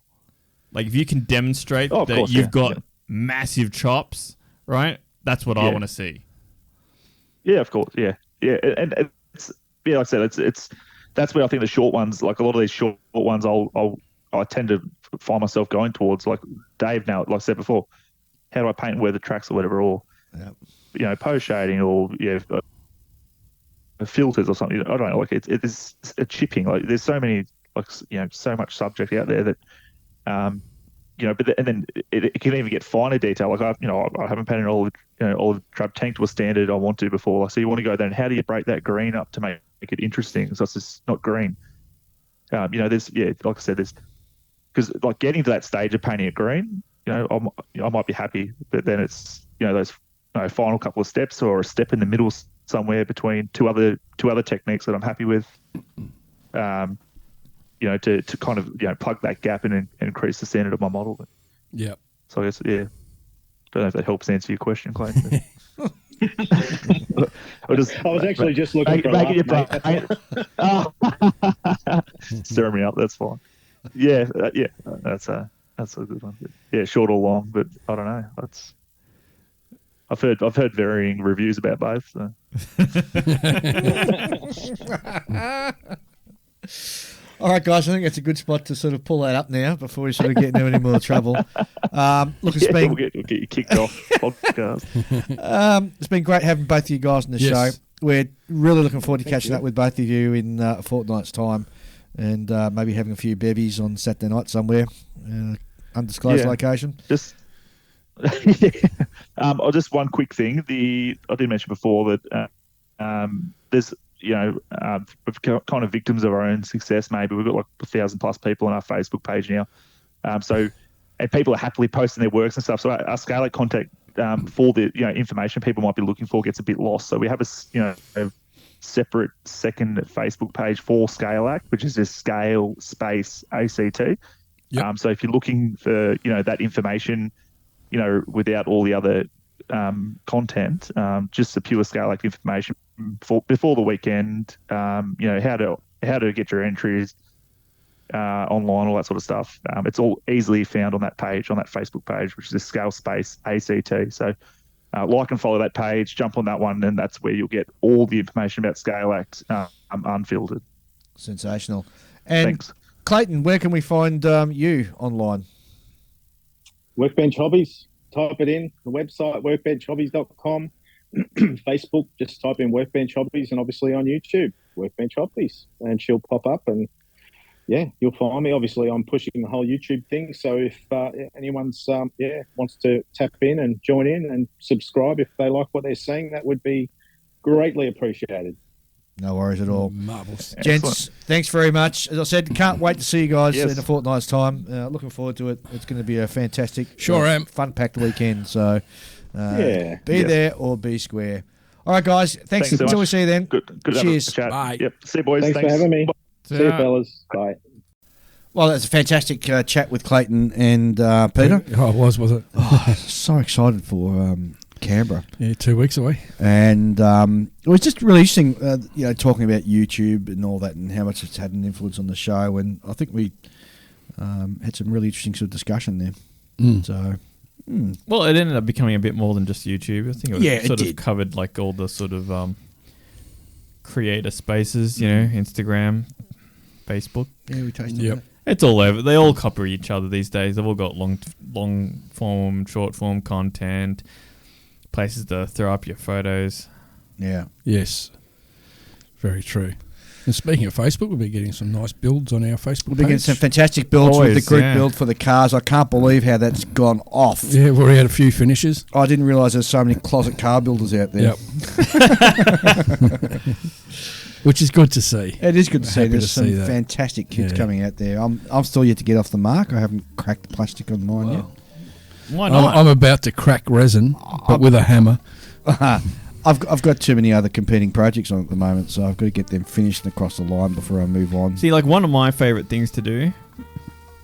Like if you can demonstrate that you've got massive chops, right? That's what I want to see. Yeah, of course. Yeah. And it's, like I said, it's that's where I think the short ones, like a lot of these short ones, I tend to find myself going towards, like Dave now, like I said before, how do I paint weather tracks or whatever, or post shading, or filters or something. I don't know. Like it's a chipping. Like there's so many, like so much subject out there that, but then it can even get finer detail. Like I haven't painted all the trap tank to a standard I want to before. So you want to go there, and how do you break that green up to make it interesting? So it's just not green. There's like I said, there's because like getting to that stage of painting it green, I might be happy, but then it's those final couple of steps, or a step in the middle somewhere between two other techniques that I'm happy with, to kind of plug that gap and increase the standard of my model. Yeah. So I guess don't know if that helps answer your question, Clayton. I was actually just looking for stir me up. That's fine. That's a good one. Yeah, short or long, but I don't know. I've heard varying reviews about both. So. All right, guys, I think that's a good spot to sort of pull that up now before we sort of get into any more trouble. Look, it's been... We'll get you kicked off podcast. It's been great having both of you guys on the show. We're really looking forward to catching up with both of you in a fortnight's time, and maybe having a few bevies on Saturday night somewhere, undisclosed location. Just one quick thing. I did mention before that there's we're kind of victims of our own success. Maybe we've got like 1,000+ people on our Facebook page now. And people are happily posting their works and stuff. So our Scale contact for the information people might be looking for gets a bit lost. So we have a separate second Facebook page for Scale Act, which is just Scale Space ACT. Yep. So if you're looking for that information, without all the other content, just the pure Scale Act information before the weekend, how to get your entries online, all that sort of stuff. It's all easily found on that page, on that Facebook page, which is Scale Space ACT. So like and follow that page, jump on that one, and that's where you'll get all the information about Scale Act unfiltered. Sensational. And thanks. Clayton, where can we find you online? Workbench Hobbies. Type it in, the website, workbenchhobbies.com. Facebook, just type in Workbench Hobbies, and obviously on YouTube, Workbench Hobbies, and she'll pop up, and you'll find me. Obviously, I'm pushing the whole YouTube thing, so if anyone's wants to tap in and join in and subscribe if they like what they're seeing, that would be greatly appreciated. No worries at all. Marvellous. Gents, thanks very much. As I said, can't wait to see you guys in a fortnight's time. Looking forward to it. It's going to be a fantastic, fun-packed weekend. So be there or be square. All right, guys. Thanks so until much. we see you then. Good to have a Cheers. chat. Bye. Yep. See you, boys. Thanks for having me. See you, fellas. Bye. Well, that's a fantastic chat with Clayton and Peter. Oh, it was it? Oh, so excited for Canberra. Yeah, 2 weeks away. And it was just really interesting, talking about YouTube and all that and how much it's had an influence on the show. And I think we had some really interesting sort of discussion there. So, Well, it ended up becoming a bit more than just YouTube. I think it sort of covered like all the sort of creator spaces, Instagram, Facebook. Yeah, we tasted Yep. that. It's all over. They all copy each other these days. They've all got long form, short form content, places to throw up your photos. Yeah. Yes. Very true. And speaking of Facebook, we'll be getting some nice builds on our Facebook We'll be getting page. some fantastic builds with Always, the group yeah. build for the cars. I can't believe how that's gone off. Yeah, we've already had a few finishes. I didn't realise there's so many closet car builders out there. Yep. Which is good to see. It is good to see. Happy There's to some see that. fantastic kits Yeah. coming out there. I'm still yet to get off the mark. I haven't cracked the plastic on mine yet. Why not? I'm about to crack resin, but with a hammer. I've got too many other competing projects on at the moment, so I've got to get them finished and across the line before I move on. See, like one of my favorite things to do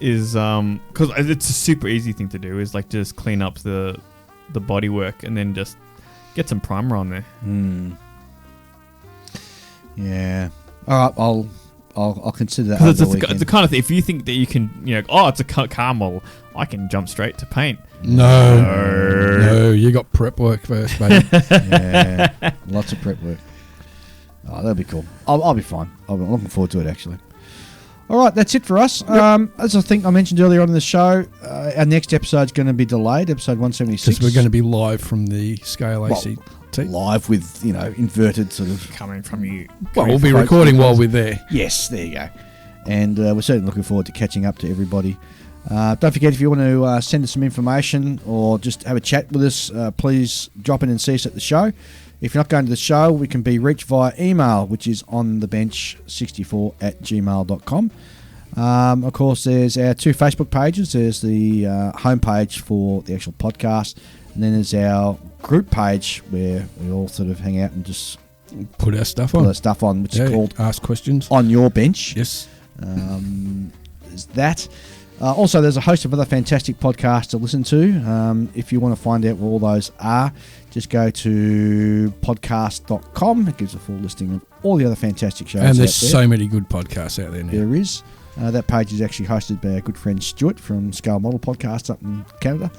is because it's a super easy thing to do is like just clean up the bodywork and then just get some primer on there. Yeah. All right. I'll consider that. Because over the it's the weekend. kind of thing, if you think that you can, it's a car model, I can jump straight to paint. No, you got prep work first, baby. Yeah. Lots of prep work. Oh, that'll be cool. I'll be fine. I'm looking forward to it, actually. All right, that's it for us. As I think I mentioned earlier on in the show, our next episode's going to be delayed, episode 176. Because we're going to be live from the Scale ACT. Live with, inverted sort of... Coming from you. Well, we'll be recording while we're there. Yes, there you go. And we're certainly looking forward to catching up to everybody. Don't forget, if you want to send us some information or just have a chat with us, please drop in and see us at the show. If you're not going to the show, we can be reached via email, which is onthebench64@gmail.com. Of course, there's our 2 Facebook pages. There's the homepage for the actual podcast, and then there's our group page where we all sort of hang out and just Put our stuff put on. our stuff on, which is called Ask Questions. On Your Bench. Yes. There's that. Also, there's a host of other fantastic podcasts to listen to. If you want to find out what all those are, just go to podcast.com. It gives a full listing of all the other fantastic shows And there's out there. so many good podcasts out there now. There is. That page is actually hosted by our good friend Stuart from Scale Model Podcast up in Canada.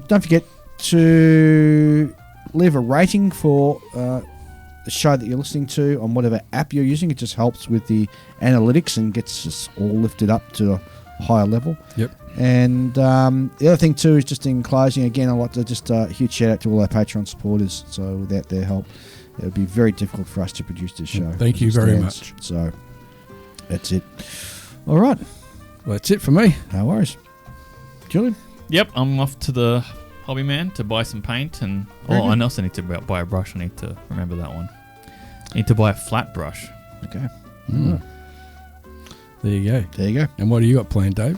Don't forget to leave a rating for the show that you're listening to on whatever app you're using. It just helps with the analytics and gets us all lifted up to a higher level. Yep. And the other thing too is just in closing, again, I'd like to just a huge shout out to all our Patreon supporters. So without their help, it would be very difficult for us to produce this show. Thank you as it very stands. much. So that's it. All right. Well, that's it for me. No worries. Julian? Yep, I'm off to the Hobby Man to buy some paint and Very good. I also need to buy a brush. I need to remember that one. I need to buy a flat brush. Okay. Mm. There you go. There you go. And what do you got planned, Dave?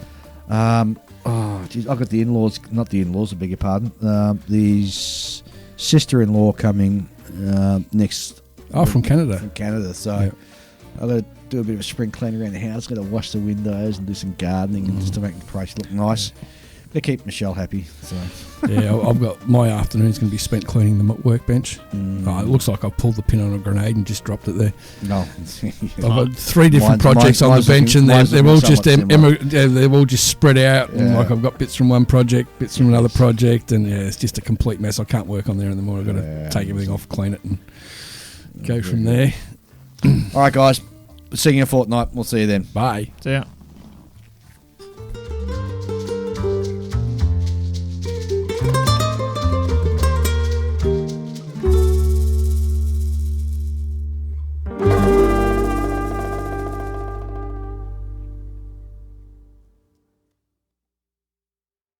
Geez, I've got the in-laws, not the in-laws, I beg your pardon. The sister-in-law coming next. Oh, from Canada. From Canada, so Yep. I've got to do a bit of a spring clean around the house. Got to wash the windows and do some gardening and just to make the place look nice. Got to keep Michelle happy. So Yeah, I've got my afternoon's going to be spent cleaning the workbench. Oh, it looks like I've pulled the pin on a grenade and just dropped it there. no, I've got 3 different projects on mine's the bench, looking- and mine's they're looking all just somewhat similar. they've all just spread out. And Yeah. like I've got bits from one project, bits from another project, and yeah, it's just a complete mess. I can't work on there anymore. I've got to Yeah. take everything off, clean it, and go from there. All right, guys. See you in a fortnight. We'll see you then. Bye. So yeah.